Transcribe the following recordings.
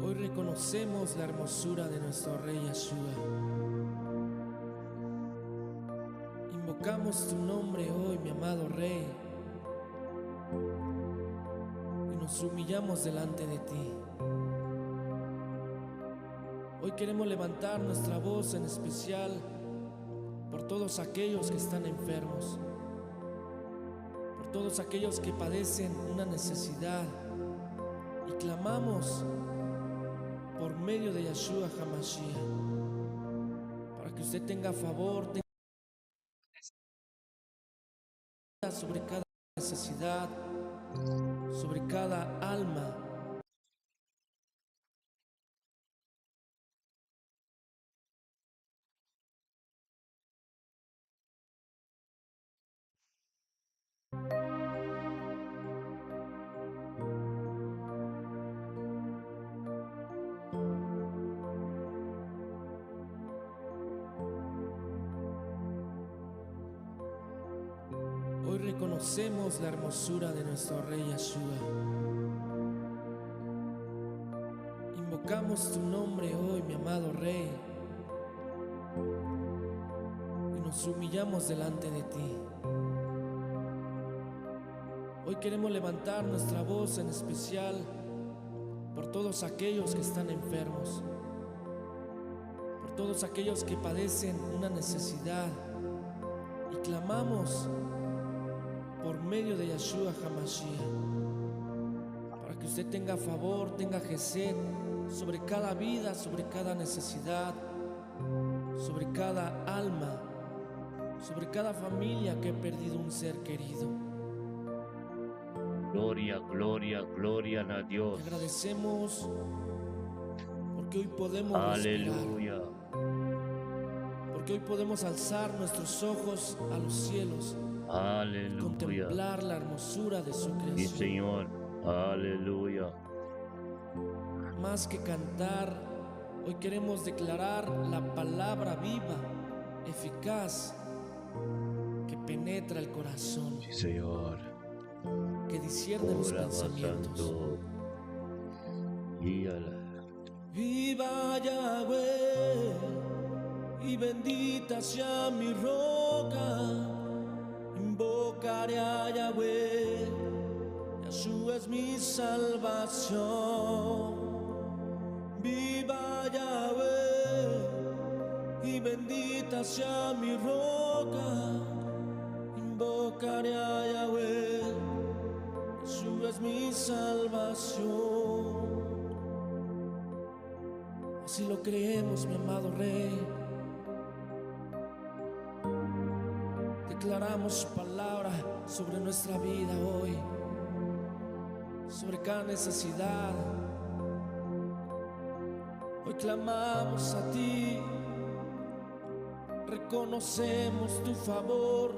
Hoy reconocemos la hermosura de nuestro Rey Yeshua. Invocamos tu nombre hoy, mi amado Rey, y nos humillamos delante de ti. Hoy queremos levantar nuestra voz en especial por todos aquellos que están enfermos, por todos aquellos que padecen una necesidad, y clamamos por medio de Yeshua HaMashiach, para que usted tenga favor, tenga sobre cada necesidad, sobre cada alma. Hoy reconocemos la hermosura de nuestro Rey Yeshua. Invocamos tu nombre hoy, mi amado Rey, y nos humillamos delante de ti. Hoy queremos levantar nuestra voz en especial por todos aquellos que están enfermos, por todos aquellos que padecen una necesidad, y clamamos por medio de Yeshua HaMashiach, para que usted tenga favor, tenga gesed sobre cada vida, sobre cada necesidad, sobre cada alma, sobre cada familia que ha perdido un ser querido. Gloria, gloria, gloria a Dios. Te agradecemos porque hoy podemos Aleluya. respirar, porque hoy podemos alzar nuestros ojos a los cielos y Aleluya. contemplar la hermosura de su Sí, creación. Señor. Aleluya. Más que cantar, hoy queremos declarar la palabra viva, eficaz, que penetra el corazón, Sí, Señor. que discierne los Ora pensamientos. Santo. Y Viva Yahweh, y bendita sea mi roca. Invocaré a Yahweh, Yeshua es mi salvación. Viva Yahweh, y bendita sea mi roca. Invocaré a Yahweh, Yeshua es mi salvación. Así lo creemos, mi amado Rey. Declaramos su palabra sobre nuestra vida hoy, sobre cada necesidad. Hoy clamamos a ti, reconocemos tu favor,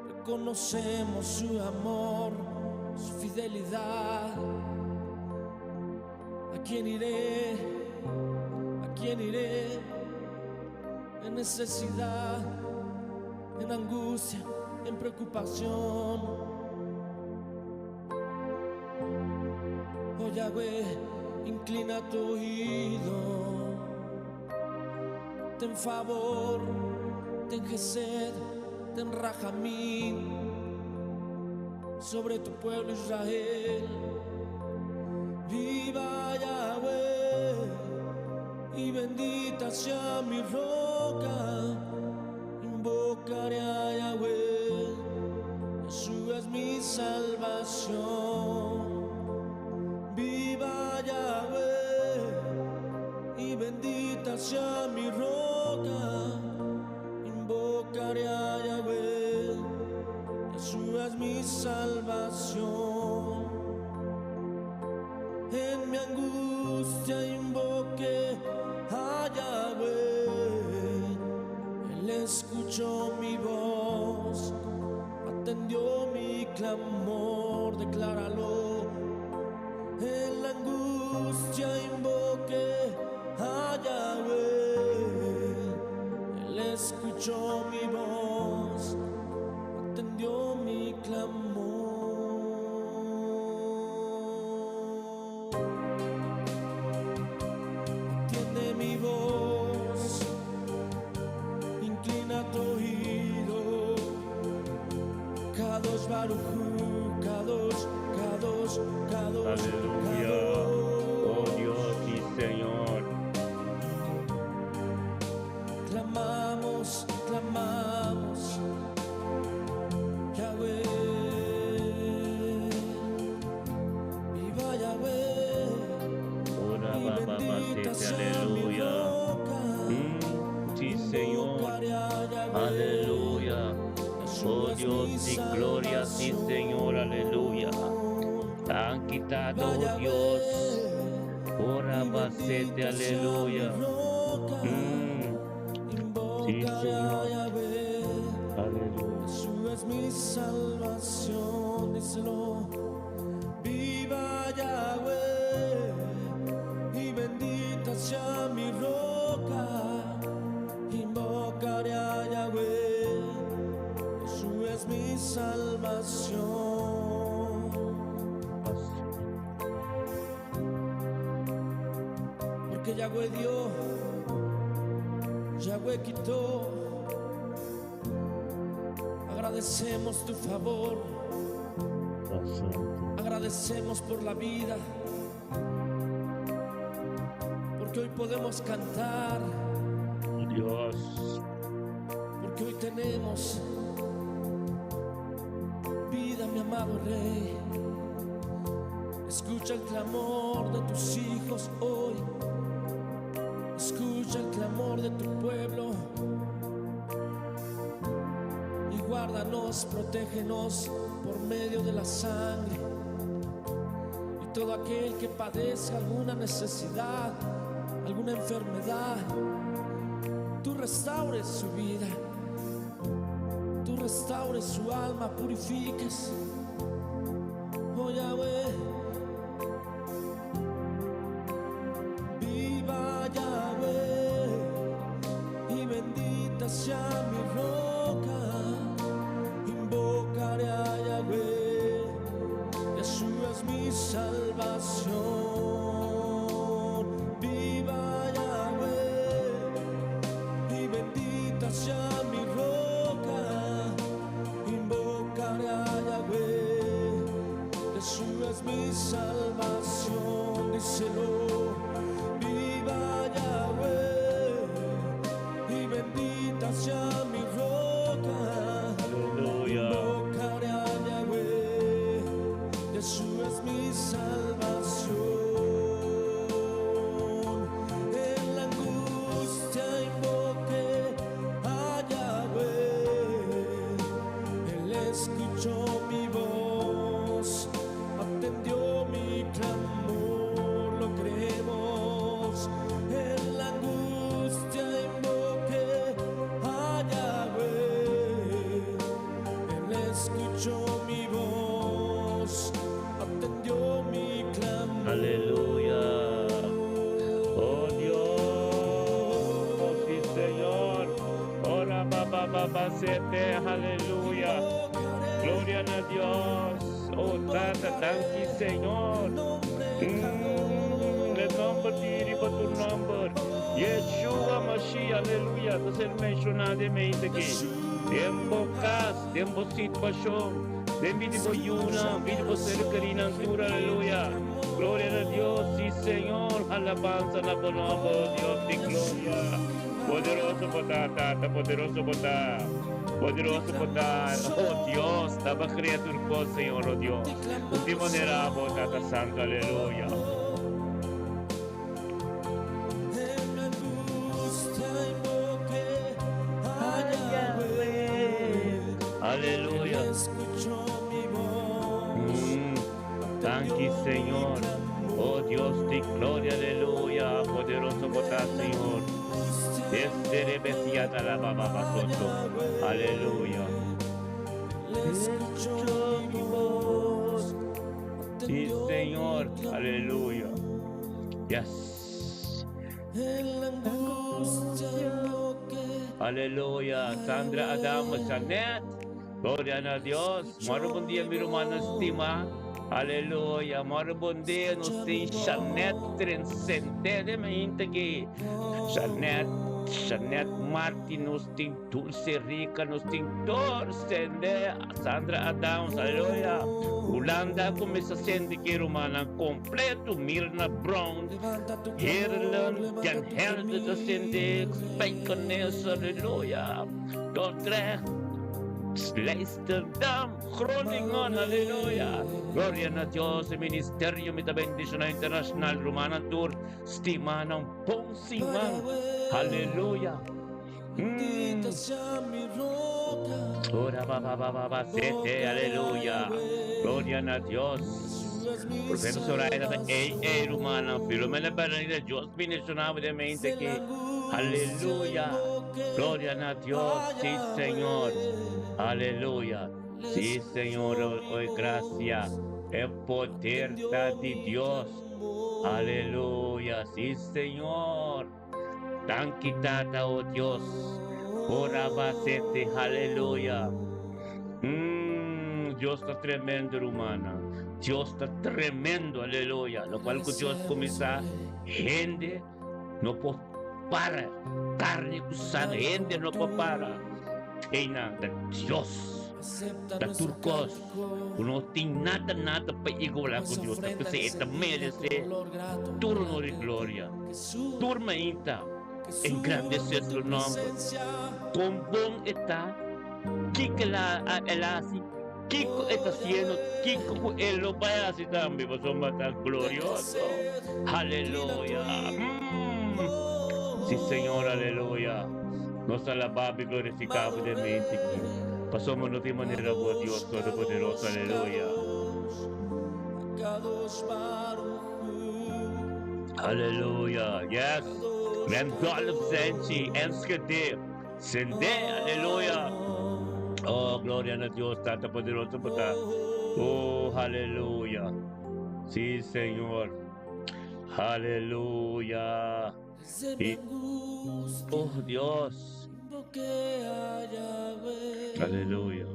reconocemos su amor, su fidelidad. ¿A quién iré? ¿A quién iré? En necesidad, en angustia, en preocupación. Oh Yahweh, inclina tu oído, ten favor, ten gesed, ten rajamín sobre tu pueblo Israel. Viva Yahweh, y bendita sea mi roca. Invocaré a Yahweh, Yeshua es mi salvación. Viva Yahweh, y bendita sea mi roca. Invocaré a Yahweh, Yeshua es mi salvación. En mi angustia invoqué a Yahweh, Él escuchó mi voz, atendió mi clamor, decláralo. En la angustia invoqué a Yahweh, Él escuchó mi voz, atendió mi clamor. Atiende mi voz, inclina tu oído. Kadosh Baruch Hu, Kadosh, Kadosh, Kadosh, Aleluya. Oh Dios y Señor. Clamamos, clamamos, Yahweh, viva Yahweh, Ora y baba bendita basete. sea mi Aleluya. roca. Sí, Señor. Invocaré a Yahweh, Aleluya. Oh Yeshua es Dios mi y gloria a ti, salvación. Señor. Aleluya. Han quitado, oh Vaya Dios. Yahweh, Ora y basete. bendita sea mi Aleluya. roca. Sí, Invocaré a Señor. Yahweh, Aleluya. Jesús es mi salvación, díselo. Viva Yahweh, y bendita sea mi roca. Invocaré a Yahweh, Jesús es mi salvación. Porque Yahweh dio, Yahweh quitó. Agradecemos tu favor, agradecemos por la vida, porque hoy podemos cantar, Dios. porque hoy tenemos vida, mi amado Rey. Escucha el clamor de tus hijos hoy, escucha el clamor de tu pueblo. Y guárdanos, protégenos por medio de la sangre. Y todo aquel que padezca alguna necesidad, alguna enfermedad, tú restaures su vida, tú restaures su alma, purifiques. Oh Yahweh, viva Yahweh, y bendita sea mi roca. Invocaré a Yahweh, Yeshua es mi salvación. Viva Yahweh, y bendita sea mi roca. Invocaré a Yahweh, Yeshua es mi salvación. Díselo. Viva Yahweh, y bendita sea mi roca. Aleluya. Invocaré a Yahweh, Jesús es mi salvación. En la angustia invoqué a Yahweh, Él escuchó mi voz, atendió mi clamor, lo creemos. En la angustia invoqué a Yahweh, Él escuchó mi voz, atendió mi clamor. Aleluya. Oh Dios y Señor. Ora baba baba sete. Aleluya. Gloria a Dios. Oh Tata, thank you, Señor. Le nombre di por tu nombre. Yeshua Mashiach, aleluya. No ser mencionadamente aquí. Tiempo cas, tiempo situación. Tiempo yuna, tiempo cercanía, aleluya. Gloria a Dios, sí Señor. Alabanza la palabra, Dios de gloria. Poderoso poder, Tata, poderoso poder. Poderoso poder. Oh Dios, estaba criatura con Señor, oh Dios. Último nerabo, Tata Santo, aleluya. En la angustia invoqué a Yahweh, Aleluya. Él escuchó mi voz, Thank you, Señor. Oh Dios de gloria, aleluya. Poderoso poder, Señor. Desde Rebesiata la baba basoto. Aleluya. Él escuchó mi voz. Sí, Señor, aleluya. Yes. En la angustia invoqué. Aleluya. Sandra Adamo, Janet. Gloria a Dios. Marabun dia mi rumah estima. Aleluya. Marabun dia nos tem Janet transcendente que Janet Martin nos tem Dulce Rica nos tem Torcende Sandra Adams, aleluya. Ulanda começa a sendo que romana completo. Mirna Brown, Ireland, Jan Helde da sende Spijkenes, aleluya. Dordrecht, Leicesterdam, Groningen, aleluya. Gloria a Dios, el Ministerio de Bendición Internacional Romana Tour, stima ng Pongsiman, aleluya. Bendita sea mi roca. Ora ba sete, aleluya. Gloria a Dios. Profeta Soraya da Romana, Filomena Bernadette, Dios bendicionado de mente que, aleluya. Gloria a Dios, sí Señor. Aleluya. Sí, Señor, hoy gracias. El poder de Dios. Aleluya. Sí, Señor. Tan quitada, oh Dios. Ora basete. Aleluya. Dios está tremendo, hermana. Dios está tremendo, aleluya. Lo cual que Dios comienza, gente no puede parar. Carne usada, gente no puede parar. Eina da Dios, da turcos, não tem nada para igualar com Deus, porque esta merece turno de glória, turma ainda, engrandecer seu nome, com bom está, que ela assim, que está sendo, que ele vai assim também, você vai estar glorioso, aleluia, sim Senhor, aleluia. Nos alabamos y glorificamos de mente aquí. Pasamos de manera por Dios Todopoderoso, aleluya. Aleluya, yes. Randolph Zenchi, Enskede, Sende, aleluya. Oh, gloria a Dios, Tata Poderoso, Pata. Oh, aleluya. Sí, Señor. Aleluya. Y, oh, Dios. Aleluya.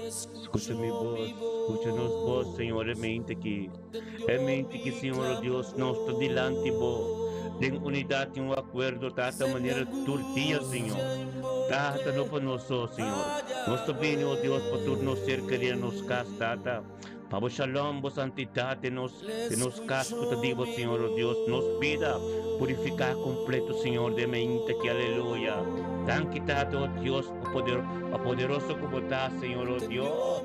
Escucha mi voz, escúchanos vos, Señor, en mente que, Señor Dios, nos está delante vos, en unidad y un acuerdo, de esta manera tortilla, Señor, tata no para nosotros, Señor, nos está bien, oh Dios, para tu nos cercaría, nos castata, para shalom, vos santidad, de nos casco, te digo, Señor, oh Dios, nos pida, purificar completo, Señor, de mente que, aleluya. Tan quitado, oh Dios, poderoso como está, Señor, oh Dios.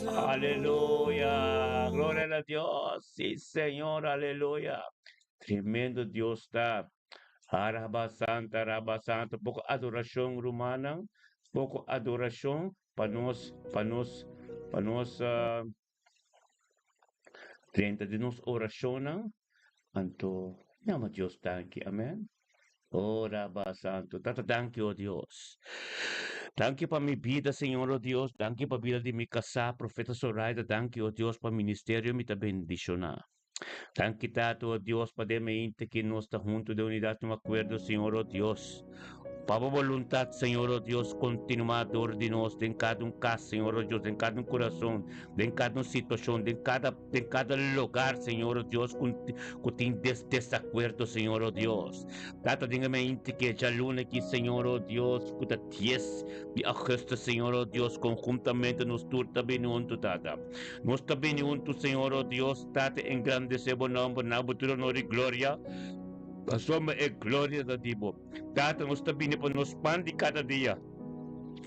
Aleluya. Gloria a Dios. Sí, Señor, aleluya. Tremendo Dios está. Araba Santa. Poco adoración romana. Poco adoración para nos, frente de nos oración. Anto, llama Dios, thank you. Amén. Oh, Rabba Santo, Tata, thank you, oh Dios. Thank you para mi vida, Señor, oh Dios. Thank you para vida de mi casa, Profeta Soraya. Thank you, oh Dios, para ministerio, mi bendicionar. Thank you, Tato, oh Dios, para de mente que nos está junto de unidad, no acuerdo, Señor, oh Dios. Para voluntad, Señor, oh Dios, continuador de nós, em cada caso, Senhor, oh Deus, em cada coração, em cada situação, em cada lugar, Senhor, oh Deus, que tem desacordo, Senhor, oh Deus. Tata, digamente que já luna aqui, Senhor, oh Deus, que está 10 de agosto, Senhor, oh Deus, conjuntamente nos turta bem junto, Tata. Nos está bem junto, Senhor, oh Deus, Tata, engrandecer o nome, na butura, honor e glória. A sua é glória da Dibo. Tata, nos está bem para nos expande cada dia.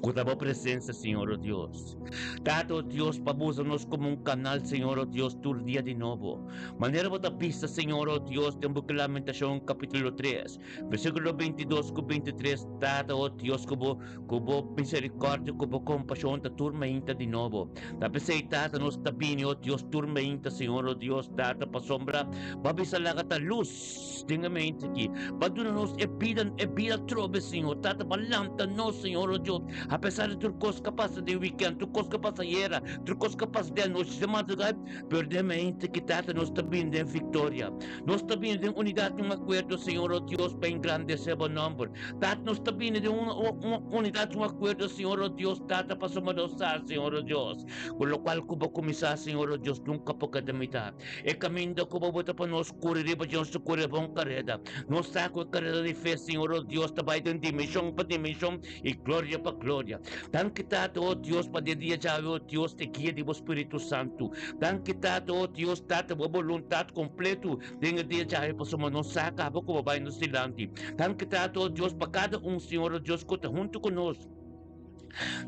Com a tua presença, Senhor, oh Deus. Tato, oh Deus, pabusa-nos como um canal, Senhor, oh Deus, todo dia de novo. Maneira da pista, Senhor, oh Deus, tem book Lamentação, capítulo 3, versículo 22 com 23. Tato, oh Deus, cubo misericórdia, cubo compaixão, ta turma inta de novo. Tapos Tata, nos tabini, oh Deus, turma inta, Senhor, oh Deus, Tata, pa sombra, babisa laga ta luz, tingamente aqui. Paduna nos epida trobe, Senhor, Tata, palanta nos, Senhor, oh Deus, Apesar de turcos capaz de weekend, turcos capaz ayer, turcos capaz de noite de madrugada, perdemos que tata nós também de vitória. Nós também de unidade, um acordo, Senhor, oh Deus, para engrandecer o nome. Tata nós também de uma unidade, um acordo, Senhor, oh Deus, tata para somar Senhor, oh Deus. Com o qual kuba começar, Senhor, oh Deus, nunca para cada mitad. E caminho da kuba bota para nós correr, para nós correr bom carrera. Nós saco a carrera de fé, Senhor, oh Deus, também de dimensão para dimensão e glória para glória. Dan kita, oh Deus, para dia já, oh Deus, te guia de Espírito Santo. Dan kita, oh Deus, tata, a voluntade completo, de dia já, para somar nós saca, para kuba vai no silante. Dan kita, oh Deus, para cada Senhor, oh Deus, que está junto conosco.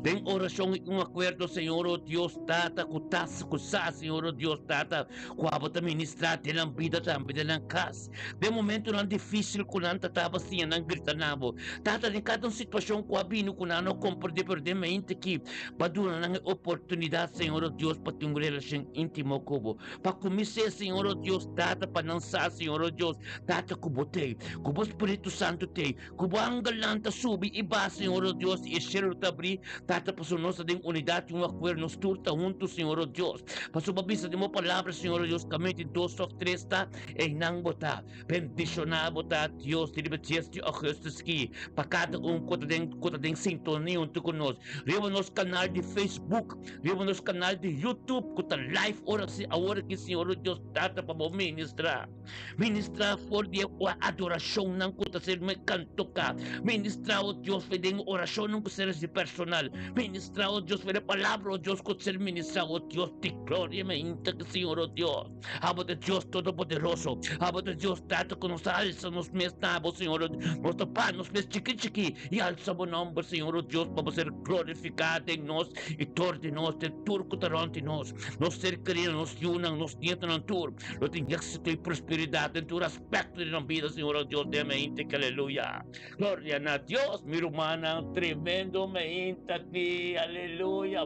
Den oração e acordo, Senhor, oh Deus, tata, kutas, kusa, Senhor, oh Deus, tata, kuabota ministrar, telang vida também, telang kas. De momento não difícil, kunan tataba siya nang grita nabo. Tata, de cada situação, kuabino, kunano, compreender, perder, que, paduna ng oportunidade, Senhor, oh Deus, para ter uma relação íntimo kubo. Para começar, Senhor, oh Deus, tata, panansa, Senhor, oh Deus, tata, kubotei, kubo Espírito Santo tei, kubo ang galanta subi, iba, Senhor, oh Deus, e shero tabri, tata paso nossa de unidade um acordo nos turta juntos, Senhor oh Deus. Paso babisa de mo palavra, Senhor oh Deus, kami de dos of tres ta e nang bota. Bendicionado ta Deus, de libertias de Augustus ki. Pa cada kota den sintonia unto conosco. Riba nos canal de Facebook, riba nos canal de YouTube, kota live ora si agora que Senhor oh Deus tata pa mo ministrar. Ministrar for dia adoração nang kota ser me canto ka. Ministrar oh Deus fedeng oração nang ser de personal. Ministrar, oh Dios, para palabra, oh Dios, con ser ministrado, oh Dios, de gloria, me inta, Señor, oh Dios. Abo de Dios Todopoderoso, abo de Dios, tanto que nos alza, nos mestamos, Señor, oh Dios, nos tapa, nos mes chiqui, y alza buen nombre, Señor, oh Dios, para ser glorificado en nos, y tor de nos, de turco tarante nos ser querido, nos yunan, nos nietan en tur, lo tenga éxito y prosperidad en tu aspecto de la vida, Señor, oh Dios, de me inta, que aleluya. Gloria a Dios, mi hermana, tremendo, me inta. Aquí, aleluya,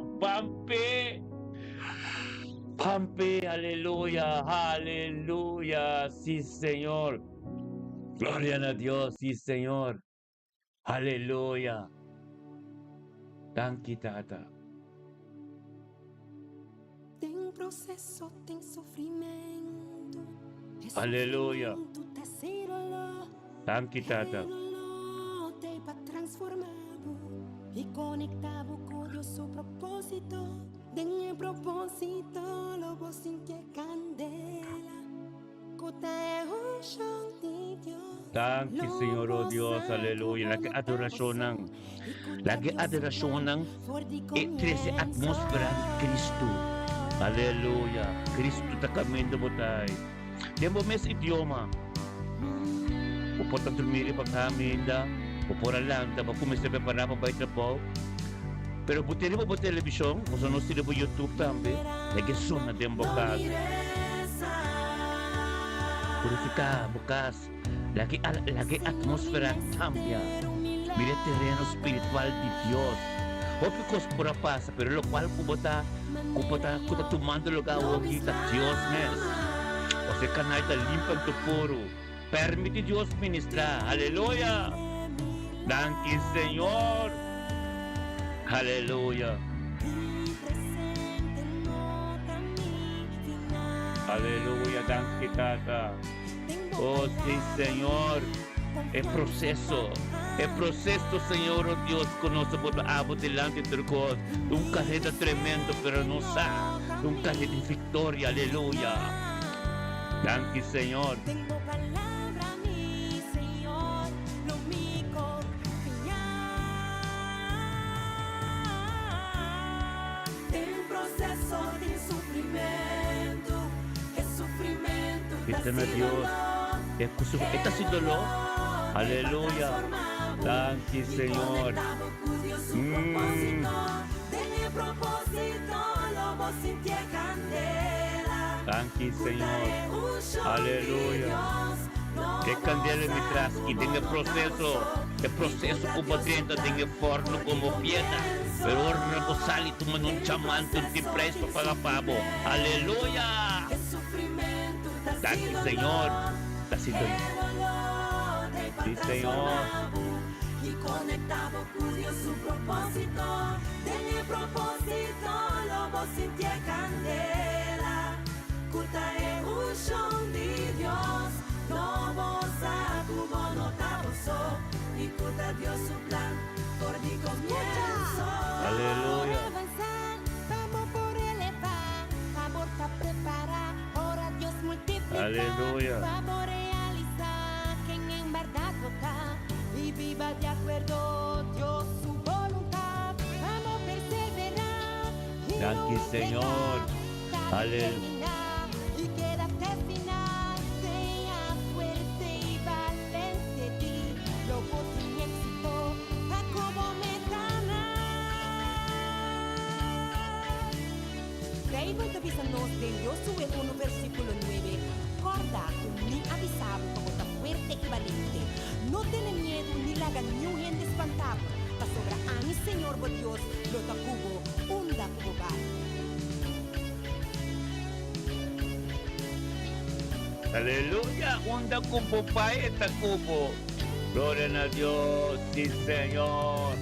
Pampe, aleluya, aleluya, sí Señor, gloria a Dios, sí Señor, aleluya, thank you, tata. Tem processo, tem sofrimento, aleluya, thank you, tata. Tem para transformar y conectado con Dios su propósito. De mi propósito lo voy sin que candela. Thank you, Señor, oh Dios, aleluya. Lagi adoración ng etrese atmosfera ni Cristo. Aleluya. Cristo ta kami butay. Demo mes idioma. Upot ang tumiri pag kami da. Upora lang, tapos kung may sabi para mabait na po. Pero buti rin po television, kung saan sila po YouTube tambi, nag-isun na din bukas. Purifika bukas, lagi atmosfera tambia, mire terreno espiritual de Dios. Opikos pura pasa, pero lo cual kubota tumando lugar o kita Dios mes. O se kanay ta limpan tu puro. Permite Dios ministrar, aleluya. Thank you, Señor. Aleluya. Aleluya, thank you, Tata. Oh, sí, Señor. El proceso, Señor, oh Dios, conoce por abo delante de Dios. Un carrera tremendo, pero no sabe. Un carrera de victoria, aleluya. Thank you, Señor. Cristiano Dios, esta sin dolor, aleluya, thank you, Señor. Thank you, Señor, aleluya. Que candela me traz y tenga proceso como dentro, tenga forno como piedra, pero ahora no sale tu mano un chamante, un preso para pavo, aleluya. Thank you, Señor. Sí, Señor. y conectado con Dios su propósito. De mi propósito lo vos sintió candela. Cuta es un show de Dios, no vos a cubo no taboso. Y cuta Dios su plan por mi comienzo. Aleluya. Por avanzar, vamos por elevar, vamos a preparar, ahora Dios multiplica. Aleluya. Vamos a realizar quien en verdad toca y viva de acuerdo Dios su voluntad. Vamos a perseverar y Gracias, no Señor. entregar, Aleluya. terminar y quédate al final. Sea fuerte y valiente, di lo sin éxito a como metana. David avísanos de Josué 1 versículo 9. Corda con mi avisado como está fuerte y valiente. No tiene miedo ni la ganó y en espantable. La sobra a mi Señor, por Dios, lo da cubo, un da cubo bar. Aleluya. Unda cupo pa esta cupo. Gloria a Dios. Sí, Señor.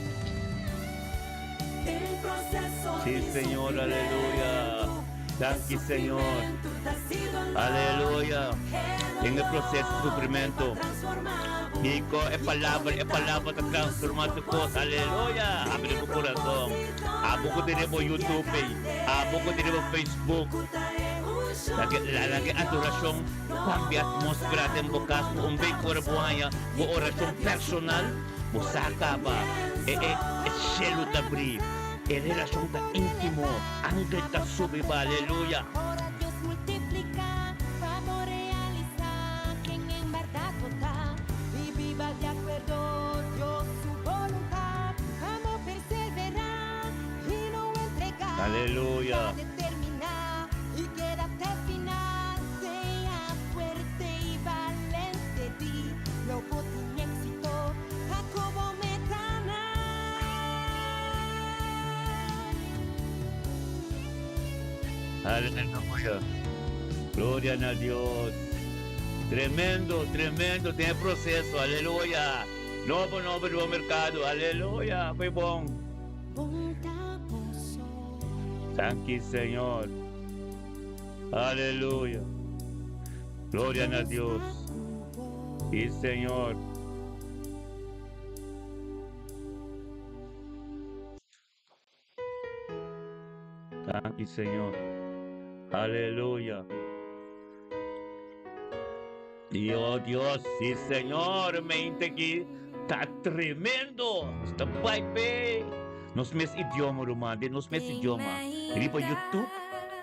El proceso Sí, de Señor, sufrimiento, aleluya. Gracias, el Señor. sufrimiento te ha sido el Aleluya. En el proceso de sufrimiento. transformado. Nico, es palabra te transforma tu cosa. Aleluya. Abre tu corazón. A poco tenemos YouTube. A poco tenemos Facebook. Lagi adoración. Cambia atmósfera en bocas. Un vehículo buaya. Oración personal. Busaka ba. Shelo tabri. Relación ta íntimo. Ángel ta subiba. Aleluya. Ahora Dios multiplica, vamos a realizar quien en verdad toca y viva de acuerdo Dios su voluntad. Vamos a perseverar y no entregar. Aleluya. Determinar y quédate al final. Sea fuerte y valiente, di lo sin éxito a como metana. Aleluya. Gloria a Dios. Tremendo, tremendo. Tem processo. Aleluya. Novo no mercado. Aleluya. Foi bom. Thank you, Señor. Aleluya. Gloria a Dios. Sí, Señor. Thank you, Señor. Aleluya. Dios, sí, Señor. Mente aqui tá tremendo. Está bem. Nos mes idioma, Romande. Nos mes idioma. Riba YouTube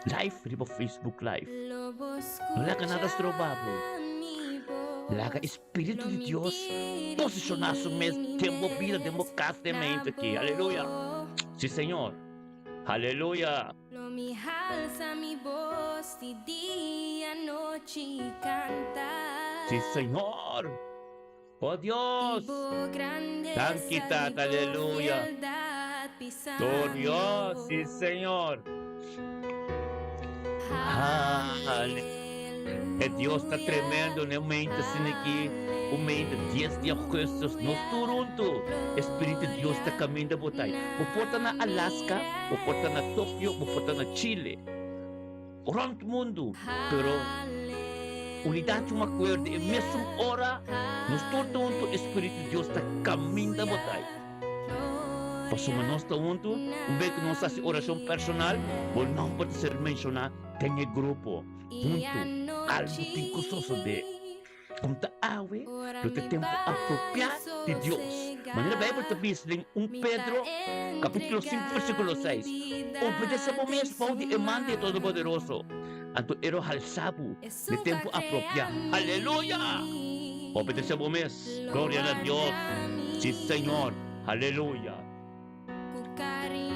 live, riba Facebook live. Wala ka nada trabaho. Laga Espírito de Deus posicionar su mes tempo vida democraticamente aqui. Aleluia. Sí, Señor. Aleluya. Lo mi alza mi voz y día noche canta. Sí, Señor. Oh Dios. Tan quitad, aleluya. Oh Dios, sí, Señor. Deus está tremendo, né? Mente assim aqui, o mês de 10 de agosto, nós Toronto, Espírito de Deus está caminhando a botar. Vou portar na Alaska, vou portar na Tóquio, vou portar na Chile, around o mundo, pero unidade uma acordo, e mesmo hora, nós Toronto, Espírito de Deus está caminhando a botar. Pasuma nós Toronto, vez que nós fazemos oração personal, vou não pode ser mencionar, tem grupo. Junto, algo tincososo de conta awe, do tempo apropriado de Deus. Maneira Bíblia está dizendo em 1 Pedro, capítulo 5, versículo 6. Obedecemos mesmo ao de emande de Todo-Poderoso. Anto ero halsabo de tempo apropriado. Aleluia! Obedecemos mesmo. Glória a Deus. Sim, Senhor. Aleluia.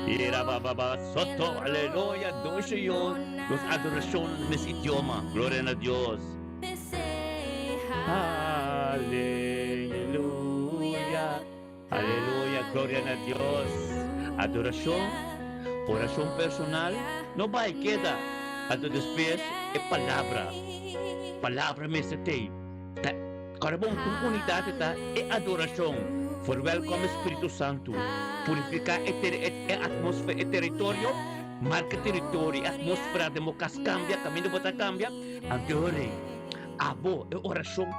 Ira bababa soto, aleluya, doce yon, los adoración en ese idioma, gloria a Dios. Aleluya, aleluya, gloria a Dios. Adoración, oración personal, no va y queda. Ato después es palabra me se te. Carabón, tu unidad está es adoración. Welcome Espíritu Santo. Purifica atmósfera, territorio. Marca territorio, atmósfera de mocas cambia, camino bota cambia. Anteriore, abo, oración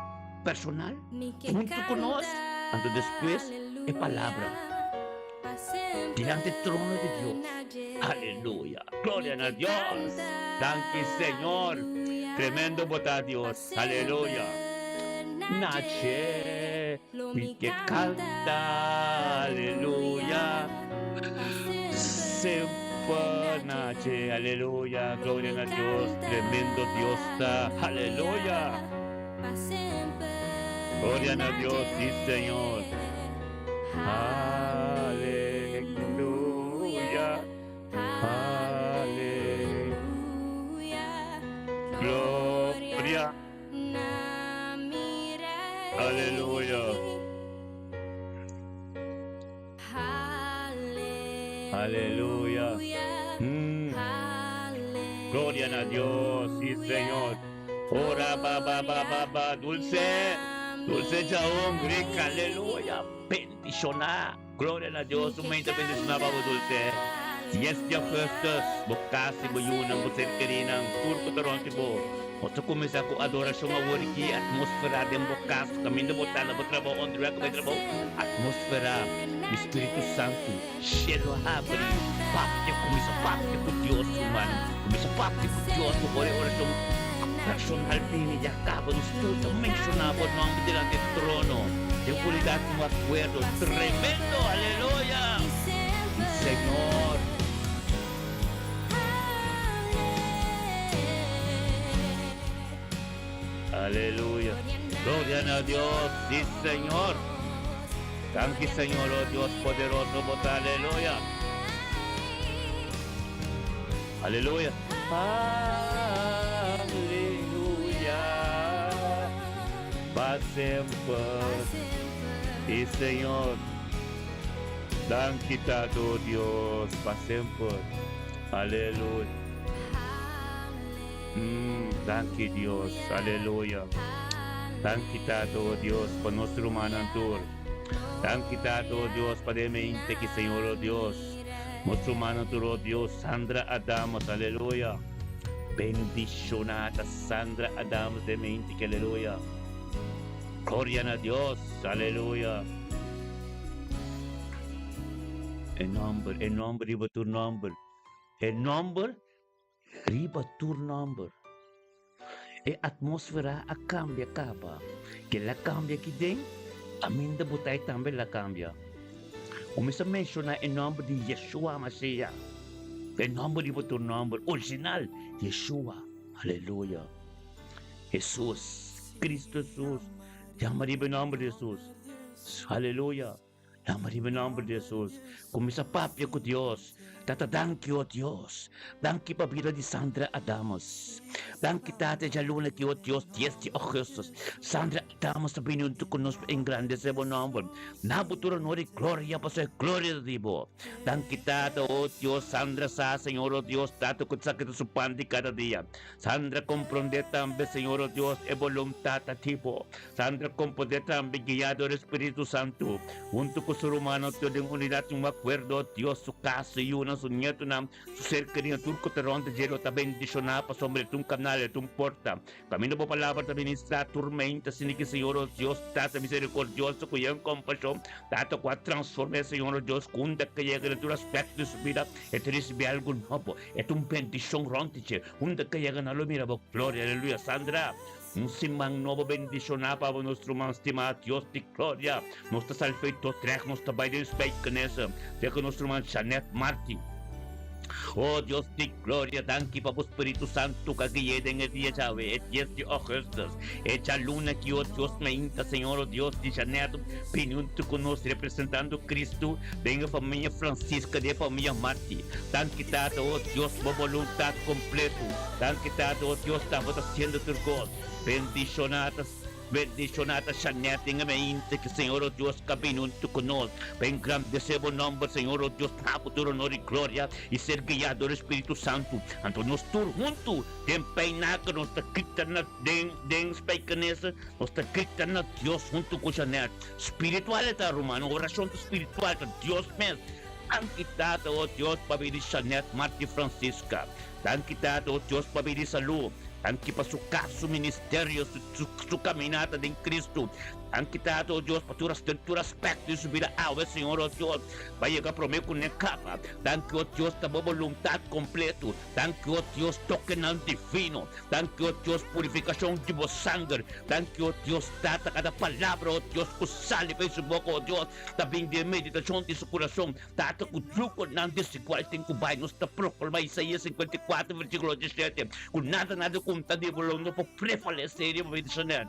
personal, junto con nos. Ando después, palabra. Delante del trono de Dios. Aleluya. Gloria a Dios. Gracias, Señor. Tremendo bota a Dios. Aleluya. Nace, y que canta, aleluya. Siempre nace, aleluya. Gloria a Dios, tremendo Dios está, aleluya. Gloria a Dios, sí, Señor. Aleluya. Aleluya. Gloria. Aleluya. Aleluya. Gloria a Dios, sí, Señor. Ora, ba, dulce, dulce jaón, rica, aleluya. Bendicionar. Gloria a Dios, mente bendicionar, babo dulce. Yes, Dios Christus, bukasi mo yun ang buserkerinang turko taron tibo. Oto kumisa ko adorasyon nga wariki, atmosfera de bukas, kami na botan na botrabo, on direct kami trabaho, atmosfera, Espiritu Santo, cielo abre, papya kumisa papya ko Diyos humano, kumisa papya ko Diyos, orasyon personal pini, yakabo, nustuto, mencionabo, no ang delante del trono, yung pulidad mo acuerdo, tremendo, aleluya, Señor. Aleluya. Gloria a Dios. Sí, Señor. Gracias, Señor, oh Dios poderoso. Aleluya. Aleluya. Aleluya. Para siempre. Sí, Señor. Gracias, oh Dios. Para siempre. Aleluya. Gracias Dios, aleluya. Gracias oh Dios por nuestro manantur. Gracias oh Dios para mente que Señor oh Dios. Nuestro manantur oh Dios, Sandra Adams, aleluya. Bendicionada Sandra Adams de mente que aleluya. Gloria a Dios, aleluya. El nombre riba tu nombre. El nombre riba tu nombre. E atmosfera a cambia capa. Que la cambia aqui dentro, a minha botai também la cambia. Começa a mencionar o nome de Yeshua Mashiach. O nome de outro nome original, Yeshua. Aleluia. Jesus, Cristo Jesus. Chama-lhe o nome de Jesus. Aleluia. Chama-lhe o nome de Jesus. Começa a papia com Deus. Tata, danke o Dios. Danke pa vida di Sandra Adams. Danke tate jaluna ki o Dios 10 de Augustus. Sandra Adams sa binunto con nos en grande se bon nombre. Nabutura nori gloria pa sa gloria de Dibo. Danke tate o Dios Sandra sa Señor o Dios tato kut sakit su pandi cada día. Sandra comprende tambe Señor o Dios e voluntad tipo. Sandra comprende tambe guiado el Espíritu Santo. Junto con su humano todo en unidad un acuerdo Dios su casa y una su nieto na su ser querido turco terrón de hielo ta bendicionar pa sobre tu canal tu porta camino po palabra ta ministra tormenta siniki Señor oh Dios tata misericordioso cuya compasión tato qua transforme Señor oh Dios kunda que llegue en tu aspecto de su vida et recibe algo nuevo et un bendición rontiche kunda que llegue na lo mira bo gloria aleluya Sandra un simang novo bendicionar para nuestro man estimado Dios de gloria nuestra salfeito trek nuestra baile speikanesa de que nuestro man Janet Martin. Oh Dios de gloria, danke para Espíritu Santo que guíe en el día llave, el 10 de Augustus, echa luna que oh Dios me inta, Señor, oh Dios de Janeiro, pinunto con nos representando Cristo, venga familia Francisca de familia Marti, danke tato, oh Dios, por voluntad completo, danke tato, oh Dios, estamos haciendo tu gozo, bendicionadas, Bendicionada Janet, em mente que Senhor, oh Deus, caminhando conosco, para engrandecer o nome, Senhor, oh Deus, na futuro, honor e glória, e ser guiado do Espírito Santo. Então, nós todos juntos, tem peinaca, nós está quitando den pequeneza, nós está quitando Deus junto com Janet. Espiritualidade romana, oração espiritual, Deus mesmo. Angkitado, oh Deus, pabili Janet, Marti Francisca. Angkitado, oh Deus, pabili Salu. Anki pa su ministerio, su caminata em Cristo. Angkitado, oh Deus, para tu aspecto, isso vira awe, Senhor, oh Deus. Vai chegar para mim com necapa. Tanque, oh Deus, da vontade completo. Tanque, oh Deus, toque no divino. Tanque, oh Deus, purificação de vosso sangue. Tanque, oh Deus, data cada palavra, oh Deus, com saliva em sua boca, oh Deus. Também de meditação de seu coração. Data com truco, não desse qual tem que vai nos proclamar Isaías 54, versículo 17. Com nada contativo, não pode prevalecer e obediência.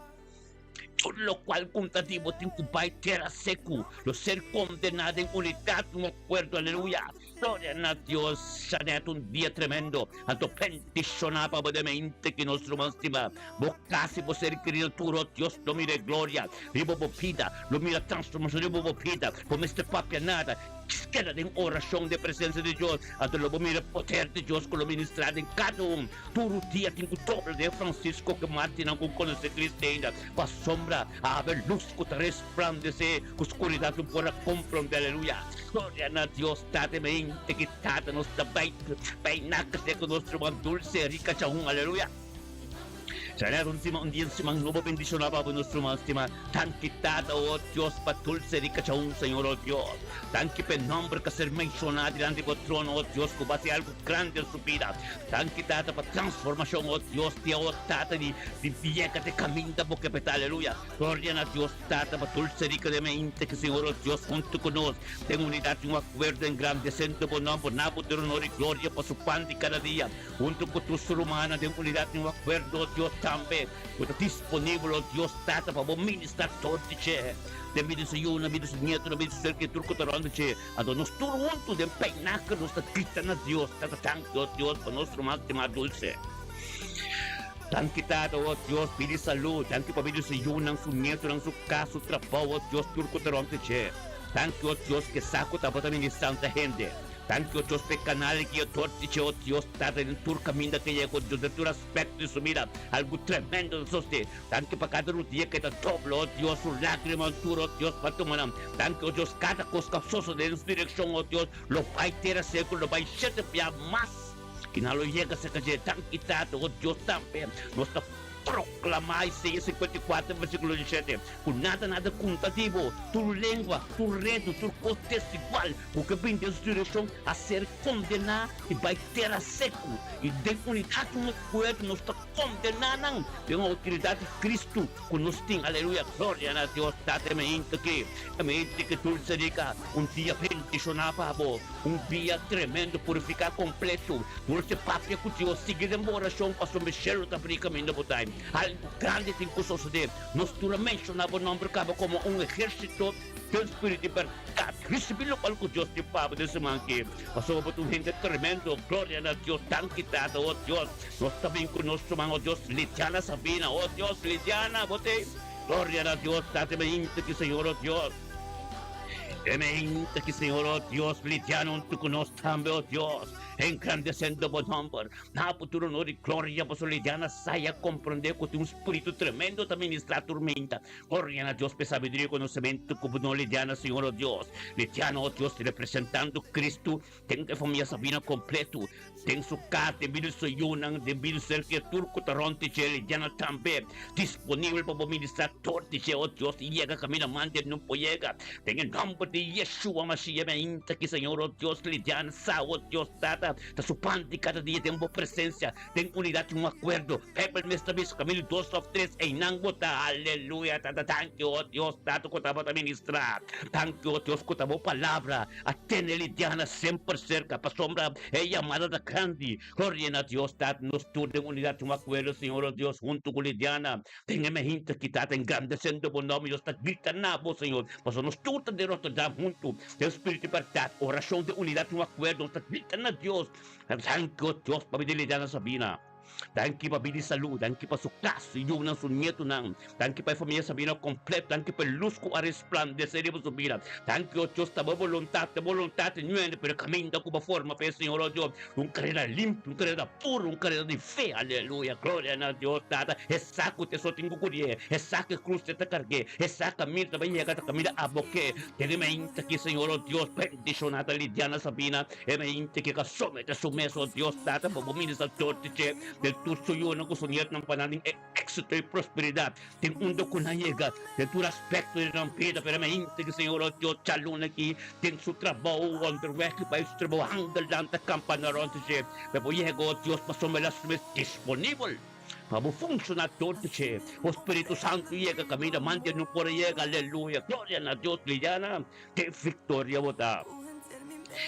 Por lo cual contativo tem que vai ter a seco, lo ser condenado em unidade no acordo, aleluia. Glória a Deus, Janet, um dia tremendo. Anto peticionava de mente que nós romanstima. Bocasi por ser criatura, Deus, lo mire glória. Ribo bopida, lo mira transformação, ribo bopida. Como este papia nada. Queda em oração de presença de Deus. Anto lo mira poder de Deus que lo ministrado em cada Todo dia tem que dobro de Francisco que Martin não conhece Cristo ainda. Para sombra, a haver luz que te resplandece. Com escuridade não pode compreender, aleluia. Glória a Deus, date mente que tada nos tabay. Painakas de nosso irmão dulce, rica chahung, aleluia. Sana un día encima nuevo bendición para nuestro más estima. Tan quitada, oh Dios, patul serica chaun, Señor, oh Dios. Tan que pen nombre que ser mencionado delante del trono, oh Dios, que va a ser algo grande en su vida. Tan quitada para transformación, oh Dios, te oh tata de vieja de camina porque peta, aleluya. Gloria a Dios, tata patul serica de mente que Señor, oh Dios, junto con nosotros. Tengo unidad y un acuerdo engrandeciendo por nombre, nabo de honor y gloria para su pan de cada día. Junto con tu ser humana, tengo unidad y un acuerdo, oh Dios, también. Está disponível, oh Deus, tata para ministrar todo, che. De vida se eu, na vida se nieto, na vida se ser que turco tarando, che. Ado nos tudo junto de peinaca, nos está gritando a Deus, tata tanto, oh Deus, para nosso mais dulce. Tanque tata, oh Deus, pedi saúde, tanque para vida se eu, não su nieto, não su caso, trabalho, oh Deus, turco tarando, che. Tanque, oh Deus, que saco tá para ministrar a gente. Tanto o Deus canal que eu torce o Deus está em tur caminho que é com Deus de aspecto de sumida algo tremendo de você tanto para cada dia que está dobro o Deus o lágrima o Deus para tu manam tanto o Deus cada coisa soso de direção o Deus lo vai ter a seco lo vai ser pia mas que não lo chega se que tanto quitado o Deus também nós está proclamar Isaías 54, versículo 17. Com nada contativo, tu língua, tu redo, tu contexto igual, porque vem de direção a ser condenado e vai ter a seco. E de unidade no acordo, nós está condenando. Tem a autoridade de Cristo que nos tem, aleluia, glória a Deus, está mente que tu seria dia bendicionava, dia tremendo, purificar completo. Dulce papia que Deus seguir em oração para o Michel da briga ainda botar. Algo grande tem que suceder. Nós mencionava o nome como exército do Espírito de verdade. Recebeu o que Deus te fala desse manque. Passou por um gente tremendo. Glória a Deus, tão quitada, oh Deus. Nós também conosco, oh Deus, Lidiana Sabina, oh Deus, Lidiana, botei. Glória a Deus, date mente que Senhor, oh Deus. Mente que Senhor, oh Deus, Lidiana, tu conosco também, oh Deus. Engrandecendo o nombre. Na futuro honor e glória para Lidiana saia compreender que tem um espírito tremendo para ministrar a tormenta. Glória a Deus, para sabedoria e conhecimento como não Lidiana, Senhor, oh Deus. Lidiana, oh Deus, representando Cristo, tem a família Sabina completo. Tem sua casa, devido ser Yunan, devido ser que turco taronte, Lidiana também. Disponível para ministrar torte, oh Deus, e chega caminho mande não pode chegar. Tem em nome de Yeshua, Mashiach, mente que Senhor, oh Deus, Lidiana, oh Deus, data. Da sua parte cada dia tem boa presença, tem unidade, um acordo. Pepe mestre bis caminho 2 of 3 em nangota, aleluia, thank you, oh Deus, tato ko tabo ta ministrar, thank you, oh Deus, ko tabo palavra, atene Lidiana sempre cerca, pa sombra, é chamada da grande, glória a Deus, tato nos tudo em unidade, um acordo, Senhor, oh Deus, junto com Lidiana, tem a gente que está engrandecendo o nome, Deus, está gritando, Senhor, mas nós tudo de Rotterdam junto, tem espírito de verdade, oração de unidade, um acordo, está gritando a Deus. Thank you, Dios, para Lidiana Sabina. Thank you pa bili salud, thank you pa sukas, yung nang sunyeto nang, thank you pa familia Sabina completo, thank you pa luz ko a resplandecer mo subira, thank you Diyos ta voluntad niyo, pero caminda ko ba forma pa Señor Dios, un carrera limpio, un carrera puro, un carrera de fe, aleluya, gloria a Dios, tata, esa que te so tengo curie, esa que cruz te cargue, esa camina vaya que camina a boque, tiene mente que Señor Dios, bendicionata Lidiana Sabina, e mente que kasome te sumeso Dios, tata, pabumini sa tortiche, del turso yun ang kusuniat ng pananing éxito y prosperidad, ting undo ko na yega, del tu aspecto de la vida, pero mente que Señor Dios, chalun aquí, ting su trabajo, underway, pa su trabajo, hanggal lang ta kampanaron tiche, pero yego Dios, pasomelas disponible. Para funcionar todo, o Espíritu Santo llega, camina, manda, no por llega, aleluya, gloria a Dios, Liliana, que victoria vota.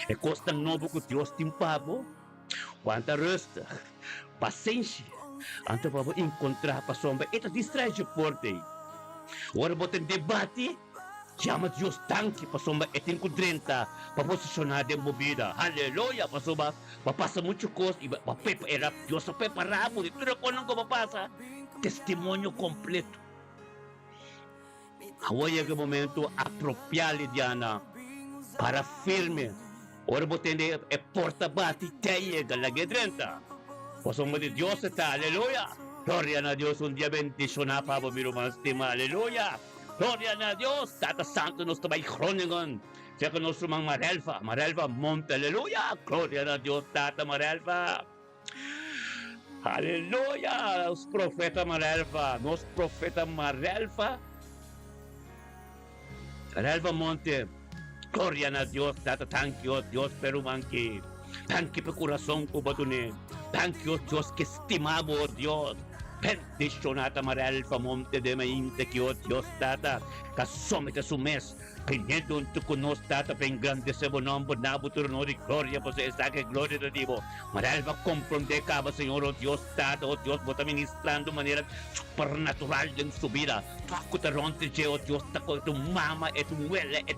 E costa novo que Deus tem pavo, quanta resta, paciência, antes para encontrar para sombra, e distrai de porte. Ora botem debate, chama Deus tanque para sombra, e tem 30 para posicionar de movida, aleluia, para sombra, para passar muito coisa, e para preparar, Deus preparado, e tudo quando não passa, testemunho completo. Agora é o momento apropriado, Diana, para firme. Ora botende e porta bati teie galaghe 30. Possono di Dio sta, alleluia. Gloria a Dio, un dia bendiziona pavo mi romastima, alleluia. Gloria a Dio, Tata Santo nostro bai Groningen. C'è con nostro man Marelva Monte, alleluia. Gloria a Dio, Tata Marelva. Alleluia, os profeta Marelva, nos profeta Marelva Monte. Gloria a Dios, Tata, thank you, Dios, pero manque. Thank you por corazón ko batune. Thank you, Dios, que estimamo, Dios. Bendicionata Marelva Monte de Mainte, que Dios, Tata, kasomete su mes. Pinendo un tucunos, Tata, per ingrandecebo nombre, nabutur onore, gloria, pues esa que gloria de Dios. Marelva comprende caba, Señor, oh Dios, Tata, oh Dios, vos ministrando manera supernatural en su vida. Tú te rompes, oh Dios, tu mama, es un huele, es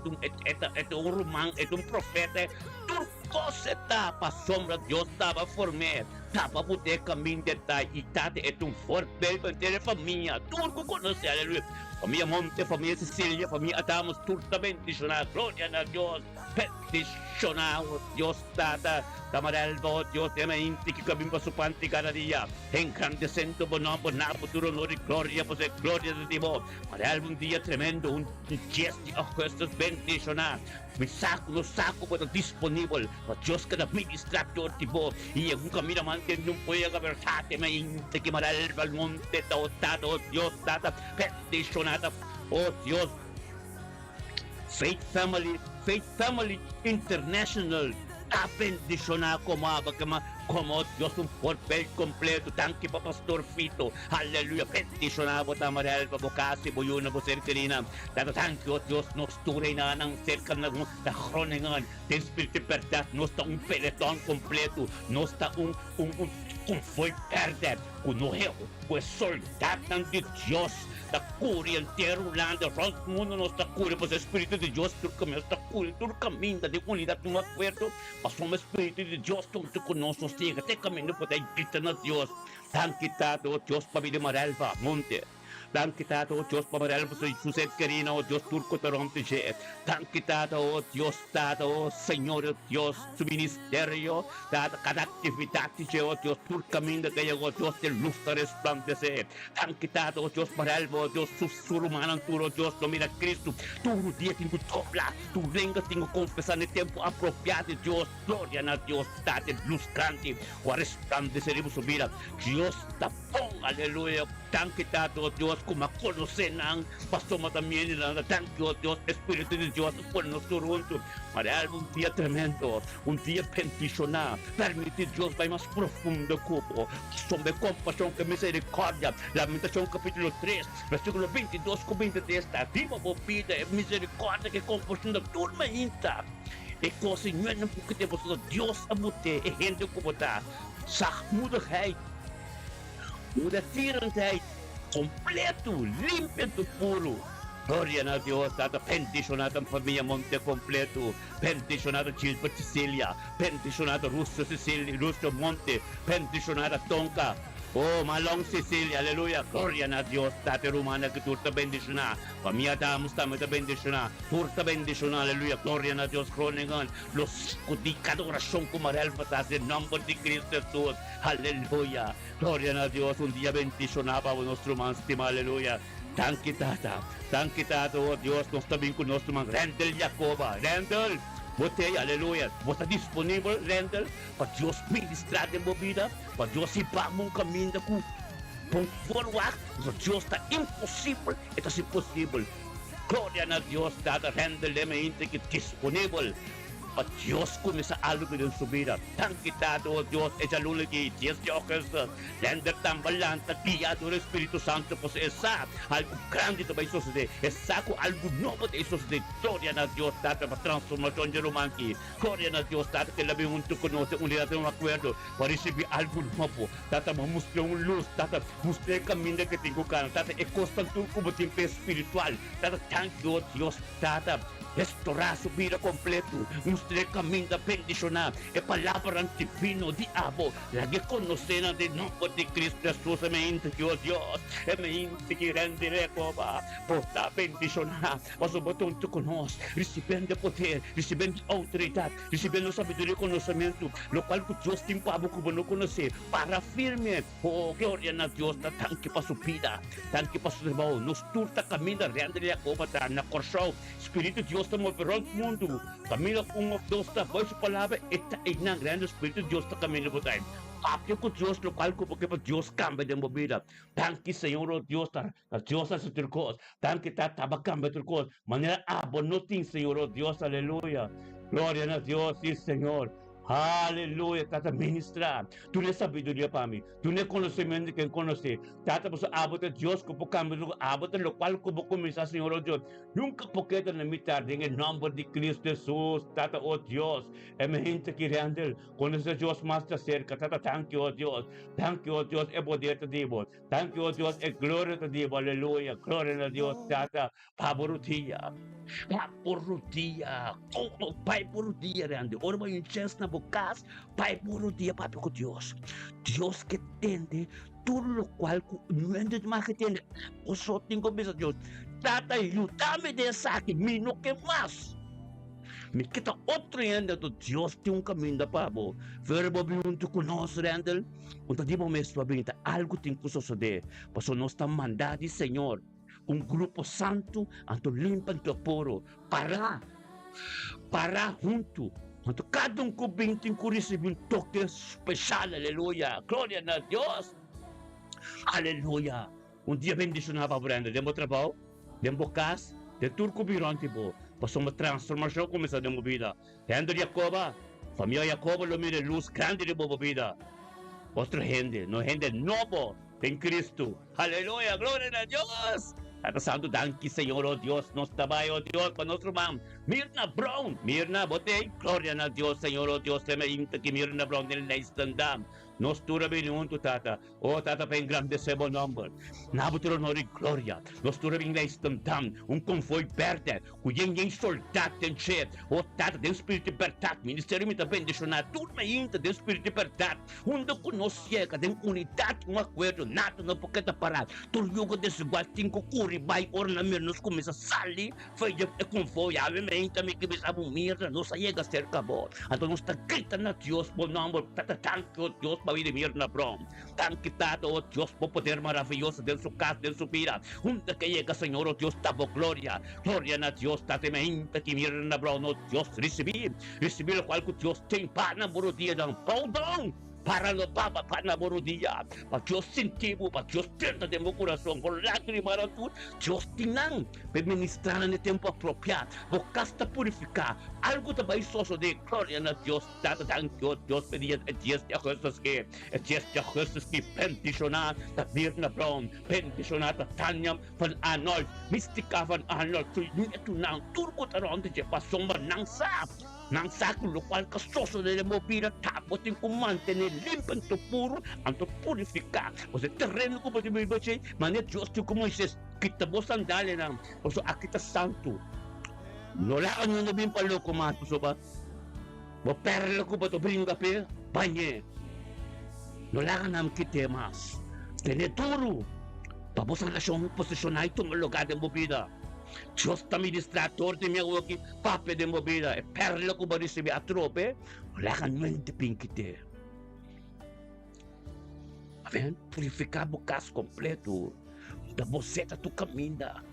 un rumán, es un profeta. Tu cosa tapa, sombra, Dios estaba formé. Tapa, bote caminho de tai, e Tata, é um forte bem para ter família. Tudo conhecer, aleluia. Família Monte, família Cecília, família Adamos, tudo também bendicionar. Glória a Deus. Bendicionar, Deus, Tata. Tamarelva, oh Dios, te me inti que caminho para su panti cada día. Engrandecendo bonombo, futuro, honor y gloria, pues es gloria de Dios. Marelva, un día tremendo, un gesto, oh, esto es bendicionar. Me saco, no saco, pero disponible. Para Dios que da ministrador tipo. Y en un camino amante no puede haber sate, me inti que Marelva, el monte, Tata, oh Dios, Tata, bendicionada, oh Dios. Faith Family International. A bendicionar como Dios un porpel completo, tanque para Pastor Fito, aleluia, bendicionar vos Tamarelva, bocasi, boyuna, vos serquerina, tanque, oh Dios, nos turena, nang cerca na Groningen, tem espírito de verdade, nos está um peletón completo, nos está um foi perder, com o erro, com o soldado de Deus, da cura inteiro lando, rondo mundo nos está cura, pois o Espírito de Deus, tudo caminho está cura, tudo caminho de unidade, no acordo, mas o Espírito de Deus, tudo conosco, siga, até caminho para gritar a Deus, tanque Tata, oh Deus, para vir Marelva, Monte. Tanque Tata, oh Deus, para Marelva, su ser querida, oh Deus, turco te rompe, tanque Tata, oh Deus, Tata, oh Senhor, oh Deus, su ministerio, Tata, cada actividad, oh Deus, tur caminho que oh Deus, de luz te resplandecer, tanque Tata, oh Deus, Marelva, oh Deus, su humano, oh Deus, no mira Cristo, tu dia tengo dobla, tu venga tengo confesar en tiempo apropiado, Deus, gloria a Deus, Tata, luz grande, o resplandeceremos su vida, Deus, ta bom, aleluia, tanque Tata, oh Deus, como a conhecer não, passou também na tanque, oh Deus, Espírito de Deus, por nos junto, Marelva, dia tremendo, dia bendicionar, permite Deus vai mais profundo cubo, sobre compaixão que misericórdia, Lamentação capítulo 3, versículo 22 com 23, está viva vida, misericórdia que compaixão da turma inta, e coisa não é porque temos Deus a botar, e gente como está, zachtmoedigheid, muda tirantheid, completo, limpo, puro. Gloria a Deus, Tata, bendicionada família Monte completo, bendicionada Gilbert Cecília, bendicionada Russo Cecília, Russo Monte, bendicionada Tonka, Oh, Malong Sicilia, aleluya, gloria a Dios, Tate Romana que turta bendiciona, familia damos también te bendiciona, turta bendiciona, aleluya, gloria a Dios, croningan, los codica de oración como el patas en nombre de Cristo Jesús, aleluya, gloria a Dios, un día bendiciona para nuestro estima, aleluya, thank you Tata, oh Dios, nos también con nuestro man, Randall Jacoba, Randall, Botei, aleluia. Você está disponível, Randall, para Deus ministrar de vida, para Deus ir para um caminho com forward. Deus está impossível, está impossível. Glória a Deus, Tata, Randall, é disponível. Para Deus começar algo em sua vida. Tanto Tata, oh Deus, é a lula que Deus te oferece. Randall tambalan, guiado do Espírito Santo, pois essa algo grande também suceder. Essa algo novo de suceder. Glória a Deus, Tata, para transformação de romanqui. Glória a Deus, Tata, que labi junto conosco, unidade de acordo, para receber algo novo. Tata, mostra luz, Tata, mostra o caminho que tenho cara. Tata, é constante como tempo espiritual. Tata, thank you, Deus, Tata. Restaurar sua vida completo, mostrar o caminho da bendição, é palavra antivino, diabo, lagi conhecendo de nome de Cristo Jesus, é mente que oh Deus, é mente que rende recoba, porta bendição, mas o botão tu conosco, recebendo poder, recebendo autoridade, recebendo sabedoria e conhecimento, no qual que Deus tem para que não conhecer, para firme, oh glória a Deus, tanque para sua vida, tanque para sua irmão, nos turta caminho da rende recoba, na corção, Espírito de Deus estamos perante o mundo. Caminho com o Deus está voz palavra está em grande Espírito de Deus está caminho por aí. Papo com Deus local porque para Deus cambia de vida. Tanque Senhor Deus está Deus a ser coisa. Tanque está cambia de coisa. Maneira abonotin Senhor Deus aleluia. Glória a Deus sim Senhor. Aleluia, Tata, ministrar. Tu não é sabedoria para mim. Tu não é conhecimento de quem conhece. Tata, você abota Deus, que eu cambio, abota o qual que eu vou começar, Senhor, Deus. Nunca porque na minha tarde, em nome de Cristo Jesus, Tata, oh Deus. É minha gente que rende, conhece Deus mais da cerca. Tata, thank you, oh Deus. Thank you, oh Deus, é poder de Deus. Thank you, oh Deus, é glória de Deus. Aleluia, glória a Deus, Tata. Paborutia. Todo Pai por dia, rende. Ora, vai chance na boca, Pai por dia, Papai com Deus. Deus que tende tudo o qual não é de mais que tende. Eu só tenho que pensar, Deus, Tata, ajuda-me dessa aqui, me não que mais. Me quita outro ainda do Deus tem um caminho da Pabo. Verbo junto conosco, Randall. Quando digo mesmo, algo tem que suceder. Porque nós estamos mandados, Senhor. Grupo santo, anto limpan to puro, para junto, anto cada cubinho tem que receber toque especial, aleluia, glória a Deus, aleluia. Dia bendicionava Brenda, demo trabalho, demo casa, de turco birante bo, passou uma transformação começar demo vida. Rendo Jacoba, família Jacoba lo mire luz grande de boa vida. Outra gente, no gente novo em Cristo, aleluia, glória a Deus. Tata Santo, danke Senhor, oh Deus, nos trabalho, oh Deus, para nosso irmão, Mirna Brown, Mirna, botei, glória a Deus, Senhor, oh Deus, tem ainda que Mirna Brown, ele na estandam, nos tura bem junto, Tata, oh Tata, para engrandecer o nome, nabuturo nori glória, nos tura bem na estandam, confoi perde, cujem soldado tem cheio, oh Tata, tem espírito de verdade, ministério me também bendicionado, tudo ainda tem espírito de verdade, onde conosco chega, tem unidade, acordo, nada não porque tá parado, todo jogo desigual, tem que correr, vai, ornamento, nos começa a sair, foi confoi, obviamente, também que pensava mira, não saia a ser acabou, então nós está gritando a Deus, por nome, Tata, tanque, oh Deus, para vir Mirna Brown, tanque, Tata, oh Deus, por poder maravilhoso, dentro sua casa, dentro sua vida, onde que chega, Senhor, oh Deus, tava glória a Deus, Tata, ainda que Mirna Brown, oh Deus, recebi o qual que Deus tem para namorar dia, perdão, para no Papa, para namorar dia, para Deus sentir, para Deus tenta de meu coração, com lágrimas, tudo, Deus tinang, para ministrar no tempo apropriado, para está purificar, algo também só de glória a Deus, Tata, thank you, Deus, pedia a Deus de Jesus que bendicionar, da Mirna Brown, bendicionar, da Tanya, van Arnold, Mystica van Arnold, tu não, turco taron de passou, mas não sabe. Nang sakul lo qual kasoso de mobila tapos tem que manter limpo to puro anto purificar o terreno ko pati bibo che mane Dios tu como Moises kita bo sandali na o so akita santo no la ano no bin palo ko mato so ba bo perlo ko ba to bringa pe panye no la nam kite mas Teneturo. Vamos a nasyong posisyonar itong lugar de mo vida. Diyos na ministrator de mi awaki, pape de mo vida. E perla ko ba rin si mi atrope? Wala kang mente pinkite. Amen? Purificar o caso completo. Da você tá tu caminha.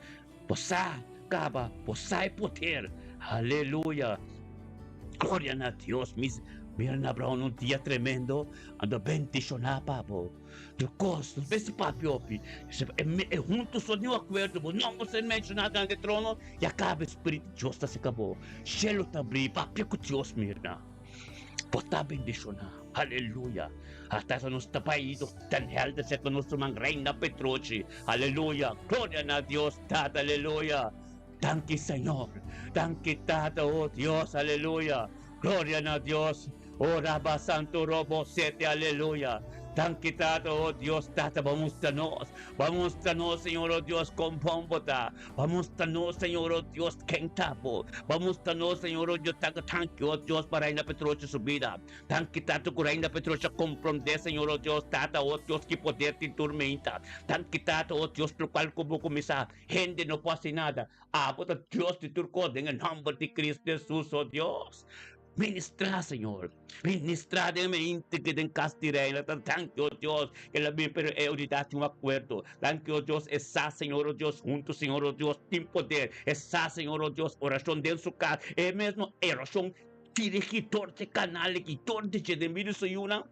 Você acaba, você é poder. Aleluia. Glória a Deus. Mira na Abraão dia tremendo. Ando bendicionar, papo. Do costo, vê papi opi. É junto só nenhum acordo. Não você mencionado no trono. E acaba o Espírito de Deus se acabou. Cielo tá abrir, papi com Deus, mirna. Pota bendicionar. Aleluia. Hasta sa nos tapaído, tan helda sa nuestro mang Reina Petrochi. Aleluya. Gloria a Dios, Tata. Aleluya. Thank you, Señor. Thank you, Tata, oh Dios. Aleluya. Gloria a Dios. Ora ba Santo Robo 7. Aleluya. Thank you, Tata, oh Dios, Tata. Vamos a nos, Señor, oh Dios, con pombota. Vamos a nos, Señor, oh Dios, kentapo. Vamos a nos, Señor, oh Dios, thank you, oh Dios, para Reina Petrocha su vida. Thank you, Tata, que Reina Petrocha comprende, Señor, oh Dios, Tata, oh Dios, que poder te tormenta. Thank you, Tata, oh Dios, lo cual como comisa, gente no puede hacer nada. Pero Dios te turcó en el nombre de Cristo Jesús, oh Dios. Ministra, Señor. Ministra de mente que den castirena. Thank you, Dios. Que la mi pero unidad un acuerdo. Thank you, Dios. Esa, Señor, oh Dios, juntos, Señor, oh Dios, tem poder. Esa, Señor, oh Dios, oración de su casa. Mesmo oración dirigidor de canal, dirigidor de Jedemir Soyuna.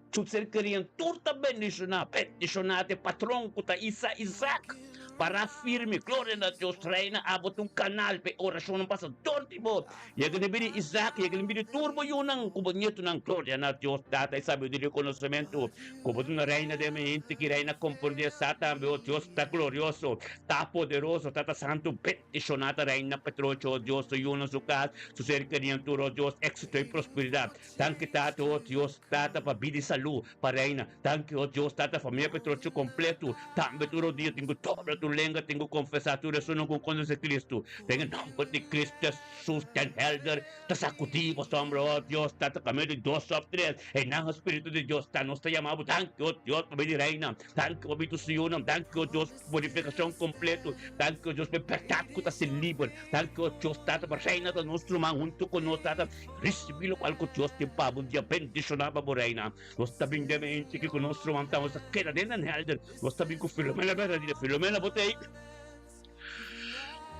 Tu ser queriam turta bendicionar de patrão kuta Isaac. Para firme, glória a Deus, reina, abot um canal, pe oração não passa tortimo. E agora bini Isaac, e agora bini turbo yun ang kubonyeto ng glória a Deus, data, sabe, de reconhecimento, kubot na reina de mente, que reina compreender sata, meu Deus, está glorioso, está poderoso, está santo, peticionada, reina Petrocho, oh Deus, so yun ang sukat, so ser queriam turo, Deus, éxito e prosperidade. Thank you, Tata, oh Deus, Tata, pa bidi salu, pa reina. Thank you, oh Deus, Tata, família Petrocho completo. Tambe turo dia, tengo dobra tu lenga, tengo confessar tu resuno com conhecer Cristo. Tengo nombre de Cristo Jesus, ten helder, ta sacutivo, sombra, oh Deus, Tata, kami de 2 of 3, e nang Espírito de Deus, ta nos te llamamos. Thank you, oh Deus, pa bidi reina. Thank you, obito siyunam. Thank you, oh Deus, purificação completo. Thank you, oh Deus, libertad ko ta se liber. Thank you, oh Deus, Tata, pa reina ta nostro man, junto con nos, Tata, recibilo qual ko Deus, te pabon dia, bendicionaba mo reina. Nos tabing de mente que con nostro man, tamo sa queda den ang helder. Nos tabing ko Filomena, Filomena Botei.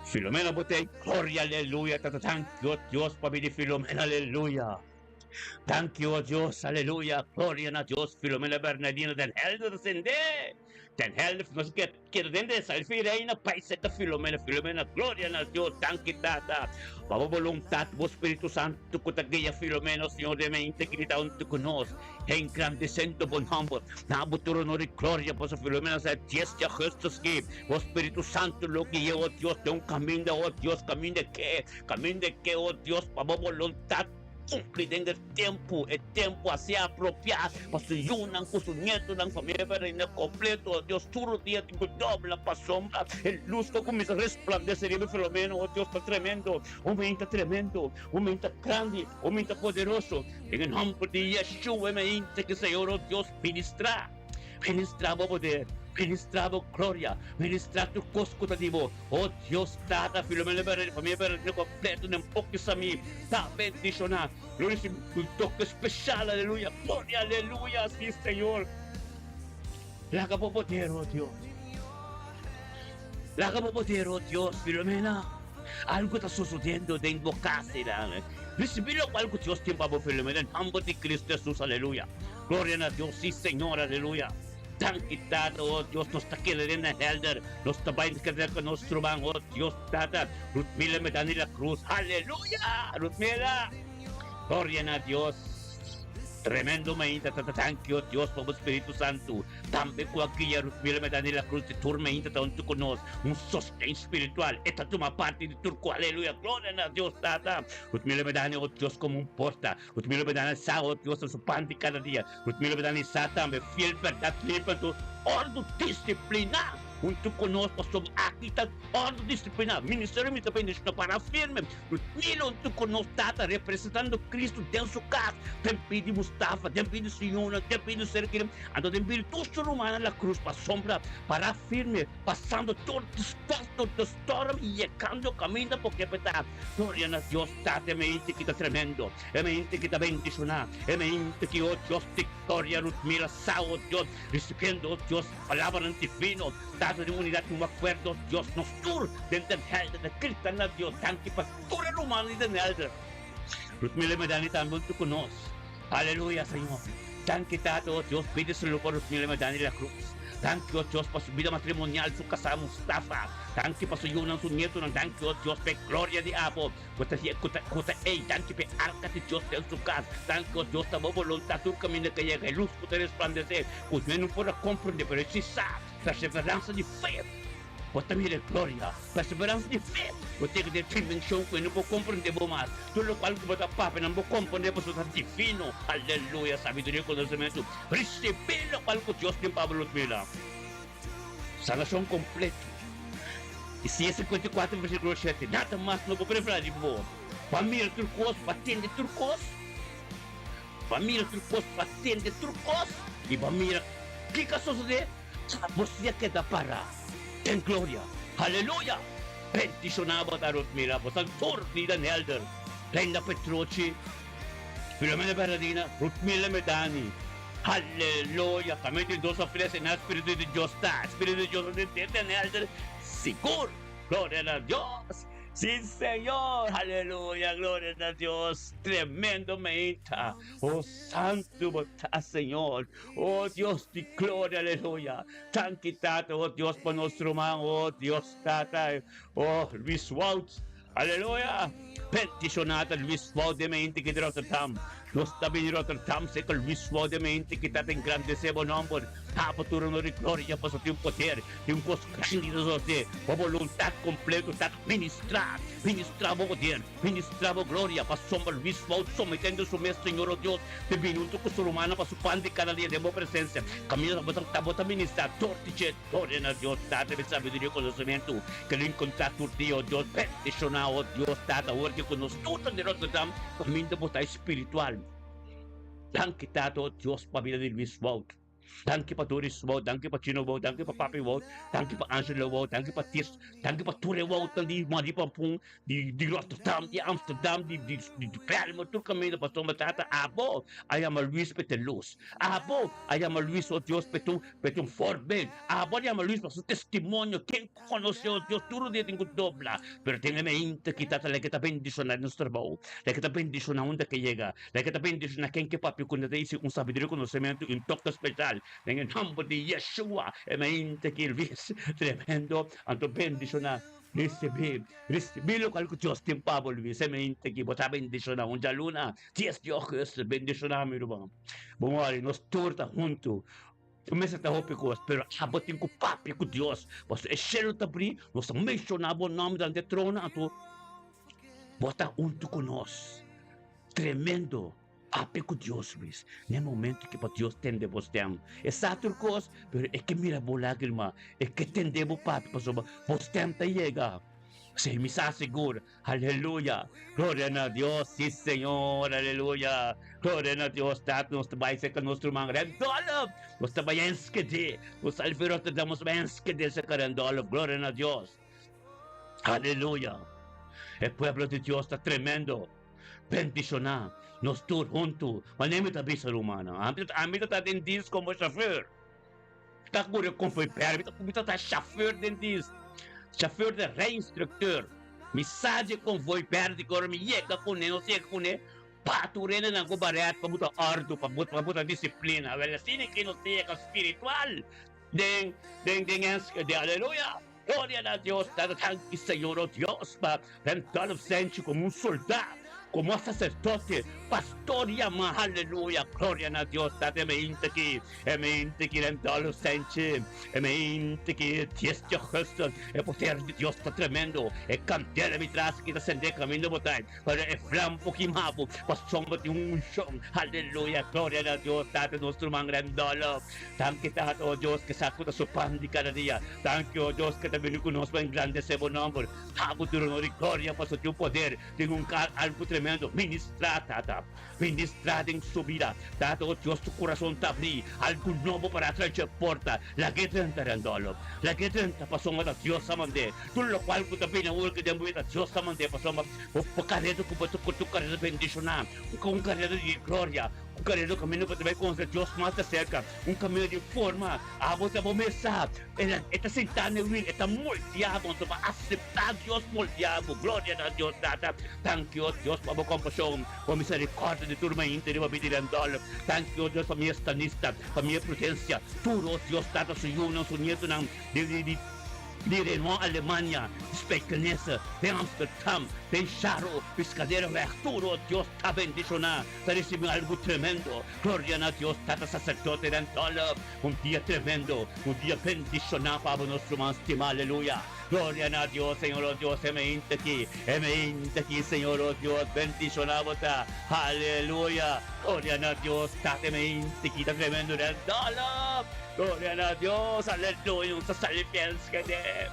Filomena Botei, gloria, aleluya, Tata, thank you, Dios, pabili Filomena, aleluya. Thank you, Dios, aleluya, gloria a Dios, Filomena Bernardino, den helder descende. Den helder, nos quiero dende, salve reina, paiseta Filomena, gloria a Dios, thank you, Tata. Papa voluntad, vos Espíritu Santo, kutagaya Filomena, Señor de mente, que nita unto con nos, engrandecendo bon humble, nabuturo no de gloria, vos Filomena, sa 10 ya Jesús que, vos Espíritu Santo, lo que yo, oh Dios, de un camino, oh Dios, camino de que, oh Dios, papa voluntad, cumplir en el tiempo así apropiado, para su yunan, con su nieto, la familia reina completo, Dios, todo día tengo doble para sombra, el luz que comienza a resplandecer, y Filomena, oh Dios, está tremendo, aumenta grande, aumenta poderoso, en el nombre de Yeshua, que Señor, oh Dios, ministraba poder, ministraba gloria, ministraba tu coscutativo. Oh Dios, Tata, Filomena, familia completo, en poco a mí, ta bendicionar. Gloria, un toque especial, aleluya, gloria, aleluya, sí, Señor. La capa poder, oh Dios. La capa poder, oh Dios, Filomena. Algo está sucediendo de invocarse, recibirlo algo Dios tiempo, Filomena, en nombre de Cristo Jesús, aleluya. Gloria a Dios, sí, Señor, aleluya. Thank you, Tata, oh Dios, nos está quedando en helder, nos está baindo con nuestro man, oh Dios, Tata, Ruthmila me dan la cruz, aleluya, Ruthmila, gloria a Dios, tremendo mente, Tata, thank you, Dios, por Espíritu Santo, también con aquella Ruthmila me dan la cruz, de tormenta, tanto con nos, un sostén espiritual, esta toma parte de turco, aleluya, gloria a Dios, Tata, Ruthmila me dan, oh Dios, como un porta, Ruthmila me dan esa, oh Dios, en su pan de cada día, Ruthmila me dan esa, también fiel, verdad, libre, tu orden, disciplina, junto conosco, sobre aqui está ordem disciplinar, ministério me também deixa para firme, Ludmila junto conosco, Tata, representando Cristo dentro do caso, tem pedido Mustafa, tem pedido Siona, tem pedido Serquim, então tem pedido tudo romano na cruz, para sombra, para firme, passando todo o storm e chegando o caminho, porque está, glória a Deus, Tata, é mente que está tremendo, é mente que está bendicionada, é mente que, oh Deus, victoria, Ludmila, sao, oh Deus, recibiendo, oh Dios, palabra divino, dado de unidad un acuerdo, oh Dios, nos tur, dentro de Cristo, na Dios, tanto pastor humano y de elder. Ludmila Medani también tú conoces. Aleluya, Señor. Tanto tato, oh Dios, pídeselo por Ludmila Medani la cruz. Tanto, oh Dios, por su vida matrimonial, su casa Mustafa. Tanto por su yunang, su nieto, tanto, oh Dios, pe gloria de Abo. Kuta tanto pe arca de Dios en su casa. Tanto, oh Dios, tamo voluntad, tu camino que llega, luz que te resplandecer. Usted no puede comprender, pero sí sabe, perseveranza de fe. Pues también de gloria, perseveranza de fe. Usted que tiene dimensión que no puede comprender más. Todo lo cual que va a tapar, no puede comprender, pues es divino. Aleluya, sabiduría y conocimiento. Recibe lo cual que Dios tiene para Ludmila. Sanación completa. Isaías 54, versículo 7. Nada más no puedo preparar de vos. Família turcos, batendo turcos. Família turcos, batendo turcos. E família, que caso de? Você que dá para. Tem glória. Aleluia. Bendicionava da Ludmila, pois ang torni da Nelder. Reina Petroci, Filomena Bernardina, Ludmila Medani. Aleluia. Também tem duas filhas na Espírito de Deus, tá? Espírito de Deus de Nelder. Seguro. Glória a Deus. Sí, Señor, aleluya, gloria a Dios, tremendo meita, oh santo botá, Señor, oh Dios de gloria, aleluya, tan quitado, oh Dios, por nuestro hermano, oh Dios, tata, oh Luis Waltz, aleluya, peticionada Luis Waltz de mente que de Rotterdam, nós também de Rotterdam, sei que Luis Waltz de mente que está em grande sebo nombre, apertura no de glória, para ter um poder, tem um posto grande de você, a vontade completa, está ministrar o poder, ministrar a glória, para sombra Luis Waltz, sometendo o mestre Senhor, oh Deus, de minuto com o ser humano, para su pan de cada dia, de boa presença, caminho para botar ministrar, tortiche, glória a Deus, data de sabedoria e conhecimento, que ele encontrar tudo, oh Deus, peticionar, oh Deus, data, porque conosco, tudo de Rotterdam, caminho de botar espiritual. Danke, Tato, Dios, para a vida de Luis Waltz. Danke para Doris Waltz, danke para Chino Waltz, danke para Papi Waltz, danke para Angelo Waltz, danke para Tis, danke para Ture Waltz, de Maripampung, de Rotterdam, de Amsterdam, de Palma, todo caminho para Soma Tata. Abo, I am a Luis Peteluz. Abo, I am a Luis, oh Dios, Petum Forben. Abo, I am a Luis para su testimonio. Quem conheceu Deus, tudo dia tem que dobrar. Pero tem a mente que está lá que está bendicionando nosso trabalho, lá que está bendicionando onde que chega, lá que está bendicionando quem que papi quando tem sabedoria, conhecimento, um toque especial. Em nome de Yeshua, é mente que ele fez tremendo, anto bendicionar. Recebi lo qual que Deus tem para Luis, é mente que botar bendicionar onde a luna, Deus Deus bendicionar meu irmão. Bom, olha, nós torta junto. Começa a roupa coisa, pero abotem com papi com Deus. Você é cheiro de abrir, nós mencionamos o nome da trona, tu bota junto com nós. Tremendo. Papi com Deus, Luis. No momento que para Deus tende você tem. É satur coisa, pero é que mira bola irmã, é que tendemos papi para sobre você tenta chegar. Se me segura, aleluia, glória a Deus, sim Senhor, aleluia, glória a Deus, tato, nós trabalhamos com nosso irmão Rendolov, nós trabalhamos com ele, nós alferos damos bens que desse Rendolov, glória a Deus, aleluia, o povo de Deus está tremendo, bendicionar, nós todos juntos, mas nem me está bem ser humana, a mim está dentista como chofer, está curioso como foi perto, está chofer dentista. Chauffeur de reinstructeur, mensagem convoy perde agora me chega com ele, não chega com ele, paturena na gobaret para botar ardo, para botar disciplina, velho, assim que não chega espiritual, de aleluia, glória a Deus, tanto Senhor, oh Deus, para rentar o centro como soldado, como sacerdote, pastor y ama, aleluya, gloria a Dios, date me inteki en dolo senche, me inteki, Dios Jesús, el poder de Dios está tremendo, el candela mi tras que ascende camino botai, para el flampo que mapo, pasomba de un shon, aleluya, gloria a Dios, date nuestro man grandolo, thank you, oh Dios, que saco de su pan de cada día, thank you, oh Dios, que también conozco en grande ese buen nombre, abo tu honor y gloria, paso tu poder, tengo algo tremendo, ministra, tata, ministra en su vida, tata, oh Dios, tu corazón te abrí, algo nuevo para traer porta, la que te enterandolo, la que te pasó a Dios amande, tú lo cual que también es que te envuelve a Dios amande, pasó a carrera como tu carrera bendicional, un carrera de gloria, un carrera camino para ver con Dios más de cerca, un camino de forma, a vos te mesa, esta sentada en el está moldeado, va a aceptar Dios moldeado, gloria a Dios, tata, thank you, Dios, por compasión, por misericordia de tu hermano interior, thank you, Dios, por mi estanista, por mi prudencia, tú, Dios, tata, su uno, su nieto, de Renault Alemania, Spekenesse, de Amsterdam, de Charo, Pescadero Arturo, Dios está bendicionado, te recibe algo tremendo, gloria a Dios, tata sacerdote de Antola, un día tremendo, un día bendicionado para nuestro más estimado, aleluya. Gloria a Dios, Señor, oh Dios, emente aquí, Señor, oh Dios, bendicionado está, aleluya, gloria a Dios, tate mente aquí, está tremendo del dolor, gloria a Dios, aleluya, un sacrificio que de,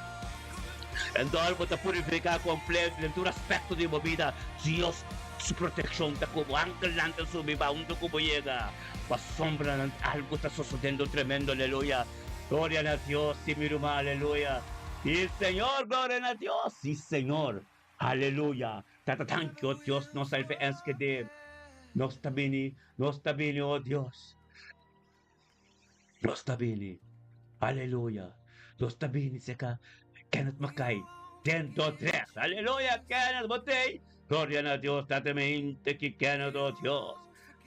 el dolor está purificado completo, en todo aspecto de mi vida, Dios, su protección está como anclando su vida, un como llega, pues sombra, algo está sucediendo tremendo, aleluya, gloria a Dios, sí, mi hermano, aleluya. Y Señor, gloria a Dios. Sí, Señor. Aleluya. Tata, thank you, Dios. Nos salve es que de. Nos está bene, oh Dios. Nos está bene. Aleluya. Nos está bene, seca. Kenneth Mackay. 1, 2, 3. Aleluya, Kenneth Botey. Gloria a Dios. Tata mente que Kenneth, oh Dios.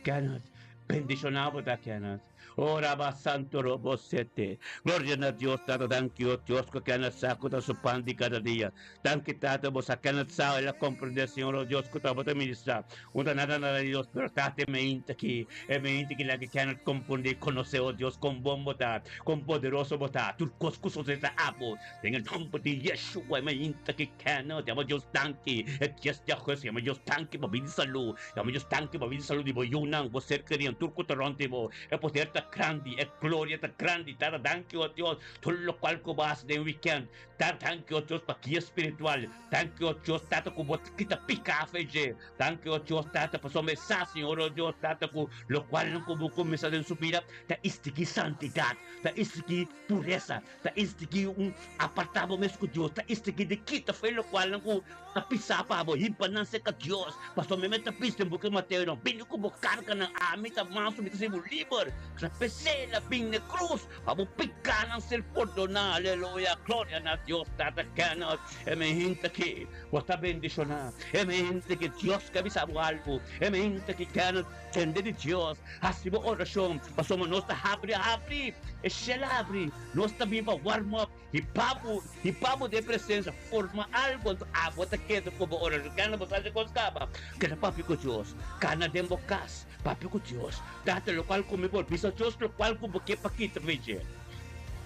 Kenneth. Bendicionado da Kenneth. Ora va santo robosete. Gloria a Dios, Tata, thank you, Dios, que Kenneth saco de su pan de cada día. Thank you, Tata, vos a Kenneth sabe la comprende, Señor, oh Dios, que te voy a ministrar. Una nada de Dios, pero Tata me inta aquí. Me inta que la que Kenneth comprende, conoce, oh Dios, con buen botar, con poderoso botar. Tus coscos de abo. En el nombre de Yeshua, me inta que Kenneth, llamo Dios tanque. Dios ya Jesús, llamo Dios tanque, para vivir salud. Llamo Dios tanque, para vivir salud. Y voy a vos ser querido, turco terronte, el poder está grande, el gloria está grande, Tata, thank you, Dios, todo lo cual que vas de weekend, Tata, thank you, Dios, para aquí espiritual, thank you, Dios, Tata, como kita pica fe, thank you, Dios, Tata, para su mensaje, Señor, oh Dios, Tata, lo cual no como comienza en su vida, ta istiki santidad, ta istiki pureza, ta istiki un apartado mesco Dios, ta istiki de quita fe, lo cual no apisa pa bo, himpananse ka Dios, pastor me meta pista en buque Mateo, no, vino como carga na amita manso, me kasi liber, sa pese la ping de cruz, abo picanan ser perdona, aleluya, gloria a Dios, tata cana, me hinta que, está bendicionado, me hinta que Dios que avisa algo, me hinta que cana, tende de Dios, así bo oración, pastor no está abre, es el abre, no está bien para warm up, e papo de presença, forma algo, água tá quente como oração, cana botar de coscaba, que é papi com Deus, cana de bocas, papi com Deus, data local como por piso Deus local como que pa kita veje,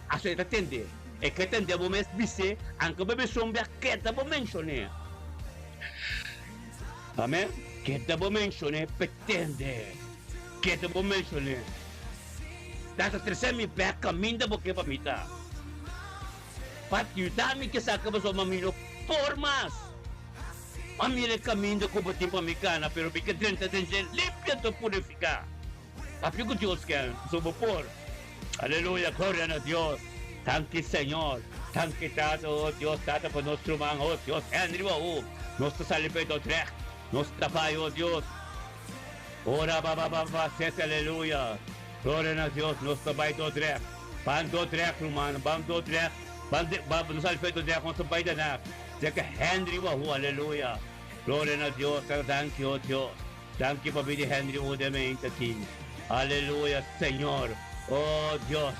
assim tá entender, é que entender o mês bise, anca bebe sombra que tá bom mencionar, amém, que tá bom mencionar, pretende, que tá bom mencionar, data terceira me pé caminho da boca pa mita. Pati dami que saca mas mamilo formas. Mamile caminho como tipo americana, pero fica dentro de limpia to purificar. Papi com Deus que somos por. Aleluya, gloria a Dios. Thank you, Señor. Thank you, Tato, oh Dios, Tato, por nuestro man, oh Dios, Henry, oh, nuestro salipeto trek, nuestro pai, oh Dios. Ora, ba, sete, aleluya. Gloria a Dios, nuestro pai, do trek. Pan do trek, humano, bam do trek. Não sabe feito de acontecer pai da na, já que Henry o aleluia, glória a Deus, thank you Deus, thank you para vir Henry o de mente aqui, aleluia Senhor, oh Deus,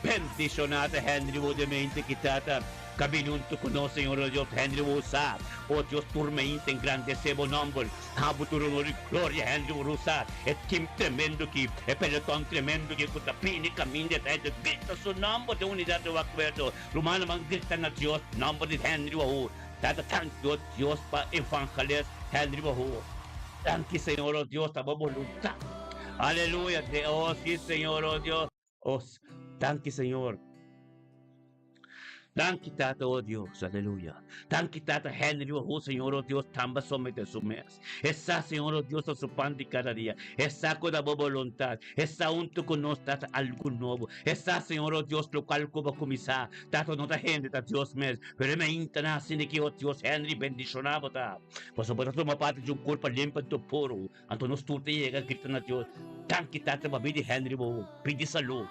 bendicionado Henry o de mente que tata, Caminhando conosco, Senhor, oh Deus, Henry Usar. Oh Deus, turmenta, engrandecemos o nome. Abuturo de glória, Henry Usar. É time tremendo que, é pelotão tremendo que, com tapini, caminho de terra, grita seu nome de unidade do acordo. Romano, man, grita na Deus, nome de Henry Wahu. Dada tanto Deus para evangelista Henry Wahu. Thank you, Senhor, oh Deus, a voluntad. Aleluia, oh sí, Senhor, oh Deus. Oh, thank you, Senhor. Thank you, Tata, oh Deus, aleluia. Thank you, Tata, Henry, oh Senhor, oh Deus, tamba somente su mes. Essa, Senhor, oh Deus, su pan de cada dia. Essa com a boa vontade. Essa unto conosco, Tata, algo novo. Essa, Senhor, oh Deus, lo qual como começar. Tata, não tá gente, Tata, Deus mesmo. Pero me intana, assim que, oh Deus, Henry, bendicionava, Tata. Posso botar uma parte de corpo limpo do puro. Anto nos tudo chega, grita na Deus. Thank you, Tata, babidi Henry, oh, pedi saúde.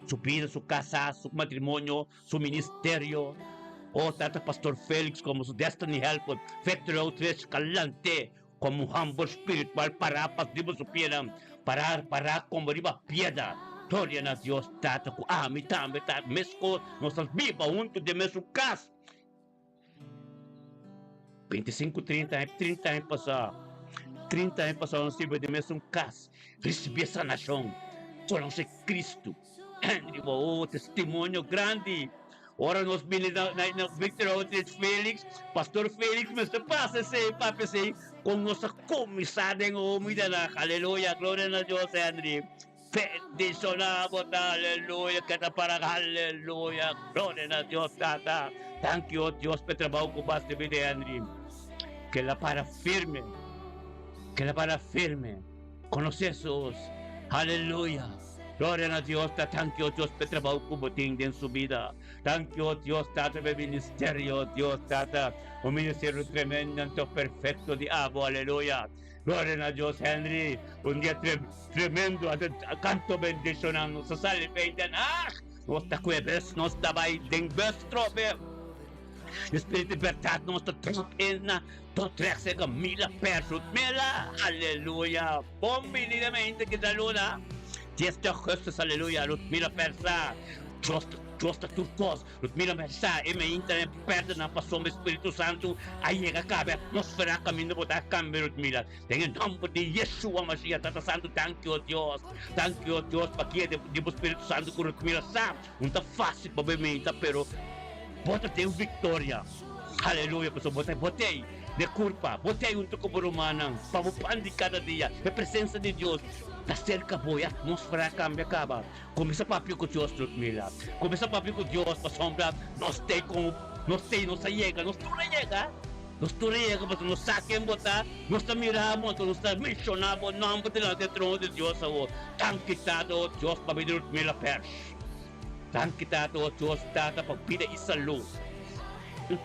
Su vida, su casa, su matrimonio, su ministerio. Oh, Tata Pastor Félix, como su Destiny Helper, Factory Outreach, Calante, como un humble espiritual, para dimos su piedra, para como riba piedra. Gloria a Dios, Tata, ku ami, tame, mesco, nossas vivas, junto de mesmo casa. 25, 30 anos passaram. 30 anos passaram, nós tivemos de mesmo casa. Recebi essa nação. Tornou-se Cristo. Henry, oh, testemunho grande. Ora nós vimos na Victor Outreach Felix, Pastor Felix, mas passa se papi se com nossa comissária em homem na aleluia, glória a Deus, Henry. Bendicionamos, aleluia, que para aleluia, glória a Deus, Tata. Thank you, Deus, pelo trabalho que você teve, Henry. Que ela para firme, conoce Jesus, aleluia. Gloria a Dios, thank you, Dios, pelo trabalho que você tem em sua vida. Thank you, Dios, Tata, pelo ministério, Dios, Tata, o ministério tremendo, perfeito de abo, aleluia. Gloria a Dios, Henry, dia tremendo, canto bendicionando, sa salve, nós está com o nós está aí, tem bestrobe. Espírito de verdade, nós está trocando, trocando mila persos, aleluia. Bom, menina, que saluda. Este Jesús, aleluya, Ludmila Persa, Josta Turcos, Ludmila Persa, e me internet perde na paixão do Espírito Santo, aí chega cabe, nós fará caminho botar câmbio, Ludmila. Tem em nome de Yeshua Mashiach, Tata Santo, thank you, Deus, para que o Espírito Santo com Ludmila sabe, não está fácil para mim, pero bota tem vitória, aleluia, pessoal, botei. De culpa, botei um toco por humana, para o pão de cada dia, a presença de Deus, da cerca boa, a atmosfera cambia, acaba. Começa a papiar com Deus, Ludmila. Começa a papiar com Deus, para sombra, nós temos, nós chega, nós tudo chega, mas nós saquemos botar, nós miramos, nós mencionamos o nome do trono de Deus, thank you, Tato, Deus, para me Ludmila Pers. Thank you, Tato, Deus, Tata, para pedir saúde.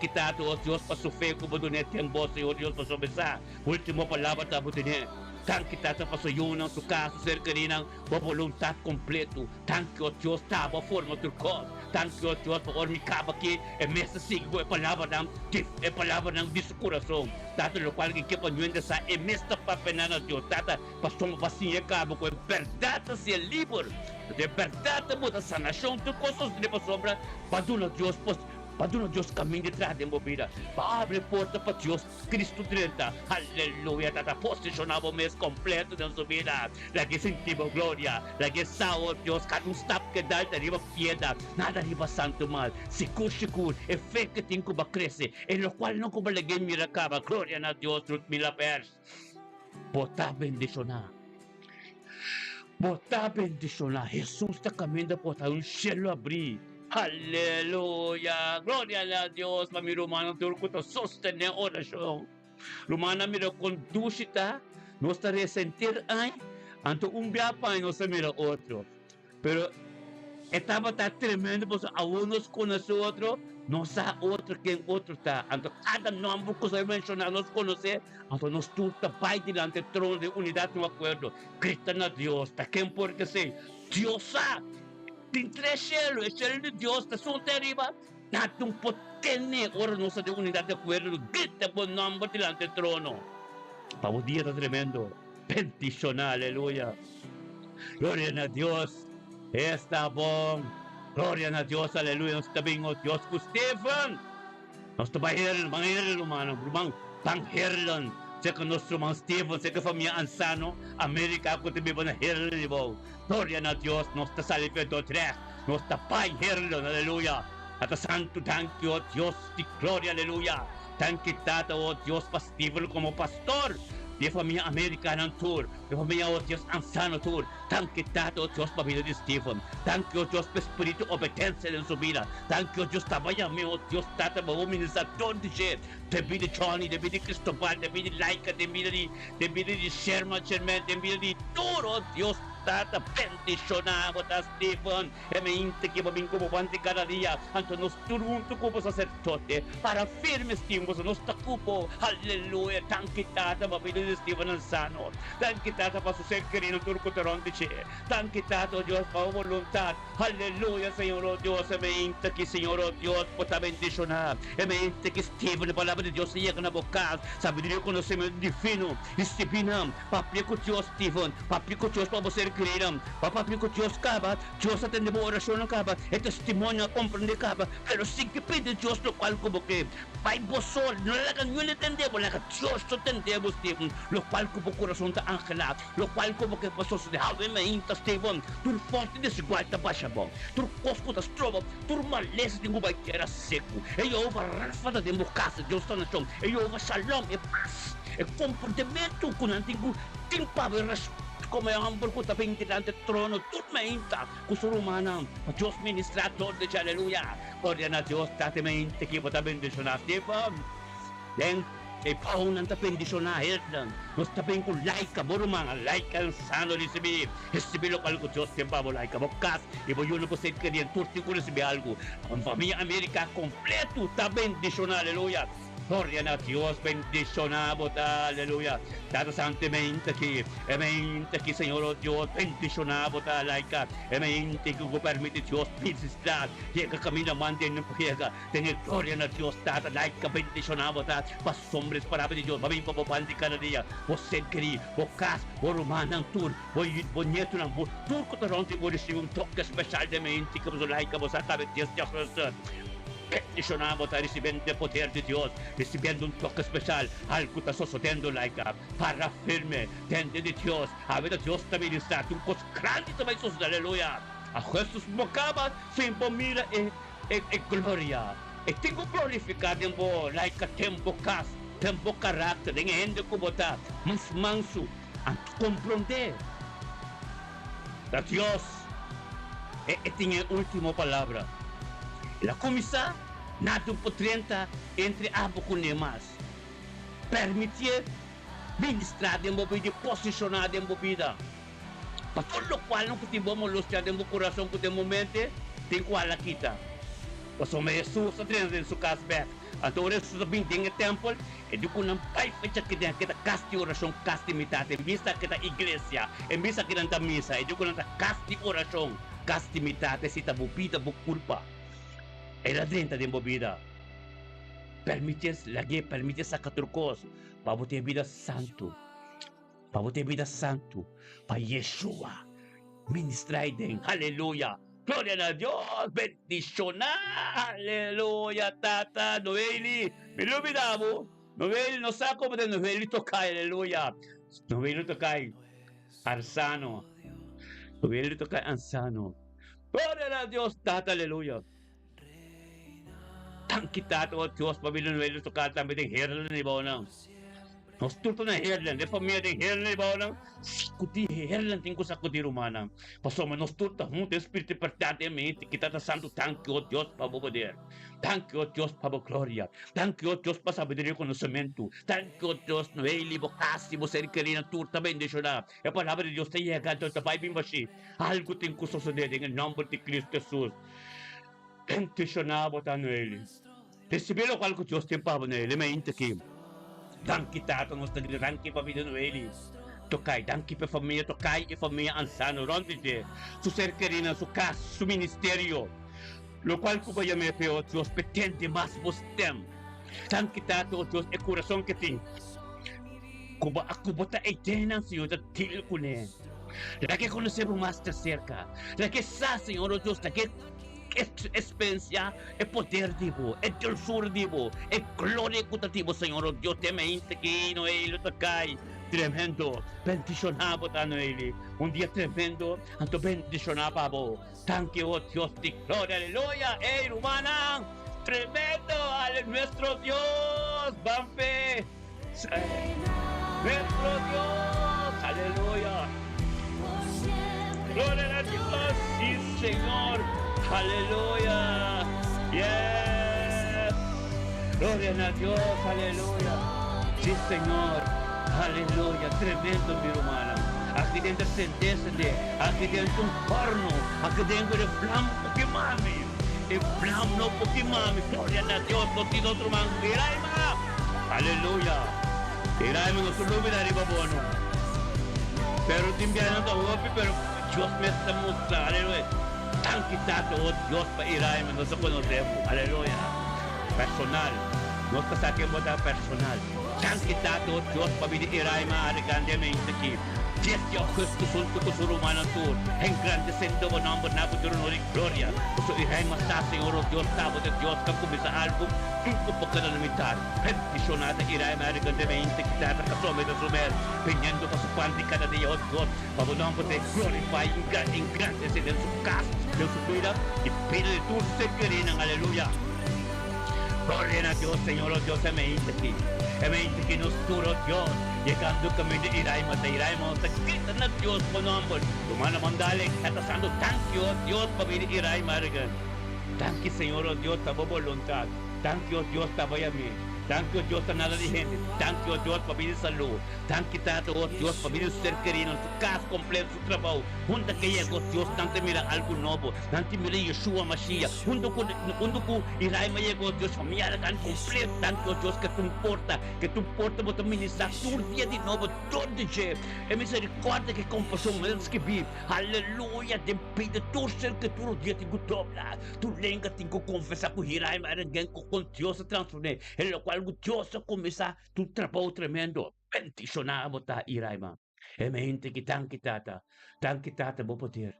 Kita to Dios para su fe como do net en voz Señor Dios para su mesa último palabra ta butine tan kita ta para su yuna su caso cercanina por voluntad completo tan que Dios ta por forma tu cos tan que Dios por mi caba que é mesa sigo é palavra nam de su coração tanto lo cual que panuende sa é mesta para penana Dios tata para somos vacía cabo com verdade se é livre de verdade muda sanação tu coisas de para sombra para Deus Padre Deus caminho de trás de vida. Abre porta para Deus Cristo 30. Aleluia. Tata posicionava o mês completo na sua vida. La que sentimos glória. La que sao Deus. Cada stop que dá arriba piedra. Nada arriba santo mal. Seguro. É fé que tem que crescer. Em lo qual não como alguém mira acaba. Glória a Deus. Mila pers. Botar bendicionar. Jesus está caminhando por um cielo abrir. Aleluia, glória a Deus, para mi romano turco to sostener oração. Romana mira conduzita, nós está ressentir ai, anto biapa nós mira outro. Pero estava tá tremendo, porque a uns com nós outro, nós há outro quem outro tá. Anto cada nome que você mencionar nós conhecer, anto nós tudo tá pai diante do trono de unidade no acordo. Cristo na Deus, tá quem porque sei, Deus sabe. Tem três celos, o celo de Deus está solto arriba, está um potente, ora nossa de unidade de acordo, grita por nome diante do trono. Para o dia está tremendo, bendicional, aleluia. Glória a Deus, está bom, Gloria a Dios, aleluya. Nos tabing, oh Dios, ko Stephen. Nos tabahiran, mangiran lumano, lumang pangherlan. Sa ka nostro mang Stephen, sa ka familia ansano, Amerika ako tabi ba na herlan ibo. Gloria a Dios, nos tasalipe do tres. Nos tapay herlan, aleluya. At santo, thank you, oh Dios, di gloria, aleluya. Thank you, Tata, oh Dios, pa Stephen como pastor. De familia americana tour, de familia, oh Dios, ansano tour. Thank you, Tata, oh Dios, pa vida de Stephen. Thank you, oh Dios, pa espíritu obediencia en su vida. Thank you, oh Dios, tabaya mi, oh Dios, Tata, ba administrador de jet. De vida de Johnny, de vida de Cristobal, de vida de Laika, de vida de Sherman, de vida de tour, oh Dios, Tata, bendicionamos a Stephen. E me inte que vamos como quanti cada dia. Anto nos turunto como sacerdote. Para firmes timbos nos tacupo. Aleluia. Thank you, Tata, mabili de Stephen Ansano. Thank you, Tata, para su ser querido turco terondice. Thank you, Tata, Dios, para voluntad. Aleluia, Señor, oh Dios. E me inte que, Señor, oh Dios, pueda bendicionar. E me inte que Stephen, la palabra de Dios, se llega na boca. Sabiduría, conocimiento divino. Disciplina. Papi con Dios, Stephen. Papi con Dios, para ser querido. Papi con Dios, caba. Dios atende a oración, caba. E testimonio, comprende, caba. Pero sí que pide Dios, lo cual como que vai bosol. No la que no le entendemos, la que Dios lo entendemos, Stephen. Lo cual como corazón ta ángela. Lo cual como que pasó se dejaba en la inta, Stephen. Tu forte desigual ta baixa bom. Tu cosco das trova. Tu maleza de uma era seco. E eu vou rafada de casa, Deus está na chão. E eu vou shalom e paz. E comportamento com antigo timpa como é humble ko taping tirante trono tutmeinta kusurumana Dios ministrador de aleluya gloria a Dios tatemente que bota bendicionar Stephen then e paunan ta bendicionar herdan nos taping ko laika borumang laika sano recibi lo kalko Dios tempa mo laika bokas e vogliono poter credere tutti con recibi algo en familia America completo ta bendicionar aleluya. Gloria a Dios, bendicionamos, aleluya. Dado santemente que, Señor, oh Dios, bendicionamos, laica. Que permite Dios ministrar. Llega camino, mande en pega. Tener gloria a Dios, tata, laica, bendicionamos, para hombres, para de Dios. Vamos para bandi cada día. Vos ser querido, vos cas, vos romana, tur, vos nieto, vos turco, taronte, vos recibir un toque especial de mente, que vos laica, vos sabe Dios, Dios, bendicionamos a recibir el poder de Dios, recibiendo un toque especial, algo está sosteniendo laica, para firme, tende de Dios, a ver a Dios también está, un cosa grande también sos, aleluya, a Jesús mocaba, siempre mira en gloria, e tengo glorificado en vos, laica, tempo cas, tempo carácter, en gente como está, más manso, a comprender, a Dios, tiene última palabra. La comisa nato por 30 entre ambos con demás. Permitir ministrar de movida, posicionar de movida. Para todo lo cual no podemos luchar de nuestro corazón con el momento, tem cual la quita. Pues o Jesus en su casa back. Entonces eso también tiene tiempo. E di kunang pai fecha kita kasti oración kasti mitad. En vista que la iglesia, en vista que la misa, e di kunang kasti oración kasti mitad. Si ta bupita bu culpa. E la dentro de movida. Permites sacaturcos para ter vida santo. Para ter vida santo. Para Yeshua. Ministrar den. Aleluya. Gloria a Dios. Bendición. Aleluya. Tata. Noeli. Me lo olvidamos. Noeli no sabe cómo de Noeli tocar. Aleluya. Noeli tocar. Arsano. Noeli tocar Ansano. Gloria a Dios. Tata. Aleluya. Tan kitado at Diyos pamilya to kata may ding herlan ni Bonang. Nos tuto na herlan, de pamilya ding herlan ni Bonang. Kuti herlan tingko sa kuti rumana. Pasoma nos tuto junto espírito pertante mente kita ta santo thank you Dios pa poder. Thank you Dios pa gloria. Thank you Dios pa sabedoria e conhecimento. Thank you Dios no ele bocasi mo ser querida turta bendicionar. E a palavra de Deus te llega to pai bimbashi. Algo tingko suceder em nome de Cristo Jesus. Bendicionado tá nele. Recebeu o qual que Deus tem para nele, mente que danke tato nos danke para vida nele. Tocai, danke para família, tocai e família ansano, onde de su ser querida, su casa, su ministerio. Lo qual que vai me peo Deus pretende mais vos tem. Danke tato Deus é coração que tem. Kuba aku bota eterna Senhor da til kune. La que conhecemos mais de cerca. La que sa Senhor Deus, la que experiencia el poder divo, el dulzura divo, el gloria kutativo, Señor Dios, te me que no lo tacay. Tremendo, bendicionado Noeli, un día tremendo, anto bendicionado, thank you, oh Dios, de gloria, aleluya, humana, tremendo, nuestro Dios, Bampe, nuestro Dios, aleluya, gloria a Dios, sí Señor, aleluya, yes, gloria a Dios, aleluya, sí Señor. Aleluya, tremendo mi hermana. Aquí dentro sentença de, aquí dentro un horno, aquí dentro el flam pokimami. El flam no pokimami. Gloria a Dios, no tiene otro man. Iraima. Aleluya. Iraima no solo me daría bueno. Pero te enviaron a Opi, pero Dios me está mostrando. Aleluya. Tan quitado, oh Dios, para Iraima, no se conocemos. Aleluya. Personal. No está sacando personal. Tan quitado Dios para vivir Iraima grandemente aquí. Dios Dios que su rumano tur. Engrandeciendo o nombre nato de honor y gloria. Su Iraima está Señor Dios estaba de Dios que comienza algo. Un poco de limitar. Bendicionada Iraima grandemente quitada que some de su mer. Peñando para su pan de cada día oh Dios. Para un nombre de glorify engrandeciendo en su casa, en su vida. Y pide de tu ser aleluya. Gloria a Dios, Señor, oh Dios, me aquí. Me que nos duro Dios. Llegando kami de Iraima, sa kita na Dios po nombre. Lumana mandali, atasando, thank you, oh Dios, pabili Iraima, regan. Thank you, Señor, oh Dios, tabo voluntad. Thank you, oh Dios, tabayami. Thank you, Dios, nada de gente. Thank you, oh Dios, pabili salud. Thank you, tato, oh Dios, pabili ser querido, su casa completo, su trabajo. Junta que llegó Dios, tanto mira algo nuevo. Tanto mira Yeshua Mashiach. Junto con Iraima llegó Dios, familia tan completo. Thank you, oh Dios, que tu importa, vos ministrar todo día de nuevo, todo dia. É misericórdia que compaixão menos que vive. Aleluia, te pide tu ser que tu dia te dobla. Tu lenga tem que confessar com Iraima, alguém com Deus se transformar. É o qual Deus começa tu trabalho tremendo. Bendicionamos ta Iraima. É mente que tata, vou poder.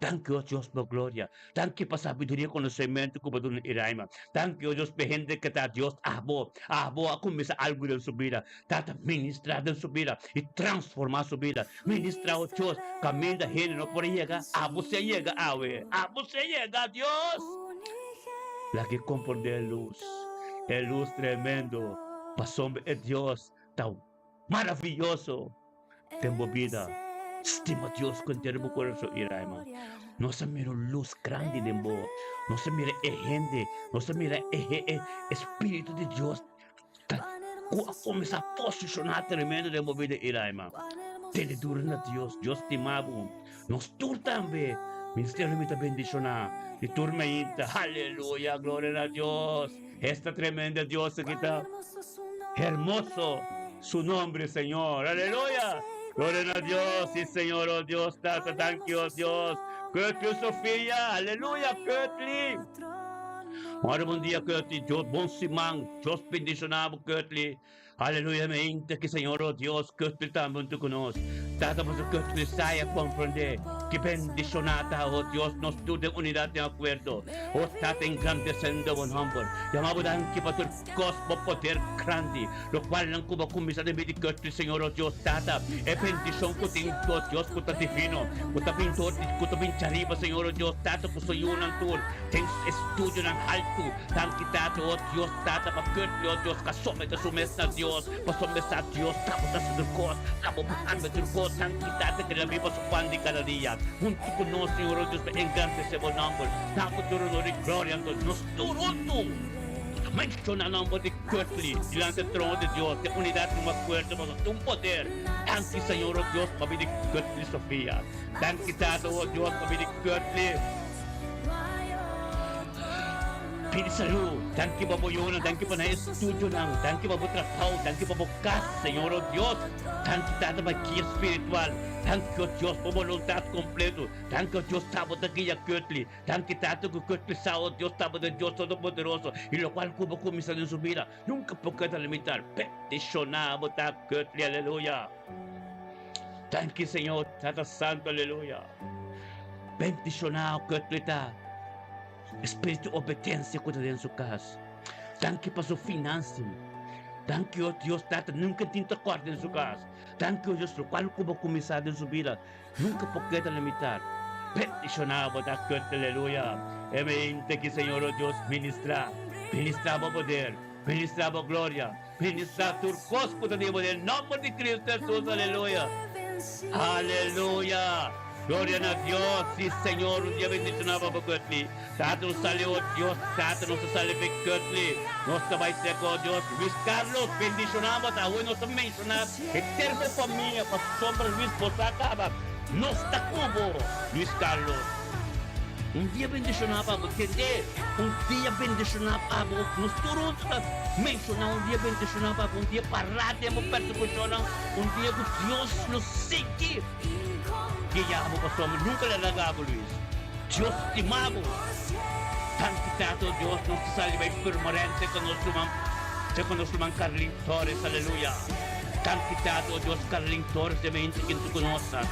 Thank you, Dios, por gloria. Thank you, por sabiduría, conocimiento, como tú Iraima. Thank you, Dios, por gente que está Dios, abo, a começar algo en su vida. Tata, ministrar en su vida y transformar su vida. Ministrar, oh Dios, camino de gente, no por llegar. Abo se llega, abo se llega, Dios. La que comprende el luz tremendo. Pasó es Dios, tan maravilloso. Tengo vida. Estima Dios con tu corazón, Iraima. No se mira luz grande de vos. No se mira gente. No se mira Espíritu de Dios. Comienza a posicionar tremendo de movida, Iraima. Te le duran a Dios. Dios te ama. Nos tú también. Ministerio me bendicionar. Y tú me inta. Aleluya. Gloria a Dios. Esta tremenda Dios que está. Hermoso su nombre, Señor. Aleluya. Gloria a Dios, sí Señor, oh Dios, thank you, oh Dios. Kötli Sofía, aleluya, Kötli. Ahora bom dia, Kötli, Dios, bom simang, Dios bendicionado, Kötli. Aleluya, mente que Señor, oh Dios, Kötli também tu conosco. Tata, mas o Kötli saia compreender que bendicionada, oh Dios, nos tudo de unidade de acordo. Oh, Tata, engrandecendo o nombre. Llamamos aqui para o cosmo poder grande, lo qual não como começar de medir Kötli, Señor, oh Dios, Tata. É bendição que tem, oh Dios, que está divino, que está pintor, que está pinchariba, Señor, oh Dios, Tata, que sou eu não tur. Tem estúdio não alto, tanto Tata, oh Dios, Tata, para Kötli, oh Dios, que somente sumessa Dios, para sumessa Dios, estamos dando cos, estamos buscando cos. Tanta que la viva su pan de cada día. Junto con nosotros, Señor, oh Dios, engrandece su nombre. Damos tu honor y gloria, nos turuto. Menciona el nombre de Kötli, delante del trono de Dios, de unidad y un acuerdo, con tu poder. Tanto, Señor, oh Dios, para venir Kötli, Sofía. Tanto, oh Dios, para venir Kötli. Pide salud, tanto para boyona, tanto para estudio, tanto para trabajo, tanto para casa, Señor, oh Dios, tanto para guía espiritual, tanto Dios por voluntad completo, tanto Dios estaba de aquella Kötli, tanto que Kötli sabe, Dios estaba de Dios Todopoderoso, y lo cual como comienza en su vida, nunca puede limitar, peticionamos a Kötli, aleluya. Tanto Señor, Tata Santo, aleluya. Peticionado Kötli está. Espírito de obediência que dentro da sua casa. Thank you para sua finança. Thank you, Deus, Tata, nunca tinha corte em sua casa. Thank you, Deus, qual que vai começar em sua vida. Nunca pode limitar. Peticionava da corte, aleluia. Amém. Que Senhor, oh Deus, ministrar o poder, ministrar a glória, ministrar o cospo de poder. Em nome de Cristo Jesus, aleluia. Aleluia. Gloria a Dios, sí Señor, un día bendicionaba por Curtly. Tato nos salió Dios, Tato nos sale por Curtly. Nos vai ser con Dios. Luis Carlos, bendicionaba, a hoy nos mencionar. Eterno familia, para sombra Luis Posacaba. Nos está cubo, Luis Carlos. Un día bendicionaba, entender? Un día bendicionaba, nos turun mencionar un día bendicionaba, un día para de persecución, un día que Dios nos sigue. Que ya amo pastor, nunca le lagabo Luis. Dios estimamos. Tanto Dios nos salve permanente con nuestro man Carlin Torres, aleluya. Tanto Dios Carlin Torres de mente que tú conoces,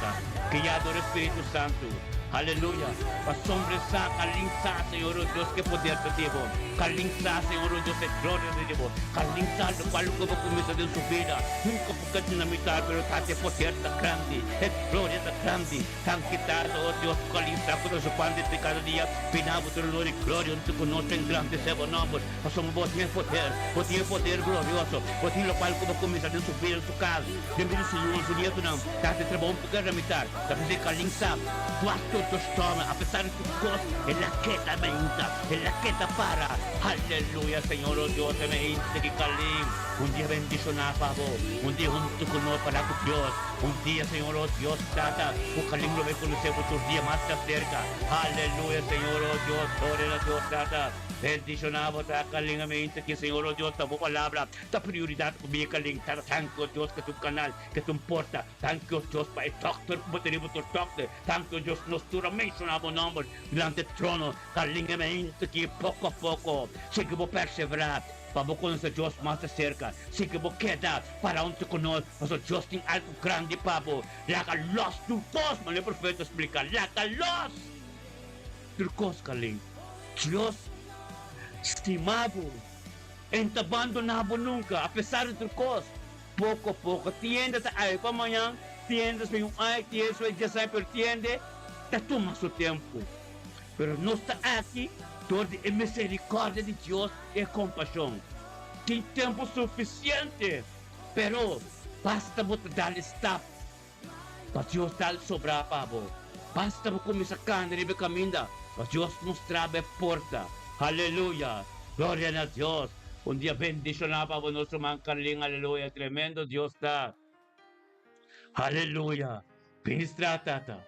que ya adora Espíritu Santo. Aleluya. Pastor, Carlin sa, Señor Dios, que poder te debo. Carlin sa, Señor Dios, que gloria te debo. Carlin sa, lo cual como comienza de su vida. Nunca porque dinamitar, pero te poder te grande. Es gloria te grande. Tan quitado, oh Dios, Carlin sa, con su pan de cada día. Pinabo tu dolor y gloria, tú conoces en grande sebo nombre. Pastor, vos tienes poder glorioso. Vos tienes lo cual como comienza de su vida, en su casa. Bienvenido, Señor, su nieto, no. Te trabajo porque dinamitar. Te dice Carlin sa, tú toma, a pesar de tus cosas, en la queta menta, en la queta para. Aleluya, Señor, oh Dios, me dice que Carlin, un día bendicionar, Pablo, un día junto con nosotros para con Dios, un día, Señor, oh Dios, Tata, un Carlin lo ve conocer por tus días más cerca. Aleluya, Señor, oh Dios, gloria a Dios, Tata. Bendicionamos a Carlin, mente que Señor, oh Dios, tu palabra, tu prioridad conmigo, Carlin, tanto Dios que tu canal, que tu importa, tanto Dios para el doctor, como tenemos tu doctor, tanto Dios nos tura mencionamos nombre delante del trono, Carlin, mente que poco a poco, sé que voy a perseverar, para conocer Dios más de cerca, sé que voy a quedar para un te conocer, pero Dios tiene algo grande, Pablo, la los tu cosmos, el profeta explica, la los tu cosmos, Carlin, Dios estimado, não te abandonava nunca, apesar de tudo coisa. Pouco a pouco, tiende aí para amanhã, tiende para um ai, tiende para já sai per tiende, tá toma seu tempo. Pero não está aqui, toda a misericórdia de Deus e compaixão. Tem tempo suficiente, pero basta você dar stop para Deus dar sobrar para você. Basta você começar a caminhar e caminhar, para Deus mostrar a porta. Aleluya, gloria a Dios. Un día bendicionaba a nuestro man Carlin, aleluya, tremendo Dios está. Aleluya, ministra tata,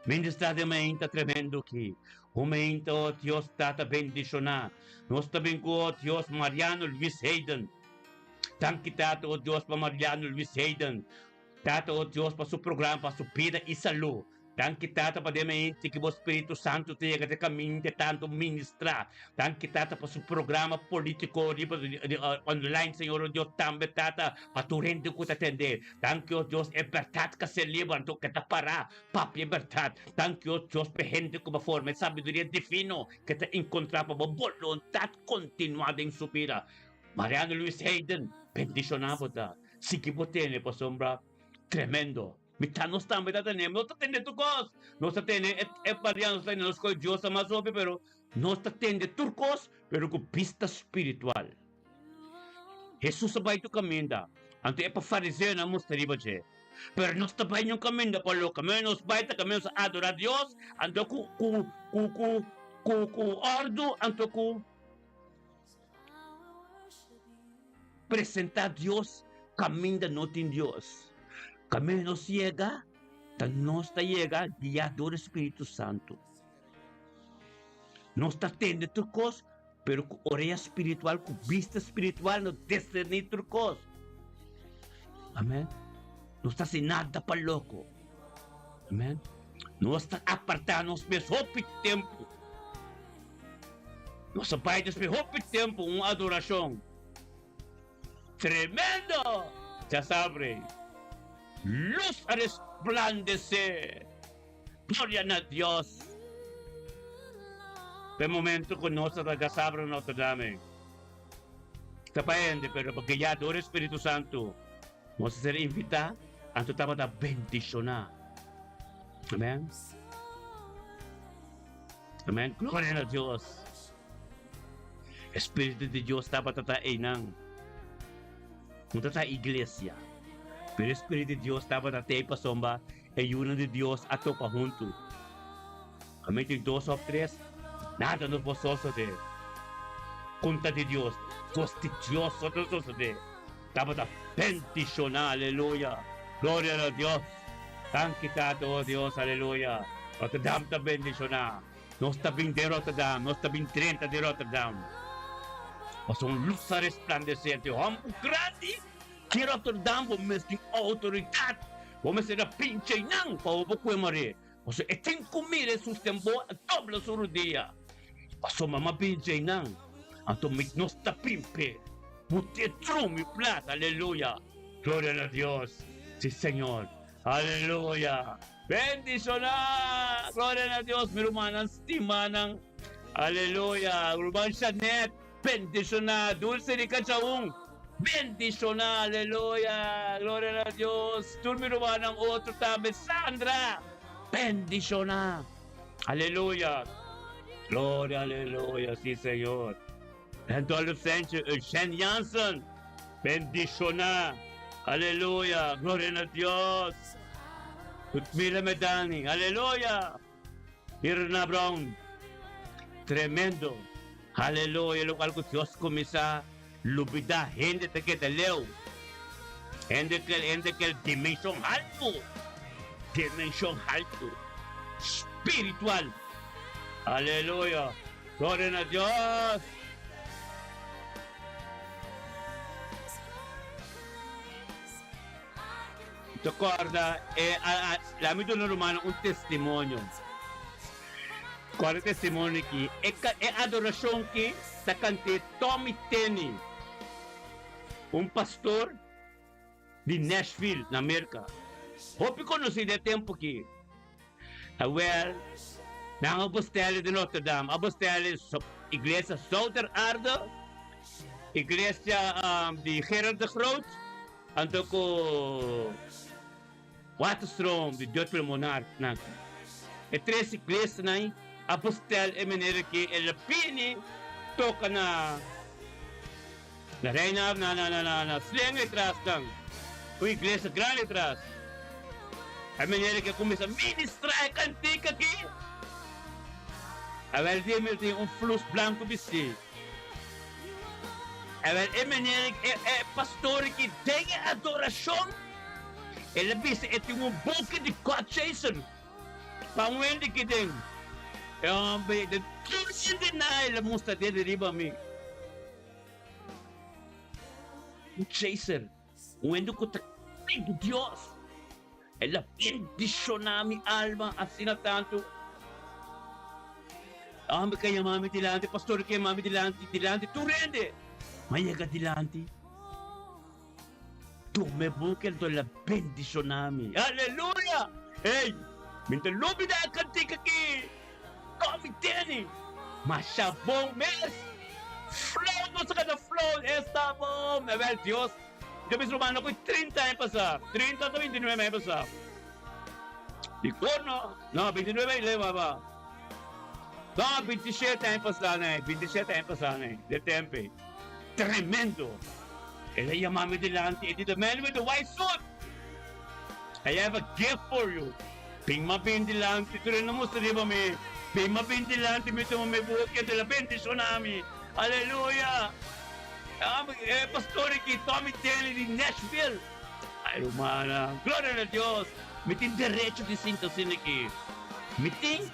ministra de mente tremendo aquí. Un mente, oh Dios, tata bendicionar. Nos también, oh Dios, Mariano Luis Hayden. Tan quitado, oh Dios, para Mariano Luis Hayden. Tata, oh Dios, para su programa, para su vida y salud. Dan kita pada mente que o Espírito Santo tenha de caminho de tanto ministrar. Dan kita para su programa político online, Senhor Deus, também tata para tu rende que te atender. Dan que o Deus é verdade que se livra, então que te parar, papi é verdade. Dan que o Deus perrende com uma forma de sabedoria divina que te encontrar para uma vontade continuada em sua vida. Mariano Luis Hayden, bendicionado da. Se que você tem, para sombra, tremendo. Mitad no están, ¿verdad? No está teniendo tu cos. No está teniendo, es variando, no es que Dios es más obvio, pero no está teniendo turcos, pero con pista espiritual. Jesús va a tu camino. Ante es para fariseo, no mostraría, pero no está para un camino, por lo que menos va a camino a adorar a Dios, ante cu ordo, ante cu presentar a Dios, camina no tiene Dios. Camino nos llega, no está llega, guiador Espíritu Santo. No está tendo turcos, pero con orella espiritual, con vista espiritual, no discernir turcos. Amén. No está sin nada para loco. Amén. No está apartando-nos mejor tempo. Nossa Pai nos mejor tempo, uma adoração. Tremendo! Já sabe. Luz a resplandecer. Gloria a Dios. Per momento con nostra ragazza Notre Dame. Sta paende, pero pagkayado rin Espiritu Santo. Mo sa invita, ang tutama na bendisyonar. Amen? Amen? Gloria na Diyos. Espiritu de Diyos dapat tatain ng iglesia. Pero Espiritu de Diyos dapat tatain pasomba e yun de Diyos ato pa junto. Amém? Tem 2 ou 3. Nada nos posso de conta de Deus. Gosto de Deus, outros de. Dapat bendicionar, aleluia. Glória a Deus. Thank you, Deus, aleluia. Rotterdam ta bendicionar. Nós está bem de Rotterdam, nós está bem 30 de Rotterdam. Mas luz resplandecente, homem grande. Que Rotterdam, vamos ter autoridade. Vamos ter a pinche nang para o pouco mare. Mas é tem comida sustento a doble sobre o dia. Mas mama pinche nang. Anto mit nos está pimpe. Mutte trumi plata, aleluia. Glória a Deus. Sí, Senhor. Aleluia. Bendicionar. Glória a Deus. Mirumanan stimanang. Aleluia. Ruban Shanet. Bendicionar. Dulce de Cachaung. Bendicionar. Aleluia. Glória a Deus. Turmirumanang outro também. Sandra. Bendicionar. Aleluia. Glória, aleluia. Sí, Senhor. Adolescente Eugene Janssen. Bendicionar. Aleluia, glória a Deus. Tutmila Medani, aleluia. Irna Brown, tremendo. Aleluia, lo cual Dios comienza lubida gente que te leo. Gente que dimensión alto. Dimensión alto. Espiritual. Aleluia, glória a Deus. Ricorda, la mia donna romana un testimonio. Qual testimonio aqui? É adoração que sa cante Tommy Tenney, pastor de Nashville, na América. Hope conheci de tempo aqui. Well, na apostela de Notre Dame, apostela igreja Souter Arde, igreja de Gerard de Groot, anto ko Waterstrom de Dutch Monarch na. E 3 igrejas na apostel e maneira que ele pini toca na reina na sling atrás lang. O igreja grande atrás. A maneira que começa a ministrar cantica aqui. A verdade tem flux branco vestido. A maneira que pastor que tem adoração. Ele disse que tem boca de God chaser. Pangwende que tem. De tudo de nada ele mostra de riba a mim. Chaser. Wendo ko de Deus. Ele bendiciona minha alma assim tanto. Kaya mami dilante, pastor kaya mami dilante, tu rende. Maya ka dilante. Tu me bukel to la bendicionami. Aleluia! Hey! Minta lobi na kantika ki! Kami teni! Masya bom mes! Flow mo sa kada flow! Esta bom! Well, Dios! Diyos Romano ko'y 30 años pasar. 30 to 29 años pasar. Ikaw no? No, 29 lema ba? No, 27 años pasar na 27 años pasar na de tempe. Tremendo! Ella llamame delante y the man with the white suit. I have a gift for you. Ping mapin delante, tu rin mo sa diba me. Ping mapin delante, me tumo me buhok ya de la bendicionami. Aleluya. Pastor ki Tommy Tenney de Nashville. Ay, humana. Gloria a Dios. Mitin derecho de cinto siniki. Mitin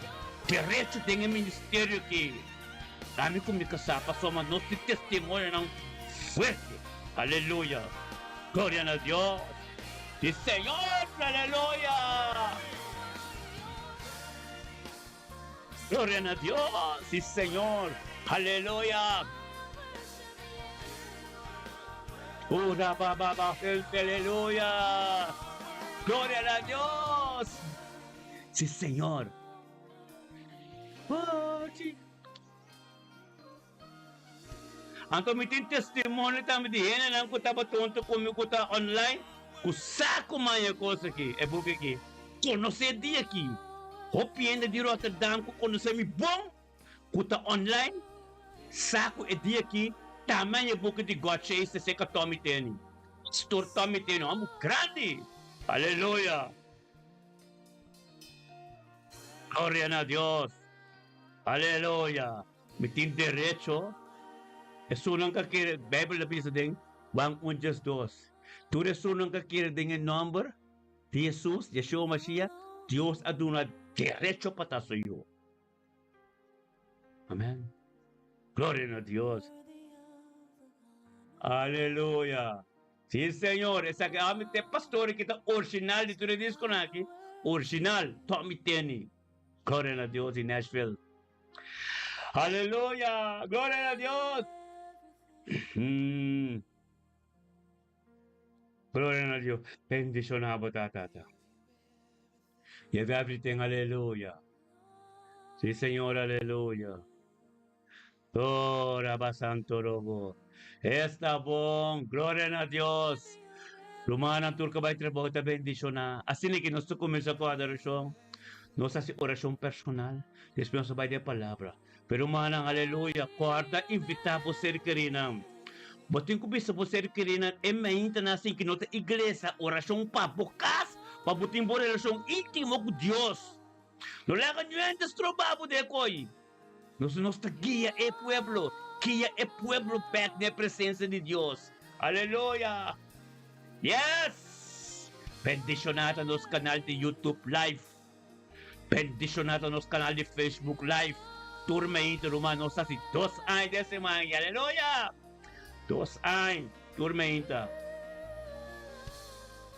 derecho de ministerio ki. Dami kong mikasapa so man no si testimonio ng fuerte. Aleluya. Gloria a Dios. Sí, Señor. Aleluya. Gloria a Dios. Sí, Señor. Aleluya. Ura baba aleluya. Gloria a Dios. Sí, Señor. Oh, sí. Anto mitin testimony tami di hena nang kuta batonto kumi kuta online. Kusako maya kosa ki. E buke ki. Conose dia ki. Hopienda di Rotterdam ko conose mi bom. Kuta online. Sako e dia ki. Tamanha buke di gotcha esse seca Tommy Teni. Store Tommy Teni. Amo grande. Aleluya. Gloria a Dios. Aleluya. Mitin derecho. Sunang ka kira, Bible na bisa ding, bang unjas dos. Ture sunang ka kira ding number, de Jesus, Yeshua Mashiach, Dios aduna derecho para sa iyo. Amen. Gloria a Dios. Aleluya. Sí, Señor. Esa que amit te pastor kita original dito rin disco na aki. Original. Tommy Teni. Gloria a Dios in Nashville. Aleluya. Gloria a Dios. Gloria a Dios. Bendición a batata. You have everything. Aleluya. Sí, Señor. Aleluya. Oh, Rabba Santo Robo. Está bom. Gloria a Dios. Lumanan turca ba trabaho ta bendición na. Assim que nós começa com a adoração. Nós assim oração personal. Después sabay de palavra. Pero manang aleluya. Quarta invita po ser querinan. Botin ko bisa po ser querinan. E mainta na assim que nota igreja oração pa bukas. Pabutin po relasyon íntimo com Dios. No lagan nyo yan das trabaho de koy. Nuestra guía es pueblo, guía es pueblo back na presencia de Dios. Aleluya. Yes. Bendicionado nos canal de YouTube Live. Bendicionado nos canal de Facebook Live. Turma Romano sa si 2 años de semana. Aleluya. 2 años. Turma Inter.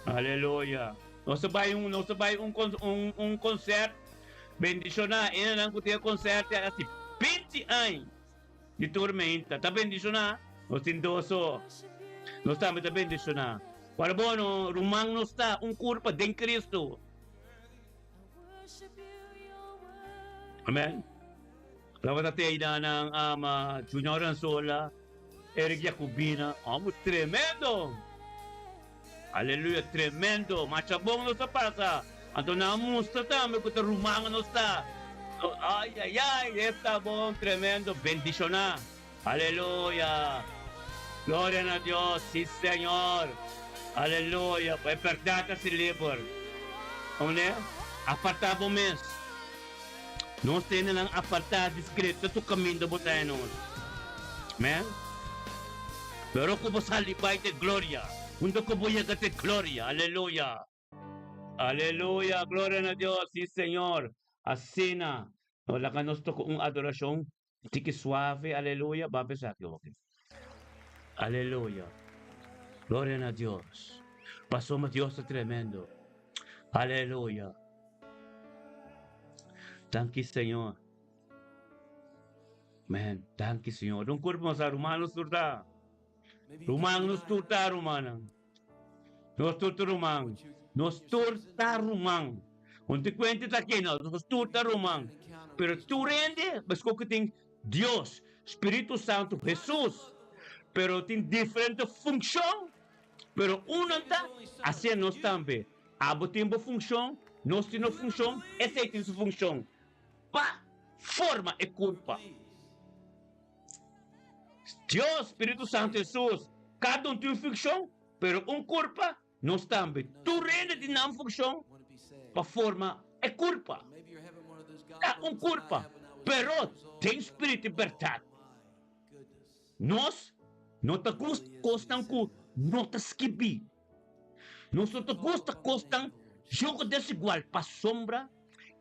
Aleluya. No sabay un concert. Bendicionado. Ina nang kutia concert asi 20 anos de tormenta. Tá bendicionado? Nós indoso. Nós estamos tá bendicionado. Para bom, rumang nos está curpa de Cristo. Amen. Lawa tayo na ng Junior Ansola, Eric Jacobina. Tremendo. Aleluya, tremendo. Machabong nos sa pasa. Anto na musta tamo kuta rumang nos está. Ay, está bom, tremendo, bendicionar. Aleluya. Gloria a Dios, sí, Señor. Aleluya. Pues perdata si libro. Onde? Apartado mes. Nós temos um apartado escrito do caminho do botanos. Amen? Pero como salibay de gloria. Undo ko buya de gloria. Aleluya. Aleluya. Gloria a Dios, sí, Señor. Asina, wala ka nos to kung adorasyon, tiki suave, aleluya, babasa ki okay. Aleluya. Gloria a Dios. Pasó a Dios tremendo. Aleluya. Thank you, Señor. Man, thank you, Señor. Don't corpo sa Romanos turta. Romanos turta, Romanang. Nos turta Romang. Nos turta Romang. Unti kwente ta kena, nos turta Romang. Pero tu rende, mas ko ting Dios, Espírito Santo, Jesus. Pero tem diferente função. Pero unanta, assim nós também. Abo tempo função, nós temos função, essa é a função. Pa, forma e culpa. Deus, Espírito Santo, Jesus, cada tem função, pero culpa, nós também. Tu rende de não função, pa forma e culpa. Culpa, pero tem espírito de verdade. Nós não te gostam com não te esquibi. Nós não te gostam jogo desigual para sombra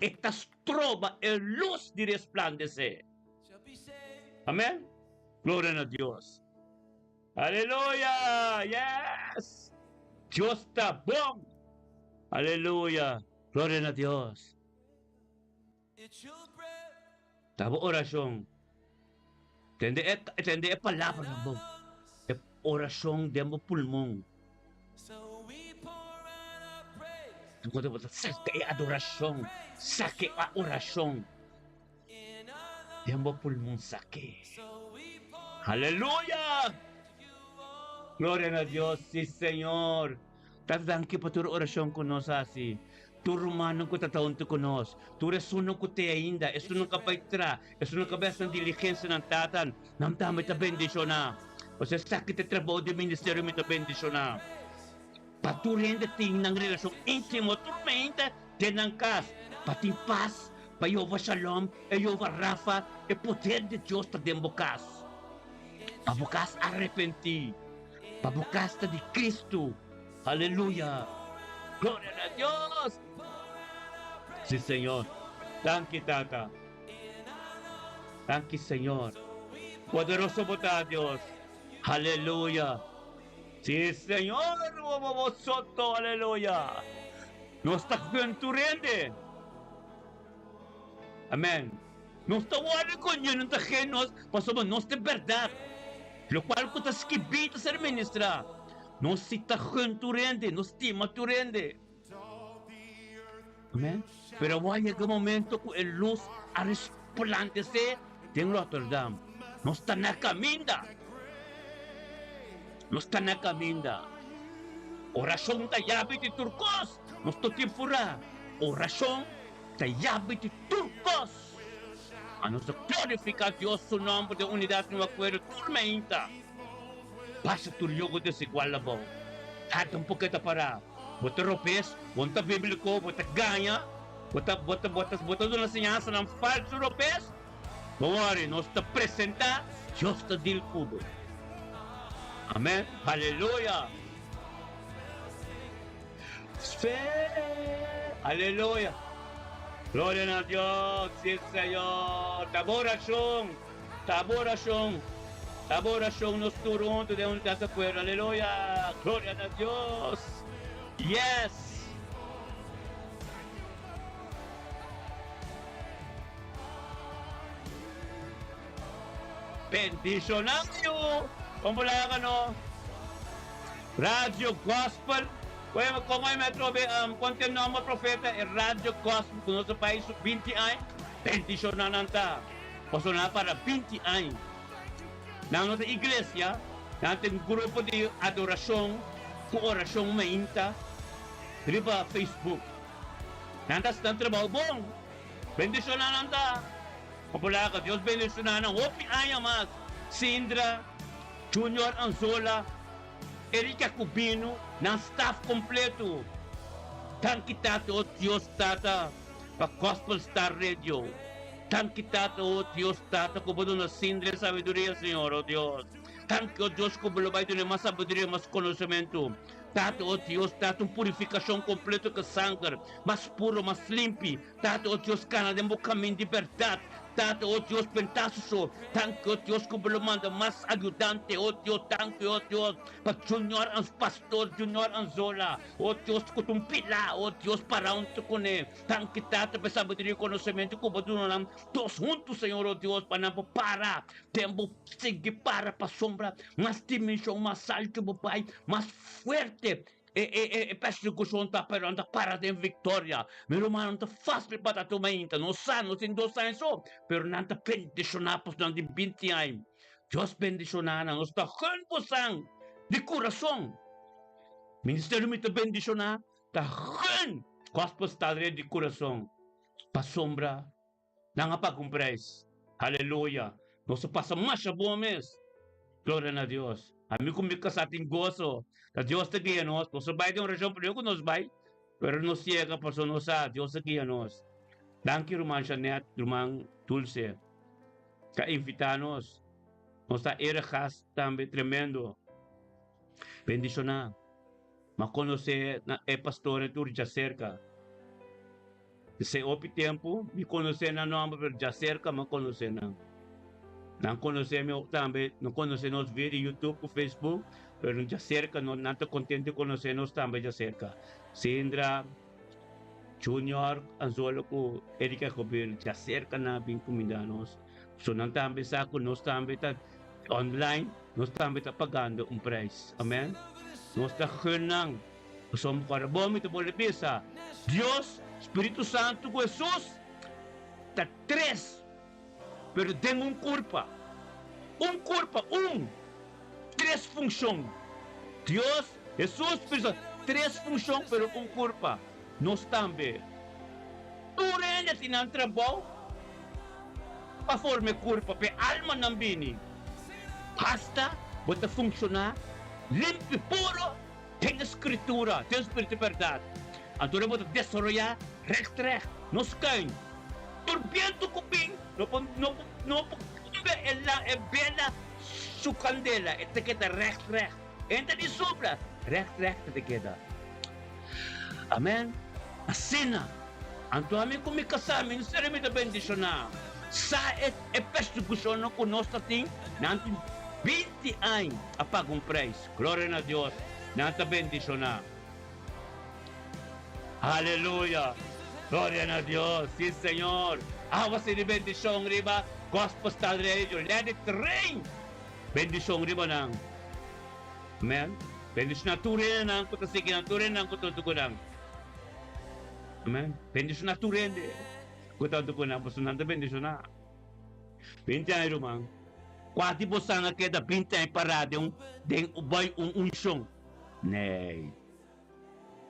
e te trova a luz de resplandecer. Amém? Glória a Deus. Aleluia! Yes! Deus está bom. Aleluia! Glória a Deus. Tabo orasyon. Tende é palavra na bom. É oração de mo pulmão. Saque a adoração. Saque a oração. De mo pulmão saque. Aleluia! Gloria a Dios, sí, Señor. Tadang ki pa tur orasyon ko nos asi. Turumano ko tataon to ko nos. Turesuno ko te ainda. Esto nung kapaitra. Esto nung kabes ng diligensya ng tatan. Namtama ita bendisyon na. O sa sakit at trabaho di ministeryo mo ita bendisyon na. Patuloy na ting ng relasyon intimo. Turmenta tenangkas. Pating paz. Payova shalom. Ayova rafa. E poder de Dios ta dembukas. Pabukas arrepenti. Pabukas ta di Cristo. Aleluya. Gloria a Dios. Sí, Señor. Thank you, Tata. Thank you, Señor. Poderoso mo ta, Dios. Aleluya. Sí, Señor. Soto. Aleluya. Nos está cuenturende. Amén. Nos está wala con yun ng tajenos. Pasamos nos de verdad. Lo cual ko ta skibita sa ministra. Nos está cuenturende. Nos estima turende. Amén. Pero va a llegar un momento que el luz a resplandecer en Rotterdam. No está na caminda. No está na caminda. Oración tayabi de turcos. No está tiempura. Oración tayabi de turcos. A nos glorificar Dios su nombre de unidad no acuerdo tormenta. Pasa tu yogo desigual la voz. Hata un poquito para. Bota europeias, bota bíblico, bota ganha, bota uma ensinança não falso europeias. Agora, nós está apresentar, Deus está dil tudo. Amém? Aleluia! Aleluia! Glória a Deus, sim, Senhor. Taboração, taboração. Taboração nos turunto de um casa cuero. Aleluia! Glória a Deus! Yes. Bendicionario. Como la no? Radio Gospel. Como ay metro continuamos profeta el Radio Gospel con nuestro país 20 años. Bendicionanta. Paso na para 20 años. Na nuestra iglesia, natin un grupo de adoración, com oração mainta. Riba Facebook. Nantas ng trabaho bong. Bendisyonan nanta. Kapula ka, Diyos bendisyonan ng Hopi Ayamas, Sindra, Junior Anzola, Erika Cubino, ng staff kompleto. Thank kita to Diyos Tata, pa Gospel Star Radio. Thank kita to Diyos Tata, kubado na Sindra sabiduria, Señor, o Diyos. Thank you, Diyos, kubalo ba ito na mas sabiduria, mas conhecimento. Tato, oh Deus, tato purificação completa que sangue, mais puro, mais limpo. Tato, oh Deus, cana de um caminho de verdade. Tato, oh Deus, pentaço só. Tanque, oh Deus, que me manda mais ajudante, oh Deus, tanque, oh Deus, para Junior, os pastor, Junior Anzola, oh Deus, que tu pila, oh Deus, para onde com ele. Tanque, tato, para sabedoria e conhecimento, como tu não todos juntos, Senhor, oh Deus, para não parar, tempo seguir para sombra, mais dimensão, mais alto, Pai, mais forte. Persecução está perando para ter vitória. Meu irmão, não está fácil para tu ainda. Não sabe, não tem 2 anos só. Pero não está bendicionado por de 20 anos. Deus bendicionar, não está 100% de coração. Ministério me está bendicionar, está 100% gospel style de coração. Para sombra, não há para comprar. Aleluia. Nós passamos mais bom mês. Glória a Deus. Amigo comigo sa ating gozo. Na Diyos na giyanos. Kung sabay din regiyon po ko nos bay. Pero nos siya ka paso nos sa Diyos na giyanos. Thank you, Roman Janet, Roman Dulce. Ka-invitanos. Nos sa erejas tambe tremendo. Bendisyon na. Makonose na pastor tur já cerca. Se opi tempo, me conhecer na nome pero já cerca, me conhecer na. Não conhecemos também, não conhecemos vídeo YouTube, Facebook, pero já cerca, não estou contente conhecermos também já cerca. Sindra, Junior, Anzolo, com Erika Cobir, já cerca na bem comidanos. So, não também saco, nós também está online, nós também está pagando preço. Amém? Nós está ganhando. Somos para bom, ito boleh bisa. Deus, Espírito Santo, Jesus, está 3. Pero tem culpa. Culpa, 3 funções. Dios, Jesus, três funções pero um corpo. Nós também. Tu rin tinang trabaho para forme corpo, pe alma ng bini. Basta, bota funcionar, limpo puro, tem escritura, tem espírito de verdade. Então, bota desarrollar, recht, nos caem. Turbiento cupim, no ela é bela su candela, te queda recht. Entra de sobra, recht te queda. Amen. A cena. Então, amin kung may kasama, sinceramente da bendición na. Sa persecution no conosco ting, nanti 20 anos apagong praise. Glória a Deus. Nanta bendición na. Aleluya. Glória a Deus. Sí, Señor. Awa si bendición riba. Gospel style radio. Let it rain. Bendición riba nang. Amen. Bendición na turin nang kutasikin ang turin nang kututukunang. Amen. Bendición na turin de. Kututukunang. Pasunang da bendición na. 20 anos rumang. Quati po sana kita 20 anos parade den ubay unsyong. Nei.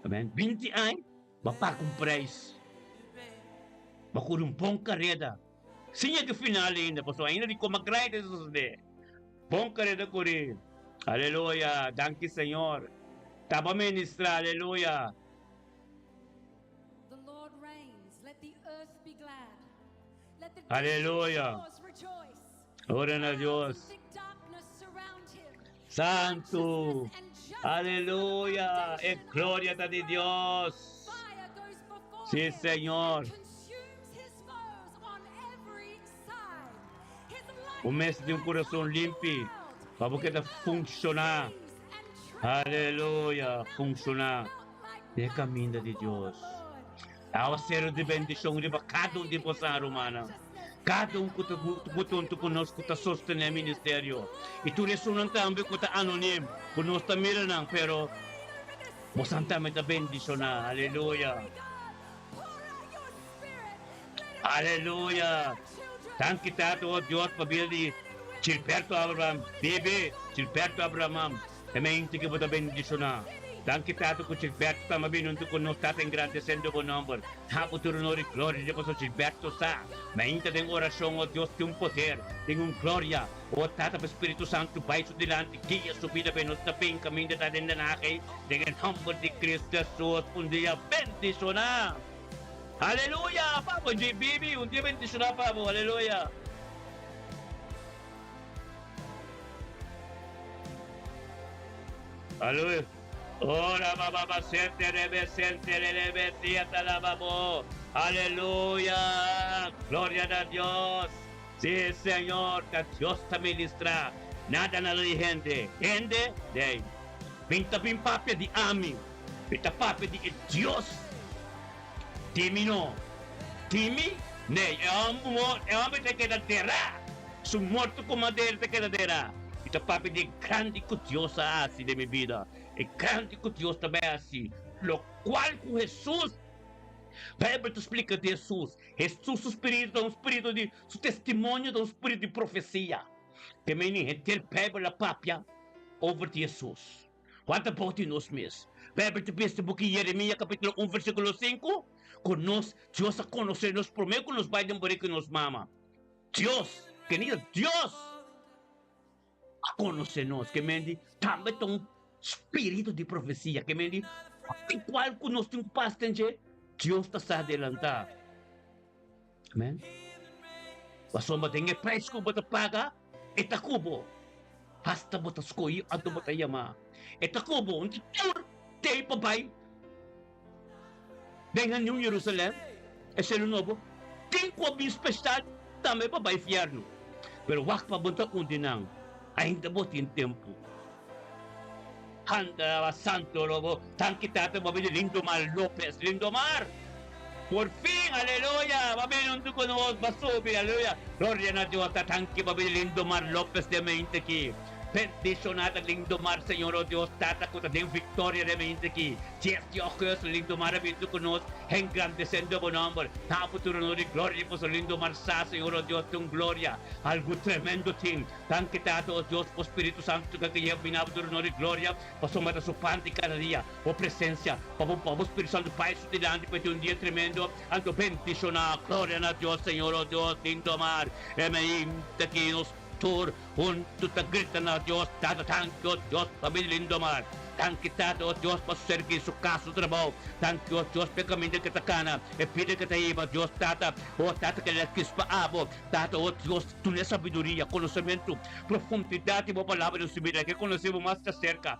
Amen. 20 anos. Bapa kong praise. Bakurumpong kareda. Sinya ke finale ainda, pastor. Ainda de como agradar Jesus de. Bom kareda ko rin. Aleluia. Danke, Senhor. Taba ministra. Aleluia. The Lord reigns. Let the earth be glad. Let the Aleluia. rejoice. Ora na Deus. Thick darkness surround him. Santo. Aleluia. E glória da de Deus. Fire goes before Sí, him. Señor. Consumes his foes on every side. His light O mês de coração limpo. Para que funcionar. Aleluia. Funcionar. É caminho de Deus. Ao ser de bendição de cada de você, romana. Cada que está conosco, está sostenendo o ministério. E tu ressonan também que está anônimo. Conosco está mirando, pero você também está bendição. Aleluia. Aleluia. Thank you, Tato, Deus, pabili. Gilberto Abraham, bebe, Gilberto Abraham. Também tem que botar bendição. Thank you, Tato, com Gilberto, também binunto com nós, Tato, engrandecendo o nome. Tapo, turno, glória, de você, Gilberto, sa. Mainta tem oração, o Deus tem poder, tem glória. O Tato, o Espírito Santo, vai su dilante, guia subida, bem, nós também caminho da dentro na aqui, dengan nome de Cristo Jesus, dia bendição. Aleluia, Papa, Bibi, dia bendição, Papa, aleluia. Aleluia. Ora baba sente rebe siata la babo. Aleluya. Gloria a Dios. Sí, Señor, que Dios te ministra. Nada na gente. Gente, de. Pinta pimpapia di ami. Pinta papia di Dios. Timi no. Timi? Ne, e amo te queda terra. Su morto comadre te queda terra. Pinta papia di grande cutiosa así de mi vida. E grande que Deus também é assim, lo qual com Jesus, a Bíblia te explica de Jesus, Jesus o Espírito é um Espírito de, seu testemunho é um Espírito de profecia, que menino, tem a Bíblia papia, over de Jesus, quanto pode nós mesmos, a Bíblia te diz, porque Jeremias capítulo 1, versículo 5, com nós, Deus a conhecer, nos promete que nos vai demorar que nos mama, Deus, querido, Deus, a conhecer nós, que menino, também tem espírito de profecia que me diz igual que nós temos bastante Deus está se adelantar amém a sombra tem preço que você paga eta kubo basta você escolher ato você chama eta kubo onde tur tem papai dengan New Jerusalem esse é o novo tem como especial também papai fierno pero wak pa bunta onde não ainda botin tempo Handa Santo Lobo, tan quitado mabili Lindomar Lopez, Lindomar. Por fin, aleluya, mabili nuntu con vos, basubi, aleluya. Gloria a Dios, tanki mabili Lindomar Lopez de mente aquí. Bendicionada, lindo mar, Senhor, oh Deus, Tata, com a vitória de mim aqui. Este ocus, lindo mar, vindo conosco, engrandecendo o nome. Na futuro, de glória, por lindo mar, Senhor, oh Deus, tua glória. Algo tremendo, tim. Tanque, Tata, oh Deus, por Espírito Santo, que eu vim na futuro, de glória, para somar a sua pante cada dia, por presença, para o Espírito Santo, Pai, estudante, para ter dia tremendo. Anto bendicionar, glória a Deus, Senhor, oh Deus, lindo mar. Aqui nos tur junto te grita na Diyos, Tata, thank you, Diyos, pabilindo mar. Thank you, Tata, o Diyos, pa serviço, caso, trabalho. Thank you, Diyos, pe caminho que takana. E pide que te iba, Diyos, Tata, o Tata, que le quis pa abo. Tata, o Diyos, tu ne sabedoria, conhecimento, profundidade, mo palavra do subida, que conhecemos mais de cerca.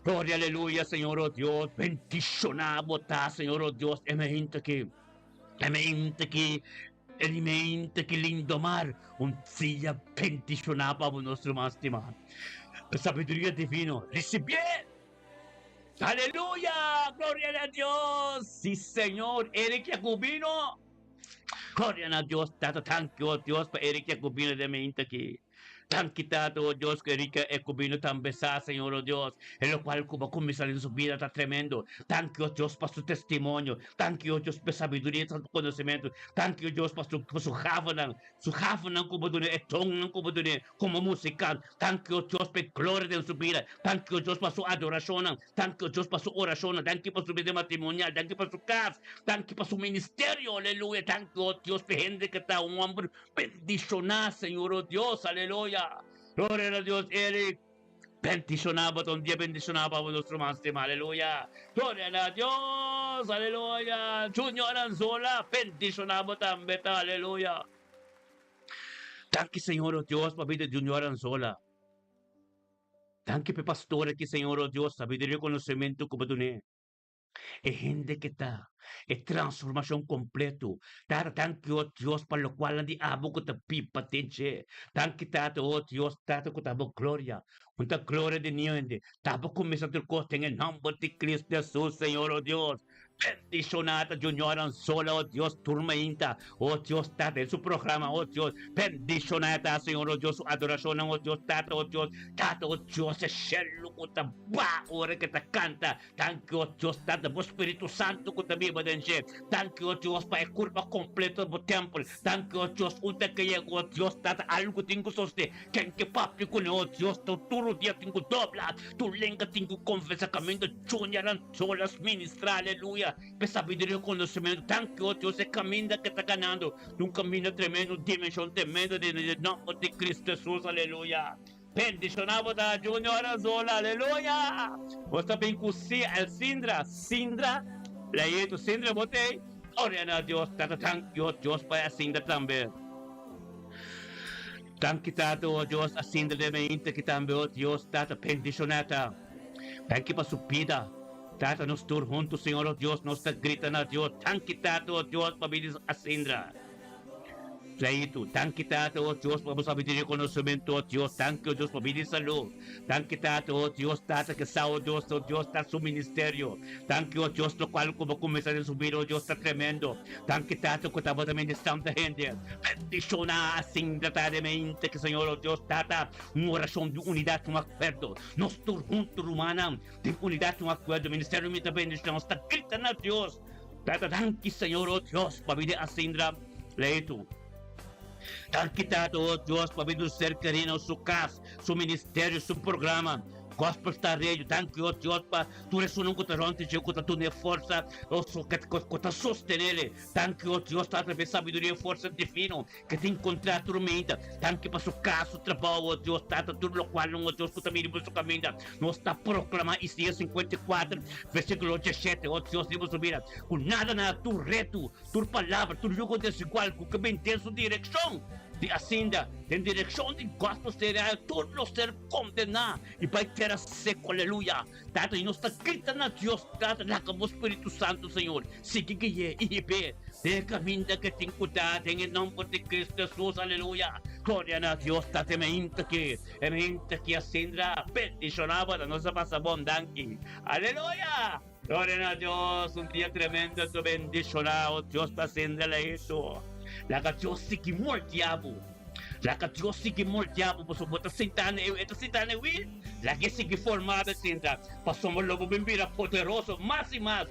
Glória, aleluia, Senhor, oh Deus, bendicionamos, tá, Senhor, oh Deus, emente que Elimenta que lindo mar, sia bendicionava o nosso mais estimado. A sabedoria divina, recebie! Aleluia! Glória a Deus! Sim, Senhor, Eric Jacobino! Glória a Deus, Tata, thank you, Deus, para Eric Jacobino de mente aqui. Thank you, Tata, oh Deus, que Erika Jacobino também sa, Senhor, oh Deus, en lo cual como começar em sua vida está tremendo. Thank you, Deus, para seu testemunho. Thank you, Deus, para sabedoria e conhecimento. Thank you, Deus, para seu havanan como dune, e tongan como dune, como musical. Thank you, Deus, para glória de sua vida. Thank you, Deus, para sua adoração. Thank you, Deus, para sua oração. Thank you, para sua vida matrimonial. Thank you, para sua casa. Thank you, para seu ministério. Aleluia. Thank you, Deus, para gente que está homem bendicionado, Senhor, oh Deus. Aleluia. Gloria a Dios, Eric. Bendicionaba, un día bendicionaba a nuestro máximo, aleluya. Gloria a Dios, aleluya. Junior Anzola, bendicionaba también, aleluya. Tanque, Senhor, oh Deus, para a vida de Junior Anzola. Tanque, para pastor aqui, Senhor, oh Deus, sabedoria e conhecimento como tu ne. É gente que está, é transformação completo. Tanque, oh Deus, para o qual andi abo ko ta pipa tenche. Tanque, Tata, oh Deus, Tata, ko tabo glória. Unta glória de niende. Tabo começa a costa em nome de Cristo Jesus, Senhor, oh Deus. Bendicionada, Junior Anzola, oh Deus, turma inta, oh Deus, Tata, em seu programa, oh Deus, bendicionada, Senhor, oh Deus, adoração, oh Deus, Tata, oh Deus, é chelo, que ta ba, ora que ta canta, thank you, oh Deus, Tata, o Espírito Santo, que ta viva denche, thank you, oh Deus, para a curva completa do templo, thank you, oh Deus, unta que é, oh Deus, Tata, algo tenho soste, quem que papi com oh Deus, tu turo dia tenho dobla, tu lenga tenho conversa caminho, Junior Anzola, ministrar, aleluia. Per sabedoria e conhecimento, thank you, Deus, é caminho que está ganhando, um caminho tremendo, dimensão tremenda de nome de Cristo Jesus, aleluia. Bendicionado da Junior Anzola, aleluia. Você bem com Sindra, leito, Sindra, botei, glória a Deus, thank you, Deus, para a Sindra também. Thank you, Tata, oh Deus, a Sindra de mente que também, oh Deus, Tata, bendicionada. Thank you para sua vida. Tata, nos tur juntos, Senhor, oh Deus, nos grita na Deus, thank you, Tata, oh Deus, para vir a Sindra. Leito, thank you, Tata, oh Deus, para sabedoria e conhecimento, oh Deus, thank you, Deus, para vir saúde. Thank you, Tata, oh Deus, Tata, que sa, oh Deus, está seu ministério. Thank you, oh Deus, no qual como começar a subir, oh Deus, está tremendo. Thank you, Tata, que estava também de Santa Gente. Bendiciona assim, tratadamente, que Senhor, oh Deus, Tata, uma oração de unidade, um acordo. Nós tur juntos, humana, de unidade, um acordo. O ministério me também está gritando a Deus. Tata, thank you, Senhor, oh Deus, para vir a Sindra. Leito. Thank you, Tata, oh Deus, para vir ser querido, sua casa, seu ministério, seu programa. Gospel Star Radio, thank you, Deus, para tu ressonar com a ronte, que tu ne força, que tu sostenere. Thank you, Deus, para ter sabedoria e força divina, que te encontrar tormenta. Thank you para seu caso, trabalho, oh Deus, Tata, tudo o qual, oh Deus, que tu me seu caminho. Nós está proclamando Isaías 54, versículo 17, oh Deus, livro subir. Com nada na tu reto, tu palavra, tu jogo desigual, com que bem tem sua direção. De Asinda, em direção de gospel será todo ser condenado e vai ter a seco, aleluia. Tata, e nós está gritando a Deus, Tata, lá com o Espírito Santo, Senhor. Siga que é, e bem, de caminho que tem cuidado, em nome de Cristo Jesus, aleluia. Glória a Deus, Tata, é mente que Asinda, bendicionava da nossa passa abundante, aleluia. Glória a Deus, dia tremendo, tu bendicionado, Deus, para Asinda, isso. La Dios si que muere diabo. Laka Diyos sige moldeado po sa buta sintana ito sintana will. Lagi sige formado sinta. Pasomos lobo bimbira poderoso más y más.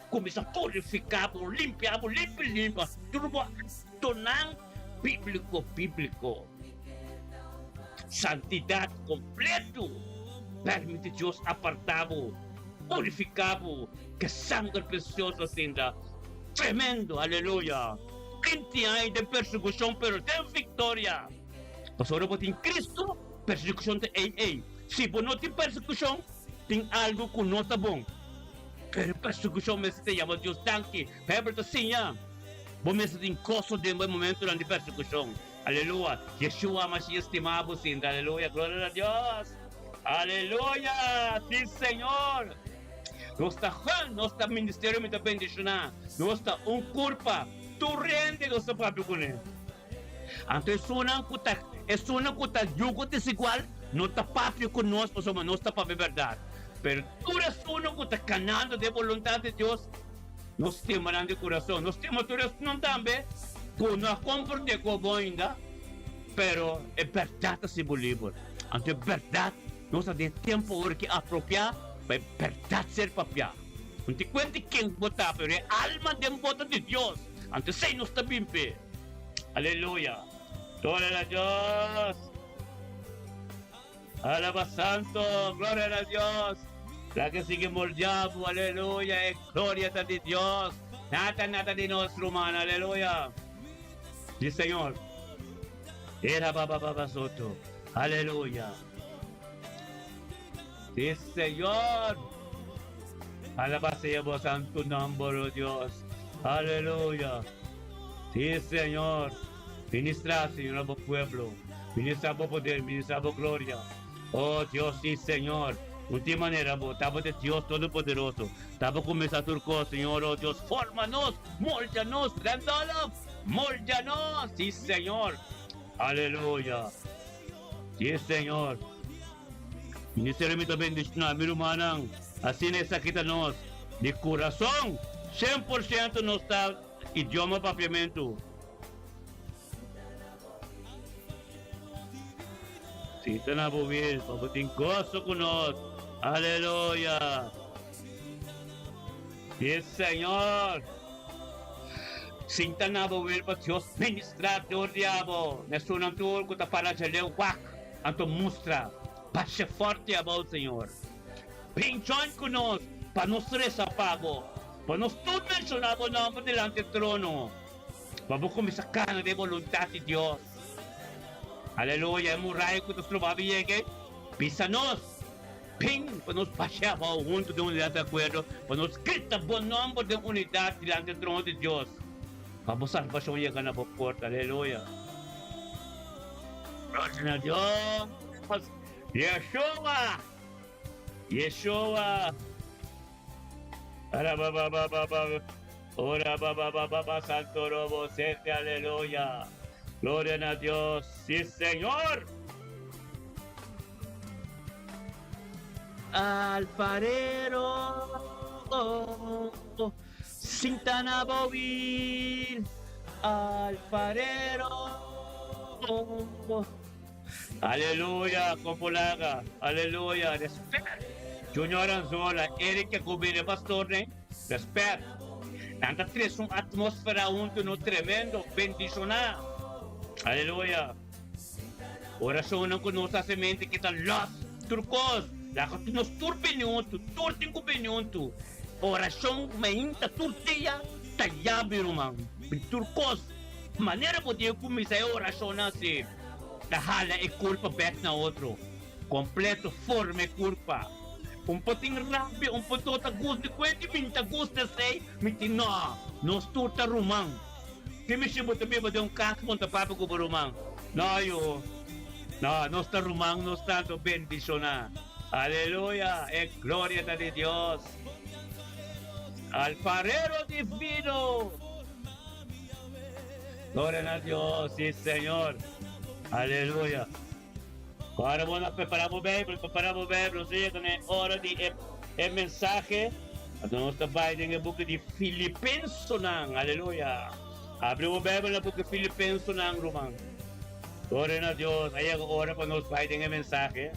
Comienza purificado, limpiado, limpio. Turbo tonang bíblico. Santidad completo. Permite Dios apartado, purificado, que sangre preciosa sinta. Tremendo, aleluya. 20 años de persecución, pero de victoria. Pastor po ting Cristo, persecution te Si po no ting persecution, ting algo kung no tabong. Pero persecution me se llama Dios tanki. Pero to siya. Bumesa ting koso din mo momento lang di persecution. Aleluya. Yeshua Mashiach estimado sin. Aleluya. Gloria a Dios. Aleluya. Sí, Señor. Nuestra Juan, nuestro ministerio me da bendición. Nuestra un culpa. Tu rende nuestra propio con él. Anto es una cuta yugo desigual, no está patrio con nosotros, somos no está para verdad. Pero tú eres uno que está ganando de voluntad de Dios, nos temerán de corazón, nos temerán no también, con una comporte como ainda, pero es verdad ese bolívar. Anto es verdad, nos ha de tiempo ahora que apropiar, es verdad ser papia. No te cuentes quién vota, pero es alma de voto de Dios. Antes se nos está bimpe. Aleluya. Gloria a Dios. Alaba santo. Gloria a Dios. La que sigue moldeado. Aleluya. Gloria a Dios. Nada de nuestro humano. Aleluya. Sí, Señor. Era baba soto. Aleluya. Sí, Señor. Alaba sea vos santo nombre, oh Dios. Aleluya. Sí, Señor. Ministra, Señor, a vos pueblo. Ministra vos poder, ministra vos gloria. Oh Dios, sí, Señor. De manera, vos, estamos de Dios Todopoderoso. Estamos con mesa turco, Señor, oh Dios. Fórmanos, moldeanos, grandolos, moldeanos. Sí, Señor. Aleluya. Sí, Señor. Ministerio mi bendición, mi hermano. Así necesitamos de corazón. 100% no está idioma papiamento. Si te na bubir, pabuting gozo con nos. Aleluya. Yes, Señor. Sinta na bubir pa Dios ministrador diabo. Nesunang tuol ko ta para sa lewak. Anto mustra. Pasya forte about, Señor. Pinchon con nos. Pa nos resapago. Pa nos todo mencionado nombre delante del trono. Vamos a comenzar de voluntad de Dios. Aleluya, muray ko tos lumabiyege. Písanos. Ping, pa nos pasyaba junto de unidad de acuerdo. Pa nos grita buen nombre de unidad delante del trono de Dios. Vamos a salvación llega na puerta. Aleluya. Gloria a Dios. Yeshua. Yeshua. Ora baba santo robo sete, aleluya. Gloria a Dios, sí, Señor. Alfarero, Sintana Bovil, alfarero. Aleluya, Compolaga, aleluya. Respect. Junior Anzola, Eric Gubine Pastor, respect. Nanta tres uma atmosfera unto no tremendo, bendicionar. Aleluya. Oração não conosco a semente que está lá, turcos. Lá que nos turpinhonto, turtinho. Oração mainta turtia, talhabe, irmão. Turcos. Maneira poder começar a oração assim. Tahala é culpa bet na outro. Completo forma é culpa. Poting rabi, potota gusto, kwenti minta gusto say, mitina, nos turta rumang. Kimi siya tabi ba yung kakmon ta papa ko rumang? No, yo. No, nos ta rumang, nos tanto bendición na. Aleluya, gloria a Dios. Alfarero divino. Gloria a Dios, sí, Señor. Aleluya. Agora vamos preparar o Bíblia, sim, é hora de mensagem. Nós trabalhamos no book de Filipenses, aleluia. Abre o Bíblia no book de Filipenses, romano. Gloria a Dios. Hay ahora cuando nos vayan el mensaje.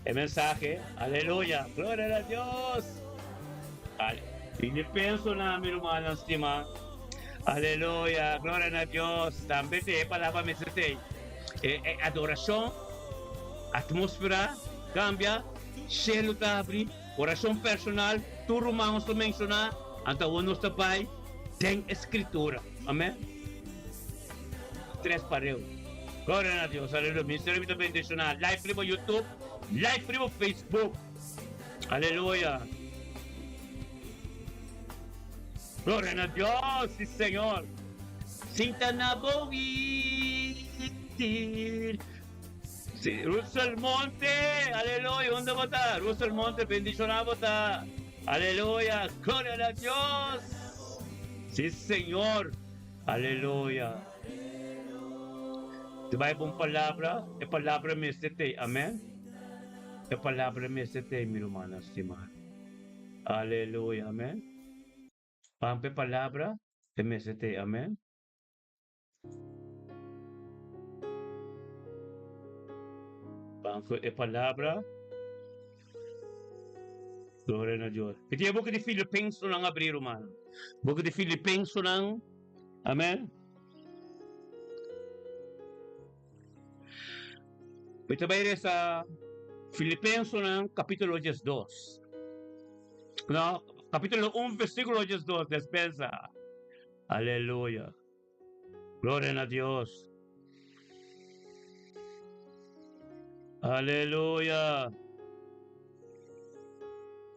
El mensaje. Aleluya. Gloria a Dios. Filipenses na, mi hermano estima. Aleluya. Gloria a Dios. También te palabra me dice. Adoración. Atmósfera. Cambia. Cielo te abre. Oración personal. Tu hermanos te menciona. Anta uno está pai. Ten escritura. Amén. Tres pareos. Gloria a Dios. Aleluya. Ministerio de bendición. Live primo YouTube. Live primo Facebook. Aleluya. Gloria a Dios. Sí, Señor. Sinta na bowir. Sí, Russell Monte. Aleluya. ¿Dónde vota? Russell Monte. Bendición a vota. Aleluya. Gloria a Dios. Sí, Señor. Aleluya. Te va a una palabra. La palabra me esté. Amén. La palabra me esté, mi hermana estimada. Aleluya. Amén. Pampe palabra. Me esté. Amén. Pampe palabra. Gloria a Dios. Ito yung buka di Philippines nang abrir, hermano. Buka di Philippines nang. Amén. Ito ba yun sa Filipenses ng kapitulo 2. No? Kapitulo 1, versículo 2. Despensa. Aleluya. Gloria a Dios. Aleluya.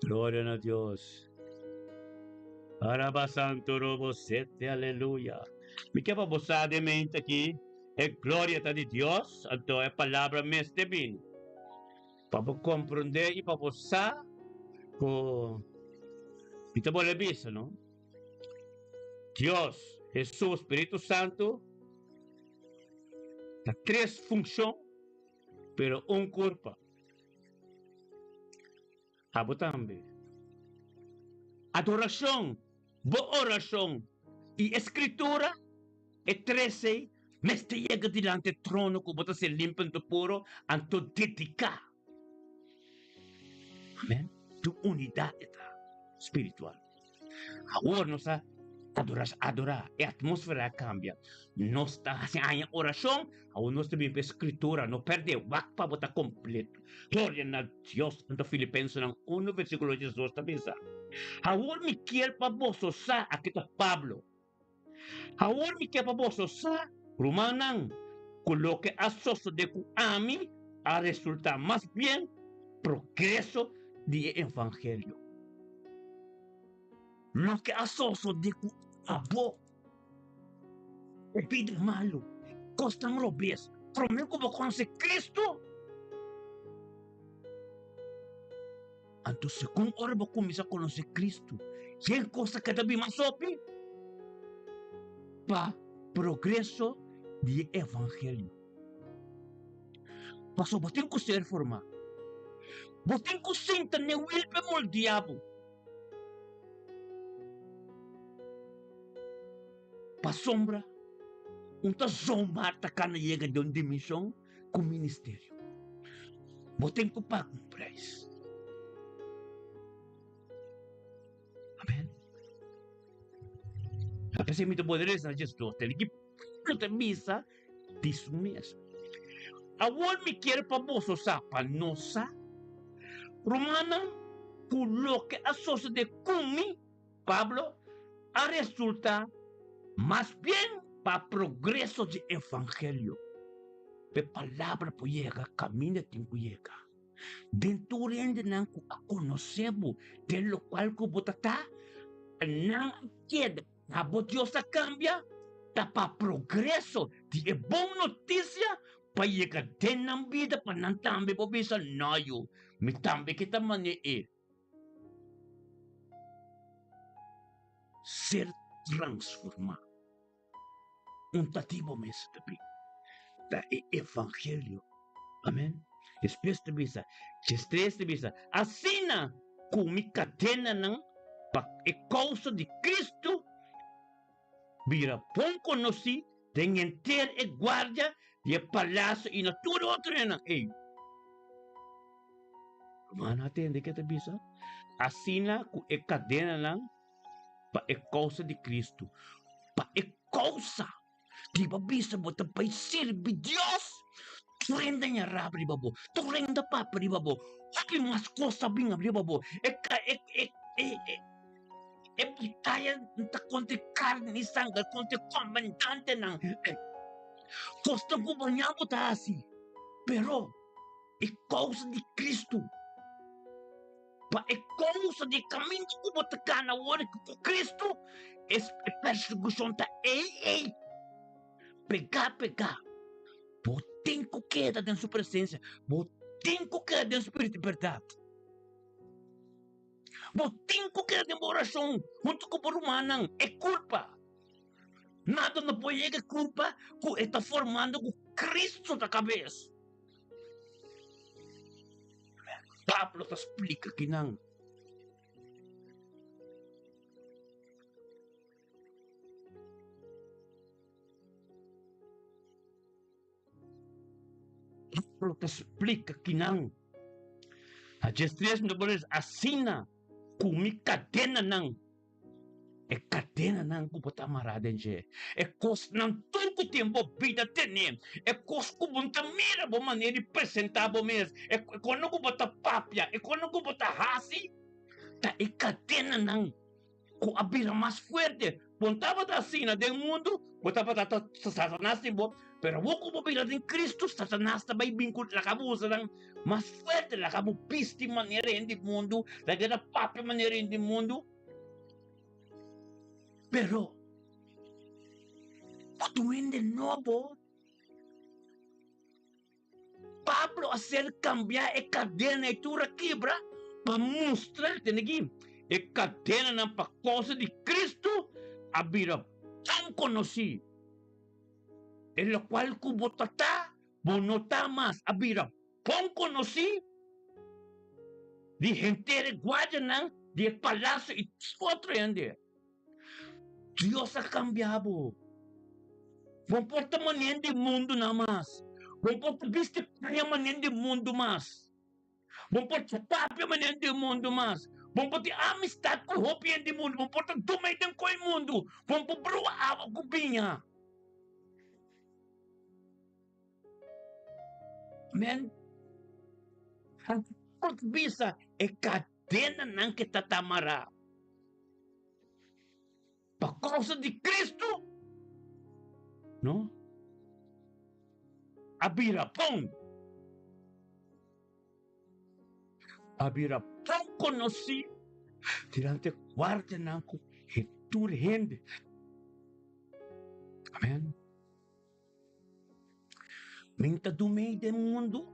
Gloria a Dios. Araba Santo Robo 7. Aleluya. Me quer para você de mente aqui. É glória de Deus. Então é palavra mestre bem. Para compreender e para você. Ito mo labis, no? Dios, Jesus, Espíritu Santo. Há três funções. Pero un culpa. Abo también. Adoración, oración y escritura. E 13, me te llega delante del trono como te se limpian tu puro, anto dedicar. Amén. Tu unidad espiritual. Ahora nos adorar, a atmósfera cambia. No está haciendo oración, aún no está bien escritura, no perde vac para botar completo. Gloria a Dios, en Filipenses 1, versículo 2 también está. Ahora me quiero para vos, aquí está Pablo. Ahora me quiero para vos, Romanan, coloque a soso de que a mí a resultar más bien progreso del evangelio. Lo que a soso de que a vos o pide malo, costan lo ves, pero me como conoce Cristo. Entonces, ¿cómo ahora vos comienzas a conocer Cristo? ¿Qué cosa que te vi más sopi? Para progreso del evangelio. Pasó, vos tenés que ser formado. Vos tenés que sentar en el wilpe mol diabo. Para sombra, unta zombar takana llega de una dimisión con ministerio. Vos tenés que pagar un precio. Amén. A pesar de poderes a Jesus, tem que não misa de su mesa. Agora me quer para vos para nossa. Romana coloque a soça de cumi, Pablo, a resultar mais bem para progresso de evangelho. A palavra por llegar, caminho tem que llegar. Dentro de não conhecemos, de lo qual que botata não queda. A Deus cambia, tá para progresso de boa notícia para chegar na vida para não também para pensar não, me também que também é ser transformado. Tativo mesmo também da evangelho, amém. Espécie de bisa, estresse de bisa, assina com me catena não para causa de Cristo. Vira pão conheci, tem inteira e guarda E palhaço e na tudo outro na. Ei, mana atende que te bisa. Assina com a cadena lang para a causa de Cristo. Para a causa. Di ba bisa mo tapay sirvi Dios? Turenda niya rabri babo. Turenda papri babo. Haki mas ko sabi nga babo. Kaya ta konti carne sangga konti comandante ng costa gubanyamu taasi. Pero a causa de Cristo. Pa a causa de caminho que você cana hora com Cristo, é perseguição tá ei. Pegar. Tem que queda dentro da sua presença. Tem que queda dentro do Espírito de verdade. Tem que queda dentro da oração. Junto com o humano. É culpa. Nada não pode chegar culpa que está formando com Cristo na cabeça. Pablo te explica que não. Pablo te explica que não. A gestão de bolhas assina com mi cadena não. É cadena não que você amarrado em je. É coisa não todo tempo vida tem. É coisa que você mira de maneira de apresentar mesmo. É quando você papia. É quando você hasi. Tá é cadena não. Com a vida mais forte. Quando estava assim no mundo, você estava Satanás em bo. Pero você vida em Cristo, Satanás também vinculado com a cabeça mais forte. La cabeça piste maneira em do mundo. La guerra papia maneira em do mundo. Pero, cuando de nuevo, Pablo hacer cambiar a cadena e tu quebra para mostrarte aqui. A cadena na para causa de Cristo, a vida tão conhecida. En lo cual como está, no está más. A vida tão conhecida. De gente de guarda, de palácio e outro ainda. Dios ha cambiado. Vamos por esta maneira de mundo nada mais. Vamos por vista a maneira de mundo mais. Vamos por esta própria maneira de mundo mais. Vamos por a amistade com o roupa de mundo. Vamos por tu meio com o mundo. Vamos por brua água com pinha. Man. Por vista é cadena não que está tamará. Por causa de Cristo, não? Abirapão conheci, tirante guarda nanco, e tu rende. Amém? Minta do meio do mundo,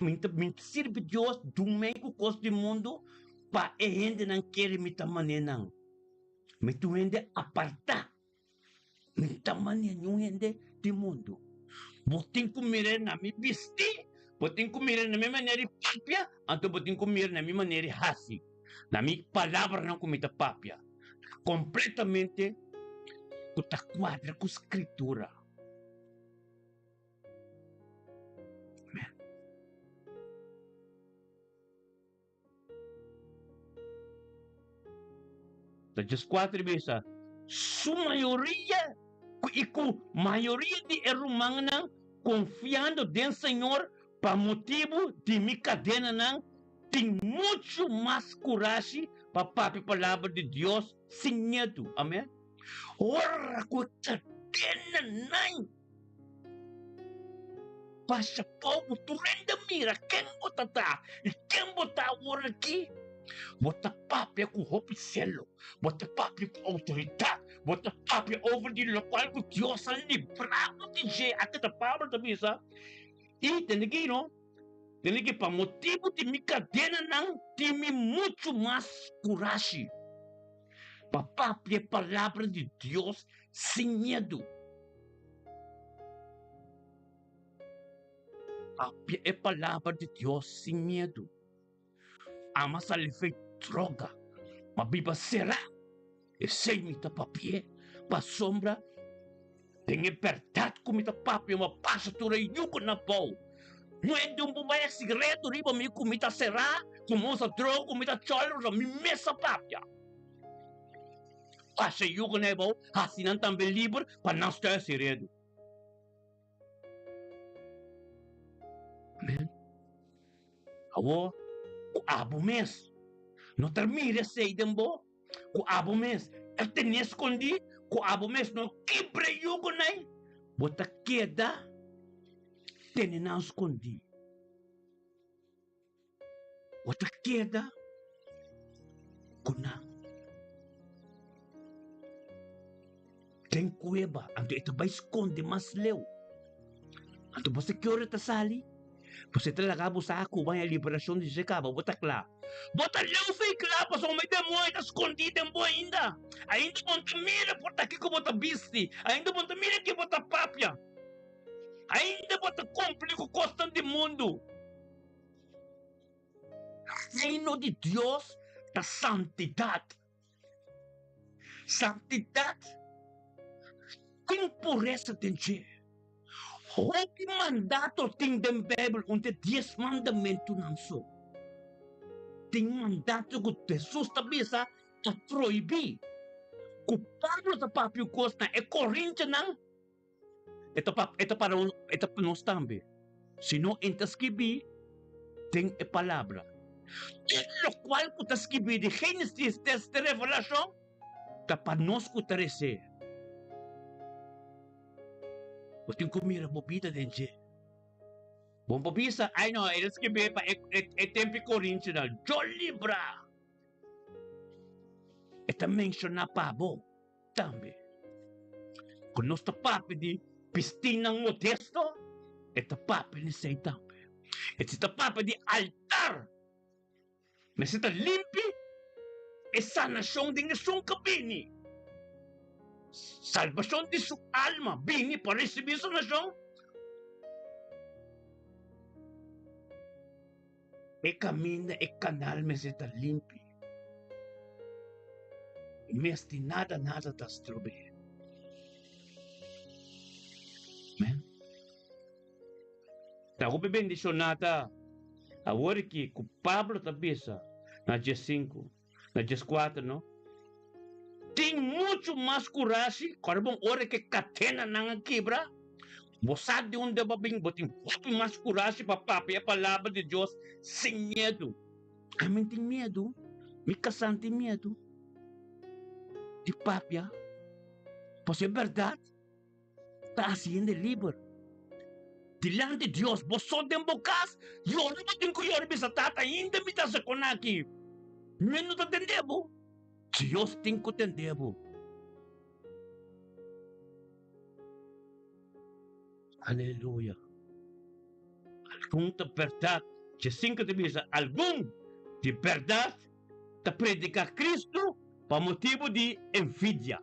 minta sirve Deus do meio do costo do mundo, para a gente não quer me maneira não. Me tu hende apartar. Me tamanho nenhum hende do mundo. Botem comer na minha vestir. Botem comer na minha maneira de papia. Então botem comer na minha maneira de hasi. Na minha palavra não comida papia. Completamente com a quadra com a escritura. Amém. Just 4 vezes, sua maioria, e com maioria de irmãos confiando no Senhor, para motivo de minha cadena, não, tem muito mais coragem para a palavra de Deus sem medo. Amém? Ora, com a cadena, não. Passa povo, tu renda mira, quem bota tá? E quem bota agora aqui? Bota papia com roupa e selo. Bota papia com autoridade. Bota papia over de local que Deus ha livrado de gente. Até a palavra também, sabe? E tem aqui, não? Tem aqui, para motivo de minha cadena, não, tem muito mais coragem. Para papia a palavra de Deus sem medo. Papia a palavra de Deus sem medo. Ama sa lefei droga. Mabiba será. E sem mita papie. Pa sombra. Tem verdade comida papi, uma passatura e yuko na pau. Não é de um bumbaia segredo, riba mi comida será, como sa droga, comida cholo, mi mesa papia. Passa yuko na pau, assinan também livre, para não estar segredo. Amen. Awo, ku abo mes. No termine sei dembo, ku abo mes. El tenía escondi, ku abo mes no kibre yuko na. Bota queda, tene na escondi. Bota queda, kuna. Tem cueva, anto ito ba esconde mas leu. Anto ba security sali? Você talaga sa ako ba yung liberasyon de Jecaba, botak la. Botak lang fake la, paso may demoy, tas escondido mo ainda. Ainda ponta mira por aqui ko bota bisti. Ainda ponta mira que bota papia. Ainda bota complico costan de mundo. Reino de Dios da santidad. Santidad. Tem pureza de Deus. O que mandato tem da Bíblia, onde 10 mandamentos não são. Tem mandato que Jesus também está a proibir. Que Pablo está para o costa é corrente não. Ito para nós também. Se não escrever, tem a palavra. O qual que está escrever de Gênesis, de Revelação, está para nós que está receber. O tem que mirar a vida de gente. Bom, pabisa, ay no, eles que be pa tempo corintiano, Jolibra. Esta menciona pabo, também. Quando nós está papi de piscina modesto, esta papi ni sei também. Esta papi de altar. Mas esta limpi, essa nação de sua cabine. Salvação de sua alma, bini para receber essa nação. E caminha e canal me está limpo. Mas de nada está estrobe. Amen. Tago bendição nada. Agora que o Pablo está bisa na dia 5, na dia 4, não? Tem muito mais coragem, quando hora que catena não quebra. Você de onde vai vir, tem muito mais coragem para papai a palavra de Deus sem medo. Amém, tem medo. Me casam tem medo. De papai. Pois é verdade. Está sendo livre. Diante de Deus, você tem bocas. Eu não tenho que ir bisa tata, ainda me dá se conaqui. Menos não entendemos. Deus tem que entender. Aleluia. Algum de verdade, de 5 de misa, algum de verdade, de predicar Cristo para motivo de envidia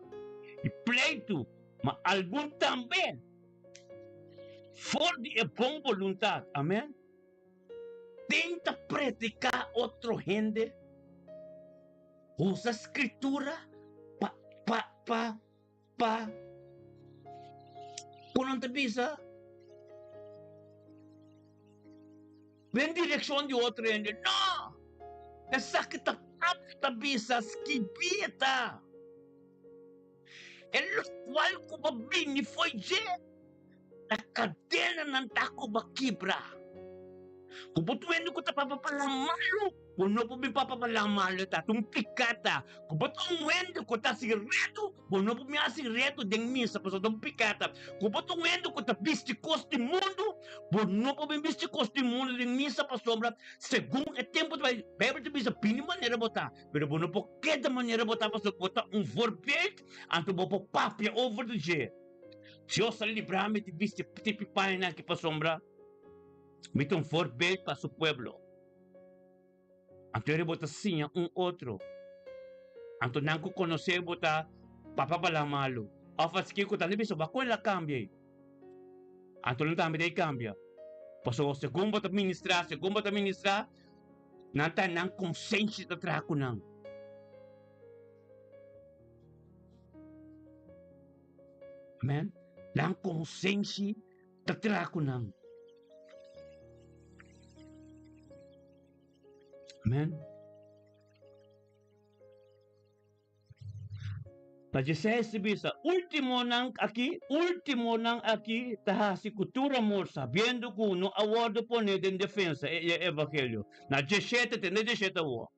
e pleito, mas algum também, for de boa vontade, amém? Tenta predicar outro gente, usa a escritura quando te visa, vem direção de outro gente. Não! Essa que está visa, esquivita. Ele qual que vai vir foi de a cadena não está com a quebra. Como tu vendo que está para falar malo, quando não pode falar malo, está um picata. Como tu vendo que está segredo, quando não pode segredo de missa, para um picata. Como tu vendo que está viste costo do mundo, quando não pode viste costo do mundo de missa para sombra, segundo o tempo de Bíblia de missa, pini maneira botar, pero não pode cada maneira botar para botar voorbeeld, anto botar papia over de je. Deus livrar-me de viste tipo paina que para sombra. Met um voorbeeld para seu pueblo. Anto ele bota sim outro. Anto não conhecer bota papa pala malo. Afas que ko tali biso ba ko la cambie. Anto não também dei cambia. Paso segundo bota ministrar, nanta nang consciência da traco nang. Amen. Lang consensya, tatira ko nang. Amen? Na Jesus bisa, último nang aqui, tahasi cultura mo sabendo que no award po ne den defensa e evangelho. Na 17 te ne 17 wo.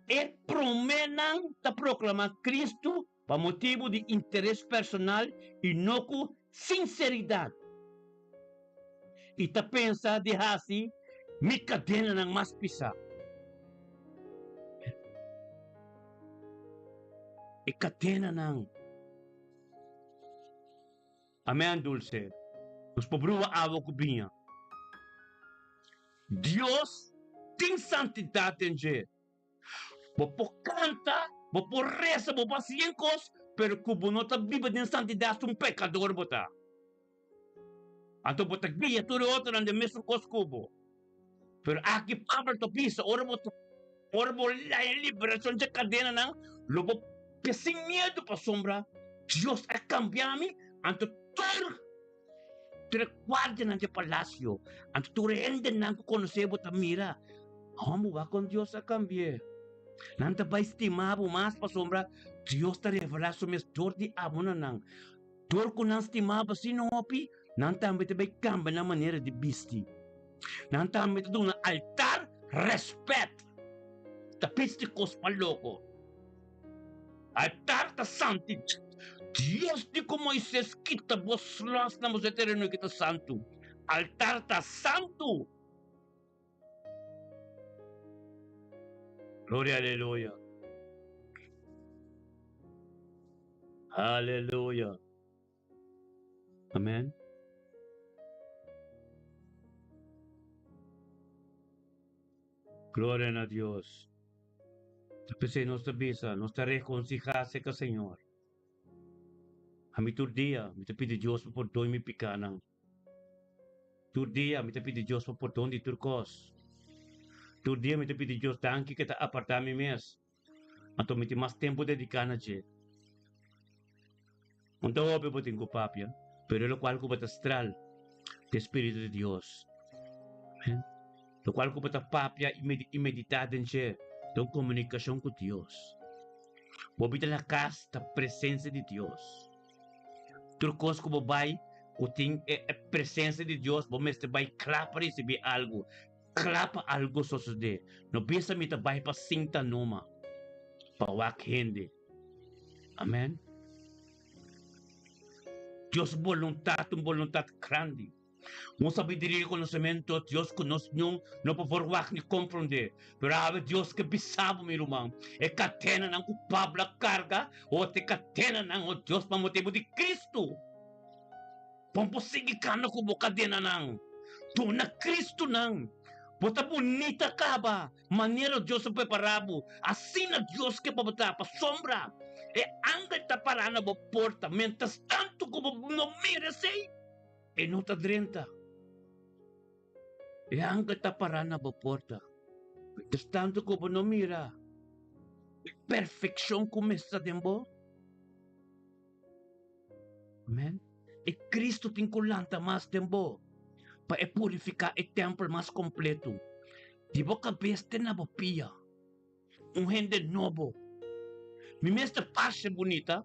E promenang ta proclamar Cristo para motivo de interesse personal e não com sinceridade. E ta pensa de hasi, mi cadena ng mas pisa. E cadena ng Amém, dulce. Os pobres awa kubinha. Deus tem santidade em je. Bopo canta, bopo reza, bopo ciencos, pero kubo não tá viva de santidade um pecador bota. Anto bota guia tudo outro ande mesmo cos kubo. Pero aqui paper to pisa, ora boto lá em liberação de cadena não, lobo sem medo para sombra. Deus é cambiar-me, anto tur guarda nante palácio, anto tur rende não conhecer bota mira. Como vai com Deus a cambiar? Nanta vai estimar mais para sombra, Deus está revelando sobre as dor de abona não. Dor que não estimava se não opi, não também vai cambiar na maneira de bisti. Não também do na altar respeito. Tapis de cospa louco. Altar ta santi. Deus de como Moisés kita vos las na mos eterno kita santo. Altar ta santo. Gloria, aleluya. Aleluya. Amén. Gloria a Dios. Tapos nos bisa, nos reconciliarse con el Señor. A mí todo día, me te pide Dios por todo mi picanang. Todo día, me te pide Dios por todo mi turcos. Todo dia me te pedi Deus danke que tá apartar me mes. Então me tem mais tempo dedicado a je. Então eu vou ter papia, pero lo cual cuba astral, de Espírito de Deus. Lo cual cuba papia e meditar em je, de comunicação com Deus. Vou bitar na casa da presença de Deus. Turcos cuba vai, o tem a presença de Deus, vou mestre vai claro para receber algo. Clapa algo suceder. Não pensa me trabalhar para cinta numa. Para wak hindi. Amen? Deus voluntad grande. Não sabe dirigir conhecimento, Deus conosco não por wak ni compreender. Pero ave Deus que bisabo meu irmão. É catena ng culpable carga ou te catena ng o Deus para motivo de Cristo. Pomposigi ka na kubo cadena ng. Tu na Cristo nang. Bota bonita acaba, maneira Deus preparado, assim na Deus que para botar para sombra, e anga está parando na porta, mentas tanto como não merece, e não está drenta, e anga está parando na porta, mentas tanto como não mira, perfeição começa dembo, amen, e Cristo tem colanta mais dembo, para purificar o templo mais completo. De boca besta na bopia. Gente novo. Mi mestra passa bonita.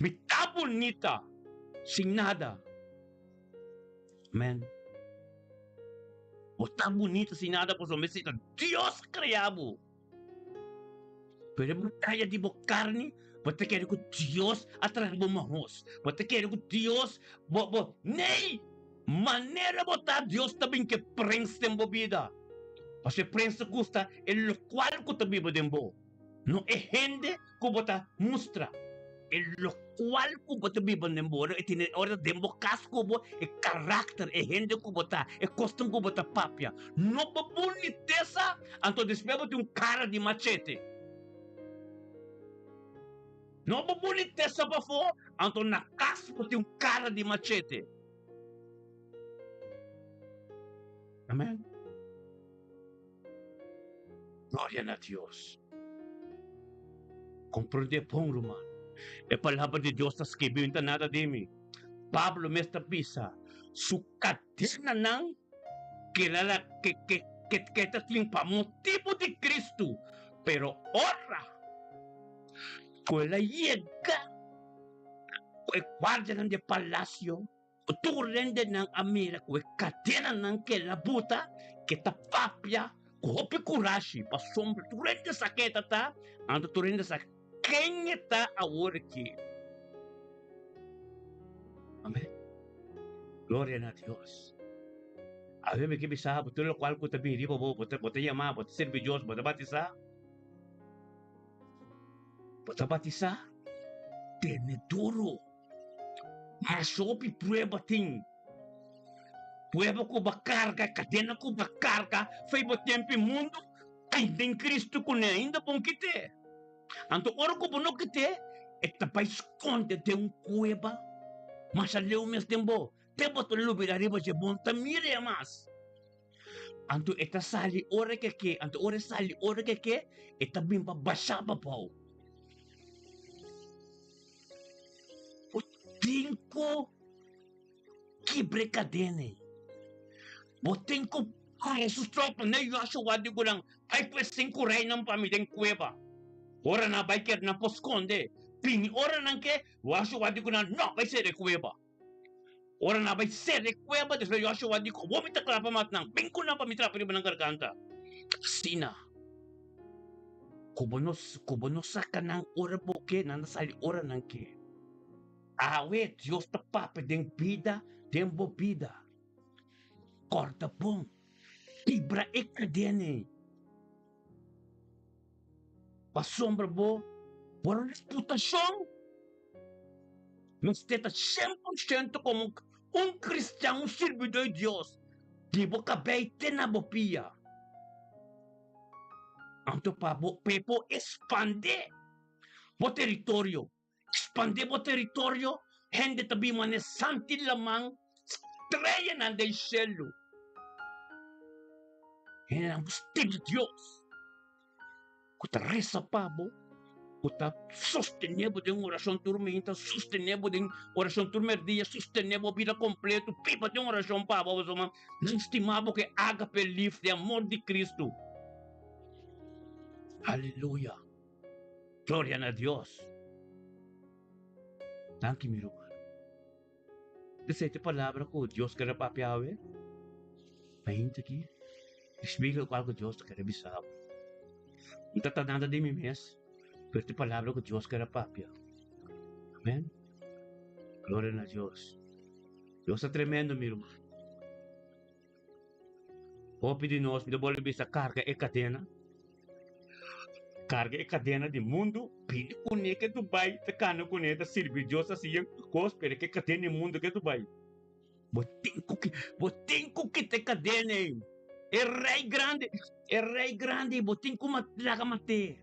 Mi tá bonita. Sem nada. Amen. O tá bonita sem nada por somente Deus criado. Pero batalha de boca carne. Você quer que Deus atrás do mahos. Você quer que Deus nem maneira botar Deus também que prensa tem vida. Porque prensa custa el qual que também bodembo. Não é gente que botar mostra. El qual que botar biba dembo. E tem hora dembo casco bo e caráter e gente que botar e costume que botar papia. Não ba boniteza, anto despego de cara de machete. Não ba boniteza ba fo, anto na casco de cara de machete. Amém? Glória a Deus. Compreender pão, irmão. É a palavra de Deus está escrito, não nada de mim. Pablo Mesta Pisa, sukatina ng kilala que pa motivo de Cristo. Pero ora, kuela yega, kue guardia ng de palasyo, turende ng Amira, kue katena ng kelabuta, kita papya, kuhopi kurashi, pasombra, turende sa ketata, ang turende sa kenyata aworki. Amen. Gloria a Dios. A ver, me que bisa, betul lo cual kita biri, bote llama, bote servi Dios, bote batisa, tiene duro. Masopi prueba ting. Prueba ko ba carga, cadena ko ba carga, fai bo tempo mundo, ainda em Cristo com ainda bom que te. Anto ora ko bono que te, eta pa esconde de cueva, mas aleu mes tempo. Tempo to lubir arriba de monta mire mas. Anto eta sali ora que, anto ora sali ora que, eta bimba basaba pau. O tinko kibre cadene. O tinko Jesus tropa na eu acho wadi ko lang ay pues 5 rey ng pamilya cueva. Ora na biker na posconde. Pini ora nang ke, washo wadi ko na no, vai ser cueva. Ora na vai ser cueva, desde eu acho wadi ko, vomita klapa mat nang, pingko na pamitra pa ng garganta. Sina. Kubono saka ng ora boke, na nasali ora nang ke. Awe, Dios ta papa, den vida, den bobida. Corta bom. Ibra ekadene. Pasombra bo, por reputação. Mas tenta 100% como cristão, servidor de Deus. Tipo, cabei tena bopia. Anto pa bo pepo expande bo território. Expande bo território, hende tabi mane santi lamang, estrella na del cielo. Hende ang gusto de Deus. Kuta reza pabo, kuta sostenebo de oração tormenta, sostenebo de oração tormerdia, sostenebo vida completo, pipa de oração pabo, não estimavo que agape livre de amor de Cristo. Aleluia. Glória a Deus. Thank you, meu irmão. Essa palavra que Deus quer papiawe, pahinta aqui, explica qual que Deus quer bisar. Não está nada de mim mesmo. Pero esta palavra que Deus quer papia. Amém? Glória a Deus. Deus é tremendo, meu irmão. Hope de nós, me boleh bisa carga e cadena. Carga e cadena de mundo. Pini kune que Dubai. Te cano kune te sirvi Deus assim. Cospere que cadena mundo que Dubai. Botinco que te cadena. É rei grande, botin como laga mate.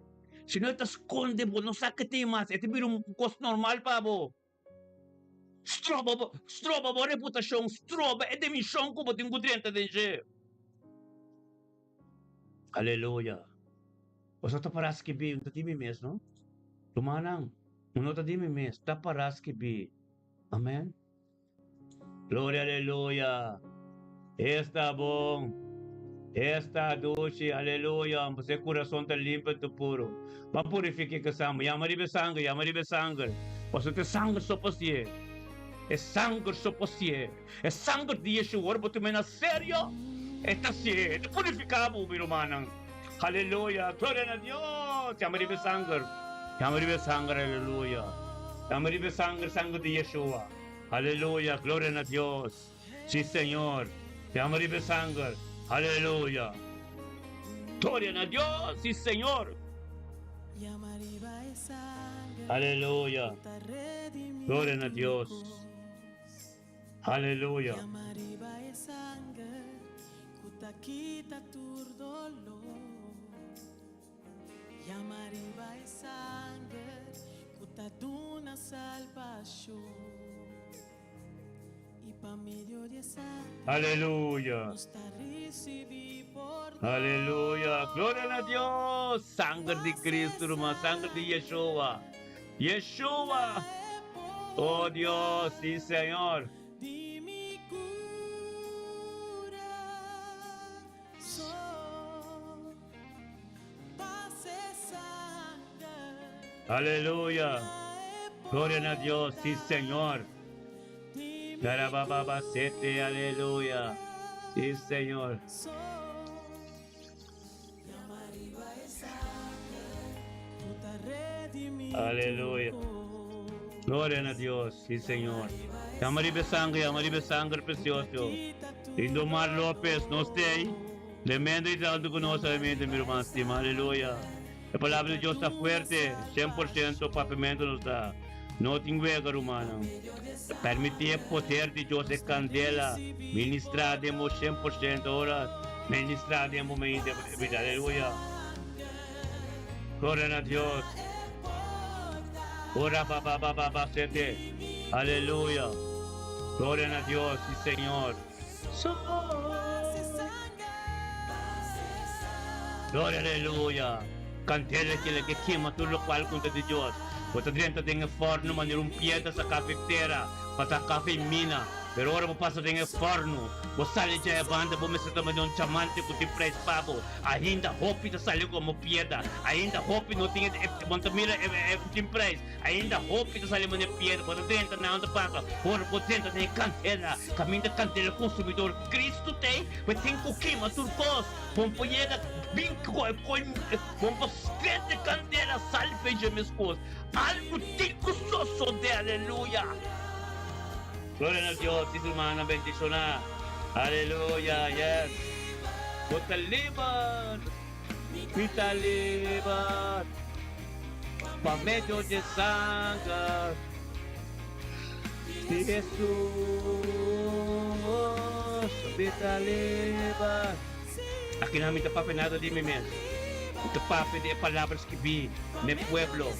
Se não te esconde, não sabe que tem mais. É tipo costo normal, pabo. Stroba, boa reputação. Stroba, é de missão que botin com 30 de G. Aleluia. Você tá paras que bi, não tá dimi mes, não? Tumanang, não tá dimi mes, tá paras que bi. Amém? Glória, aleluia. Está bom. Está doce, aleluia. Você coração está limpo e puro. Mas purifique que sangue. Yamaribe sangue. Você tem sangue só para si. É sangue só para si. É sangue de Yeshua. Você me na sério? Está si. É purificado, meu irmão. Aleluia. Glória a Deus. Yamaribe sangue, aleluia. Yamaribe sangue de Yeshua. Aleluia. Glória a Deus. Sim, Senhor. Yamaribe sangue. Aleluya. Gloria a Dios, sí, Señor. Aleluya. Gloria a Dios. Aleluya. Aleluya. Aleluya. Gloria a Dios. Sangre de Cristo, hermano. Sangre de Yeshua. Yeshua. Oh Dios, sí Señor. di mi corazón, paz y sangre. Aleluya. Gloria a Dios, sí Señor. Garababa sete, aleluya. Sí Señor. Aleluya. Gloria a Dios, sí Señor. Amaribe sangre precioso. Indomar López, no esté. Le mando y dando conocimiento, mi hermano estima. Aleluya. La palabra de Dios está fuerte, 100% papamento nos da. No tengo hueco, hermano. Permitir poder de Dios de candela. Ministrar de 100% horas. Ministrar de momento de vida. Aleluya. Gloria a Dios. Ora baba sete. Aleluya. Gloria a Dios, sí Señor. Gloria, aleluya. Cantele que queima tudo o qual conta de Deus. Bota dentro tem forno, maneira piedra sa cafeteira, para café em mina. Pero ora passa tem forno. O sale já é banda, vou me sentar um chamante com tipo preço papo. Ainda roupa saiu como piedra. Ainda roupa não tinha, monta mira é tipo preço. Ainda roupa saiu como piedra. Bota dentro na onda passa. Ora por dentro tem cantela. Caminho da cantela consumidor. Cristo tem, mas tem coquima turcos. Pomponhega vinco com sete candela salve de minhas coisas. Algo tico sosso de aleluia. Gloria a Dios, sí, hermana, bendición. Aleluya, yes. Vota libar, vita libar, pa medio de sangre de Jesús, vita libar. Aqui não me está nada de mim mesmo. Ito papi de palabras que vi, mi pueblo,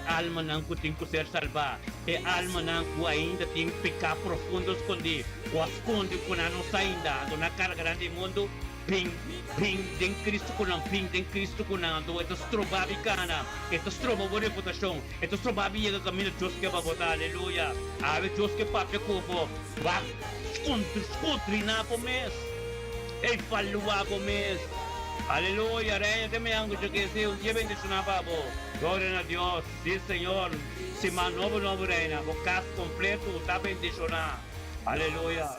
alma não tem que ser salva, alma não ainda tem pecar profundo escondido, o esconde com a nossa ainda, na cara grande mundo, ping, tem Cristo com não, ping, tem Cristo com não, então estroba bicana, então estroba boa reputação, então estroba biega caminho Deus que vai botar, aleluia, ave Deus que papi cubo, vai, esconde na po mes, falua po mes. Aleluya, reina de mi ángulo que sea un día bendicionado, pavo. Gloria a Dios, sí Señor. Si más nuevo reina, bocas completo, está bendicionado. Aleluya.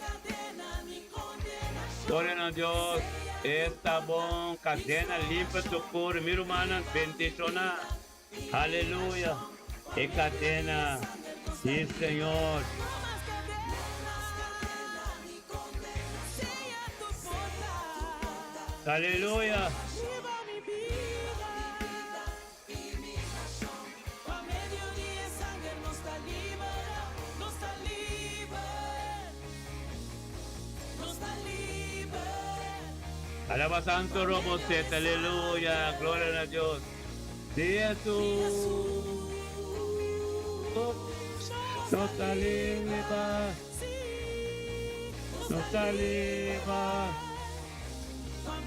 Gloria a Dios. Está bon, cadena limpia tu cor, mi hermana, bendicionada. Aleluya. Y cadena, sí Señor. Aleluya. Alaba Santo Robo Set, aleluya, gloria a Dios. Sí, Jesús. Nos salva. Nos salva.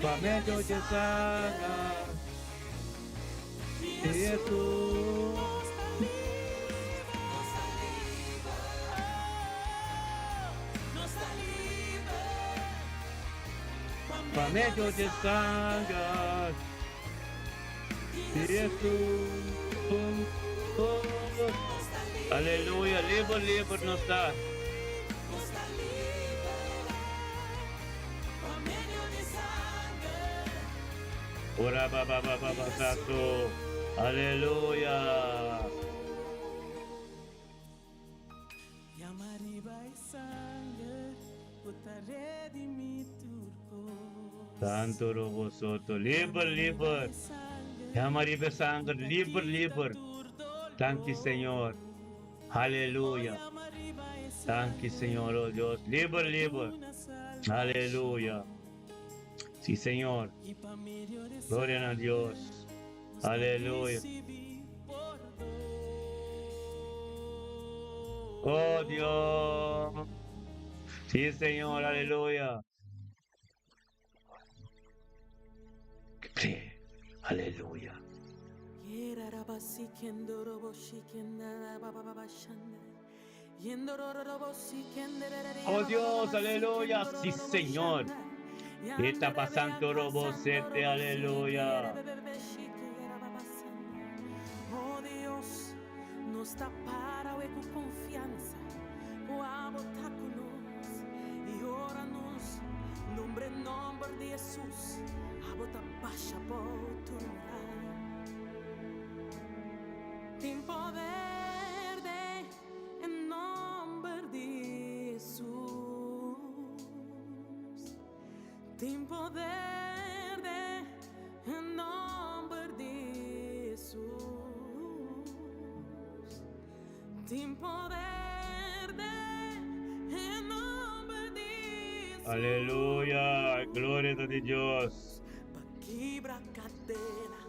Pa medio de sangre de Jesús. Pa medio de sangre de Jesús. Aleluya, libre nos da. Ora baba sato. Aleluya. Santo Robo Soto, libre. Yamaribe sangre, libre. Thank you, Señor. Aleluya. Thank you, Señor, oh Dios. Libre. Aleluya. Sí, Señor. Gloria a Dios. Aleluya. Oh Dios. Sí, Señor. Aleluya. Aleluya. Oh Dios, aleluya. Sí, Señor. ¿Qué está pasando, Robosete? Aleluya. Oh Dios, nos tapara con confianza, o abotar con nos y ora-nos, nombre de Jesus, abota baixa por tu raio. Tem poder em nome de Jesus. Tem poder em nome de Jesus. Tem poder em nome de Jesus. Aleluya. Gloria a Dios. Quebra cadena,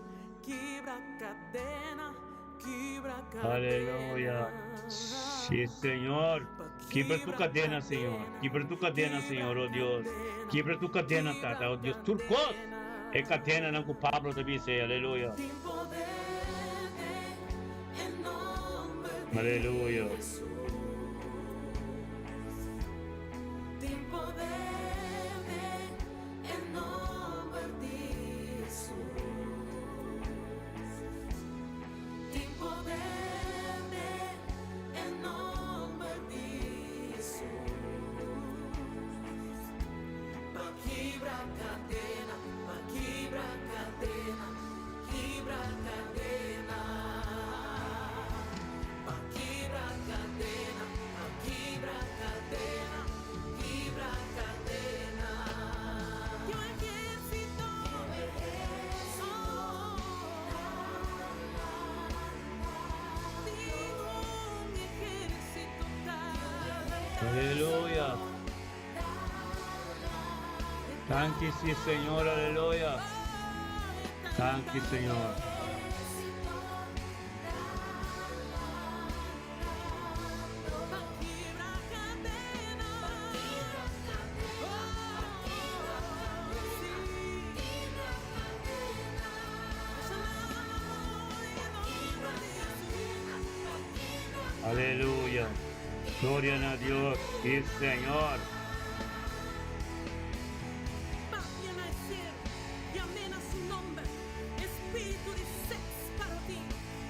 quebra cadena, quebra cadena. Aleluya. Sí, Señor. Quiebra tu cadena, Señor. Quiebra tu cadena, Señor, oh Dios. Quiebra tu cadena, Tata, oh Dios. Turcos. E cadena não com Pablo também, aleluia. Tem poder em nome de Aleluia. Jesus. Tem poder em nome de Jesus. Tem poder em nome de Jesus. Pa quebrar cadena, pa quebrar cadena, quebra cadena. Pa quebrar cadena, pa quebrar cadena, quebra cadena. Que o ejército, digo un ejército Aleluya. Thank you, sí, Señor, aleluya. Thank you, Señor. Aleluya. Gloria a Dios, sí, Señor. Vayan a decir y amén a su nombre. Espíritu de sexo para ti,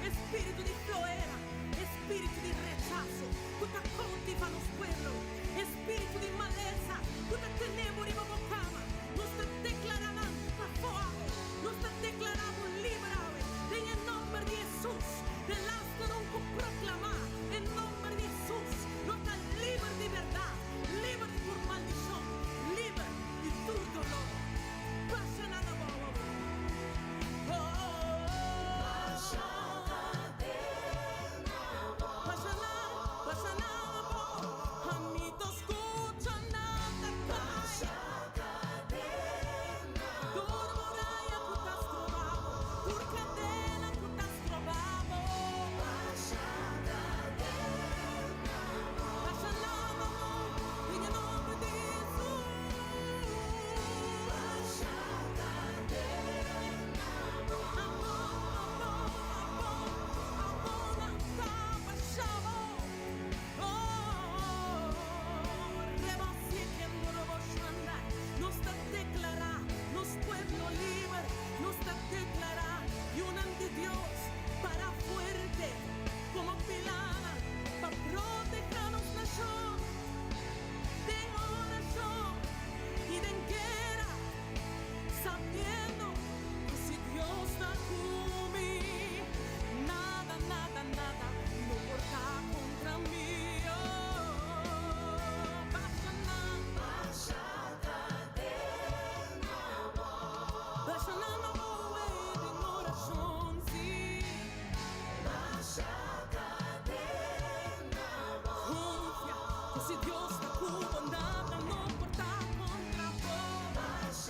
espíritu de floera, espíritu de rechazo, tú te cultivas los pueblos, espíritu de maleza, tú te tenemos de bocama, nos te declararán para fuego, nos te declaramos libres, en el nombre de Jesús, de las que no proclamar, en nombre de Jesús, nos te libre de verdad, libre de tu maldición, libre de tu dolor. Pasa nada bobo. Pasa nada bobo. Amito escucha nada pasa. Por muralla que estás trovado, por cadena que estás trovado. Pasa nada bobo, en el nombre de Jesús. Nos declara, nos pueblo libre, nos declara y unan de Dios para fuerte como pilana, para protegernos nación, de oración y de guerra, sabiendo que si Dios está conmigo, nada, nada, nada, no porta contra mí. Si Dios te cubo, nada no porta contra vos.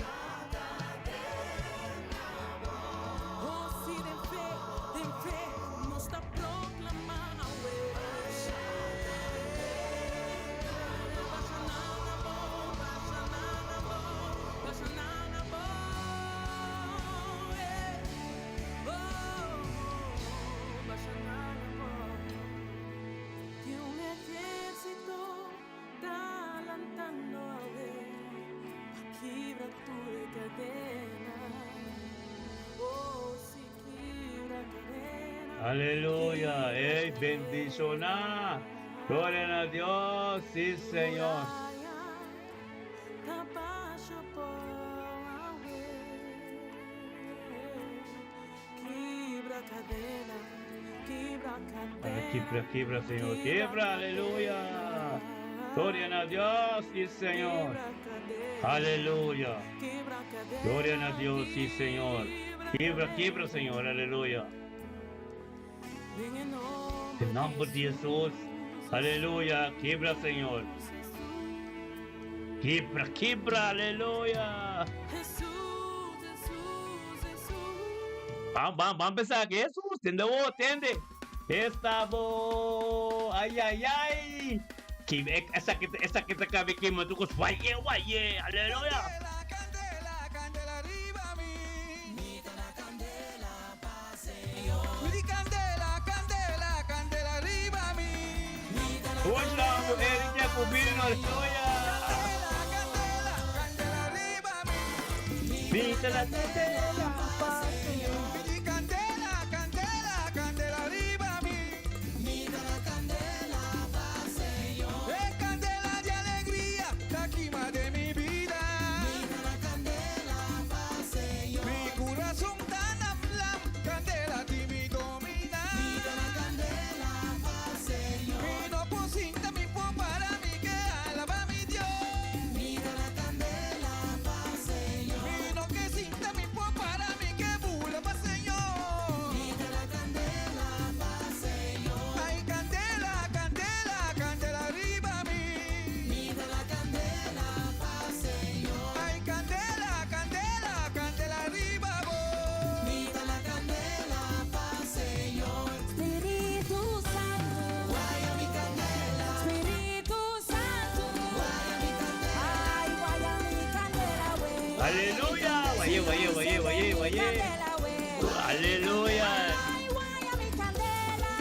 Oh, si de fe, nos está proclamando. Pasa nada, pasa nada, Aleluya. Bendición. Gloria a Dios. Sí, Señor. Quiebra, Señor. Quiebra, aleluya. Gloria a Dios, sí, Señor. Aleluya. Gloria a Dios, sí, Señor. Quiebra, Señor. Aleluya. En nombre de Jesús. Aleluya. Quiebra, Señor. Quiebra, aleluya. Vamos a empezar aquí. Jesús, tende. Estamos. Ay. Esa que te cabe que me tocó. Guaye. Aleluya. Candela arriba mi. Mita la candela pase. Candela arriba mi. Hola, Erika Cubino, aleluya. Candela arriba mi. Mita la candela pase. Candela arriba mi. Mita la candela pase yo. Es candela de alegría, la quima de mi vida. Mita la candela pase yo. Mi corazón tan a flam, candela ti mi domina. Mita la candela pase yo. Mi no posinta mi po para mí que alaba mi Dios. Mita la candela pase yo. Mi no que sinta mi po para mí que bula pase yo. Mita la candela pase yo. Ay candela arriba mi. Mita la candela pase yo. Ay candela arriba vos. Mita la candela pase yo. Espíritu Santo, Guaya mi candela. Espíritu Santo, Guaya mi candela. ay, guaya mi candela, güey. Aleluya. Guaye. Candela, güey. Aleluya. Ay, guaya mi candela.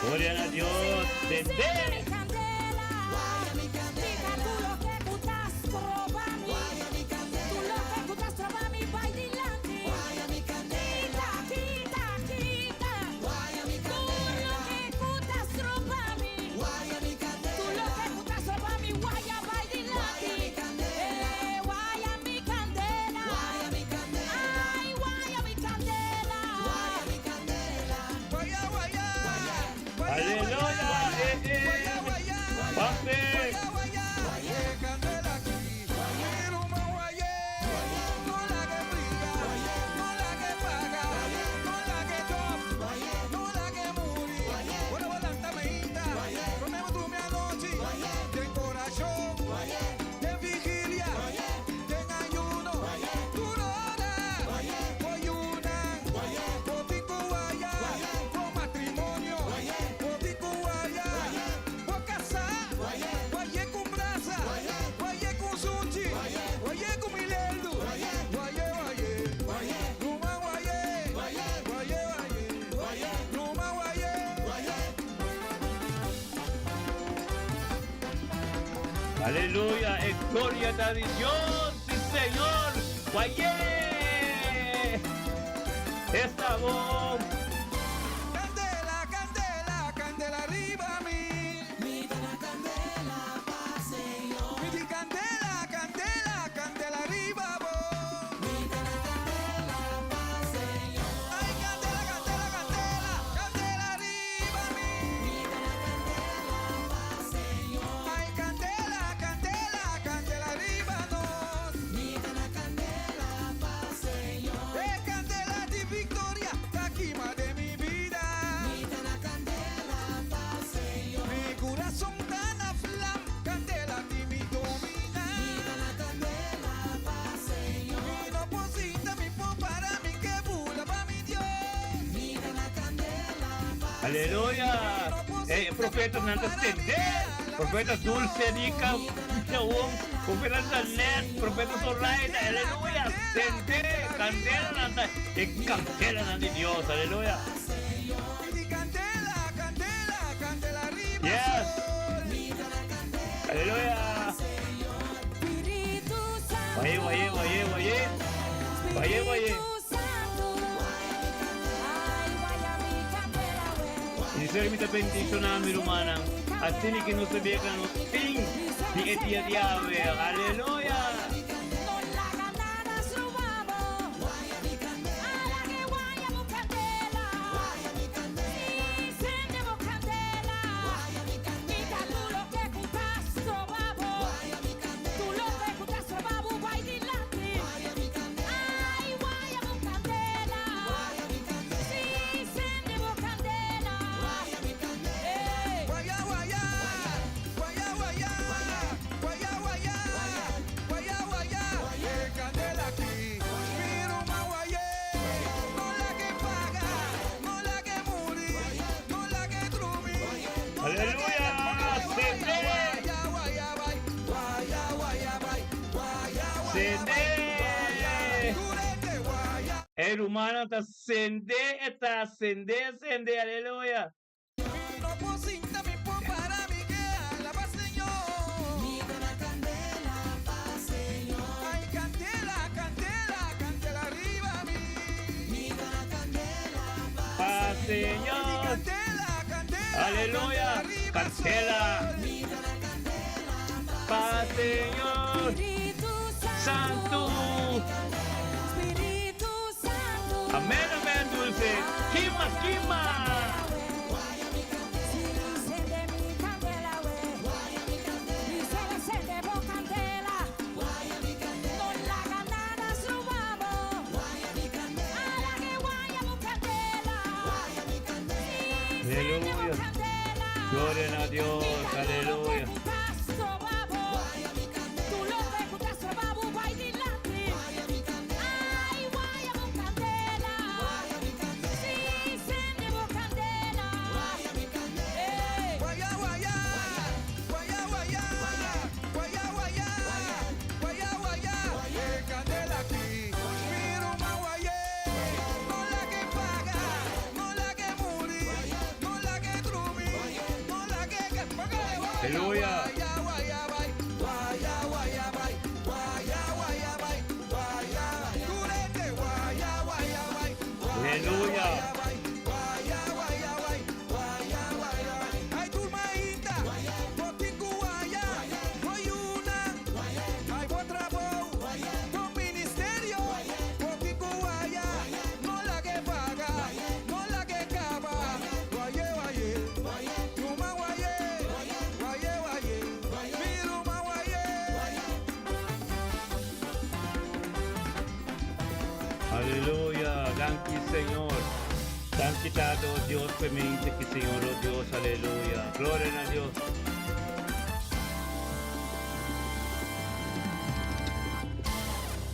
Gloria a Dios. Mi Tende. candela. Guaya mi candela. Dica tú lo que tú estás probando. Guaya mi Tú candela. lo que tú estás probando, vai dilante. Guaya mi candela. Quita. Guaya mi Tú lo candela. que tú estás probando. Guaya mi Tú lo candela. que tú estás probando, guaya, vai dilante. Guaya mi candela. Guaya mi candela. Guaya mi candela. Ay, guaya mi candela. Guaya mi candela. Guaya. Aleluya. Pase. Candela aquí. Quiero más guayé. No la que brilla. No la que paga. No la que top. No la que muri. Bueno, volantameita. Ponemos tu mi anoche. De corazón. De vigilia. De ayuno. Tu hora. Oyuna. Potico guaya. Con matrimonio. Potico guaya. Por casar. Guayé con brasa. Guayé con sushi. Guayé con milendo. Guayé. Numa guayé. Numa guayé. Aleluya. Gloria a Dios. Sí, Señor. Guaye. Esta voz. Candela arriba mi. Mita la candela pase yo. Mi candela arriba vos. Mita la candela pase yo. Ay candela arriba mi. Mita la candela pase yo. Ay candela arriba nos. Mita la candela pase yo. Candela de victoria, la quima de mi vida. Mita la candela pase yo. Mi corazón tan a flam, candela ti mi domina. Mita la candela pase yo. Mi no posita mi po para mí que bula pa mi Dios. Mita la candela pase. Aleluya. Profeta Nantas Tende. Profeta Dulce Nica. Profeta Sanet. Profeta Zoraida. Aleluya. Tende. Candela Nanta. Candela Nanta Dios. Aleluya. Mi candela arriba. Yes. Mita la candela. Aleluya. Espíritu Santo. Guaye. Espíritu Santo. Ay, guaya mi candela, Isermi ta bendición namin rumana. At sini kinusabihan ka ng ting. Di etiadiawe. Hallelujah. Hallelujah! Sende! Sende! El humano está sende, aleluya. No posinta mi po para mi que la paz Señor. Mi dona candela, paz Señor. Ay, candela, candela, candela arriba a mí. Mi dona candela, paz Paz, Señor. Candela, candela. Aleluya. Candela. Mi dona candela, Paz, Señor. Espíritu Santo. Espíritu Santo. Amén, amén, dulce. Kima, kima. Encende mi candela, mi se encende por candela. Con la ganada subamos. A la que guayamos candela. Aleluya. Gloria a Dios, aleluya. Guaya, guaya, guaya, guaya, guaya, guaya, guaya, guaya. Candela aquí, miro más guayé. No la que paga, no la que muri, no la que trumi, no la que paga. Aleluya. Guaya, guaya, bye, guaya, guaya, bye, guaya, guaya, bye, guaya, durete, guaya, guaya, bye, Aleluya. guaya, guaya, bye, guaya, guaya, bye. Ay, turmaita, potico guaya, guayuna, ay, otra voz, con ministerio, potico guaya, no la que paga, no la que cava, guaye, guaye, tuma guaye, guaye, guaye, miruma guaye. Aleluya, gracias Señor. Santificado Dios permite que Señor, oh Dios, aleluya. Gloria a Dios.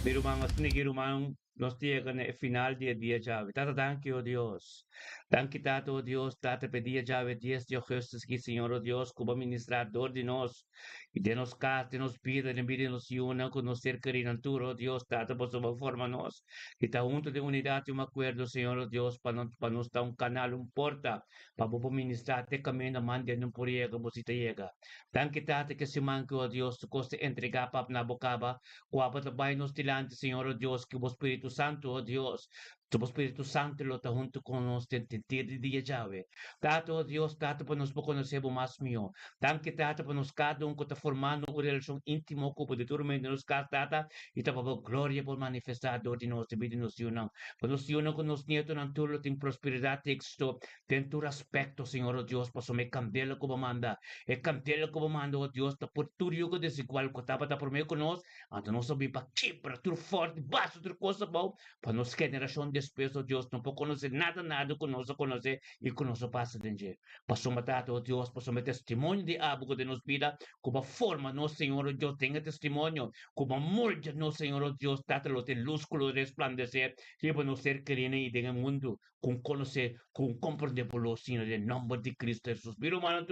Birumang sinigirumang nos llega en el final día llave. Tata, thank you, oh Dios. Thank you, Tata, oh Dios. Tata, pedía llave 10 Dios Jesús, que Señor, oh Dios, como administrador de nos. Y de nos casa, de nos vida, de vida, nos una, con nos cerca de naturo, oh Dios, Tata, por su forma nos. Que está junto de unidad, yo me acuerdo, Señor, oh Dios, para nos dar un canal, un porta, para poder ministrar, te camino, mande, no por llega, como si te llega. Thank you, Tata, que se manque, oh Dios, tu coste entrega, pap, na bocaba, guapa, tabay nos delante, Señor, oh Dios, que vos Espíritu Santo, oh Dios, tu Espíritu Santo lo está junto con nosotros, te día llave. Tato, oh Dios, tato, para nos conocer más mío. Tanque, tato, para nos cada uno que está formando una relación íntima, como de turma, de nos casa, tata, y te para gloria por manifestar, de nos, de vida, nos unan. Para nos unan con los nietos, en todo, en prosperidad, texto, en tu respecto, Señor, oh Dios, para me cambiar como manda. E cambiar como manda, oh Dios, por tu yugo desigual, que estaba por meio con nos, ante nos subir para aquí, para tu forte, baixo, outra coisa bom, para nossa geração después, oh Deus, não pode conhecer nada que nós conhecer e que nós passa de dia. Passou matar, oh Deus, passou meu testemunho de algo de nos vida, como forma, nosso Senhor, oh Deus, tenha testemunho, como amor de nosso Senhor, oh Deus, tátalo de luz, color, resplandecer, e para nós ser querido e de mundo, com conhecer, com compreender por los signos, em nome de Cristo Jesus. Viro, mano,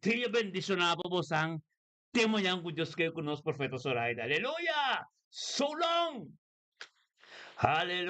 dia bendicionado, bosang, temo yang con Dios que con los profetas oraida. Aleluya. So long. Hallelujah.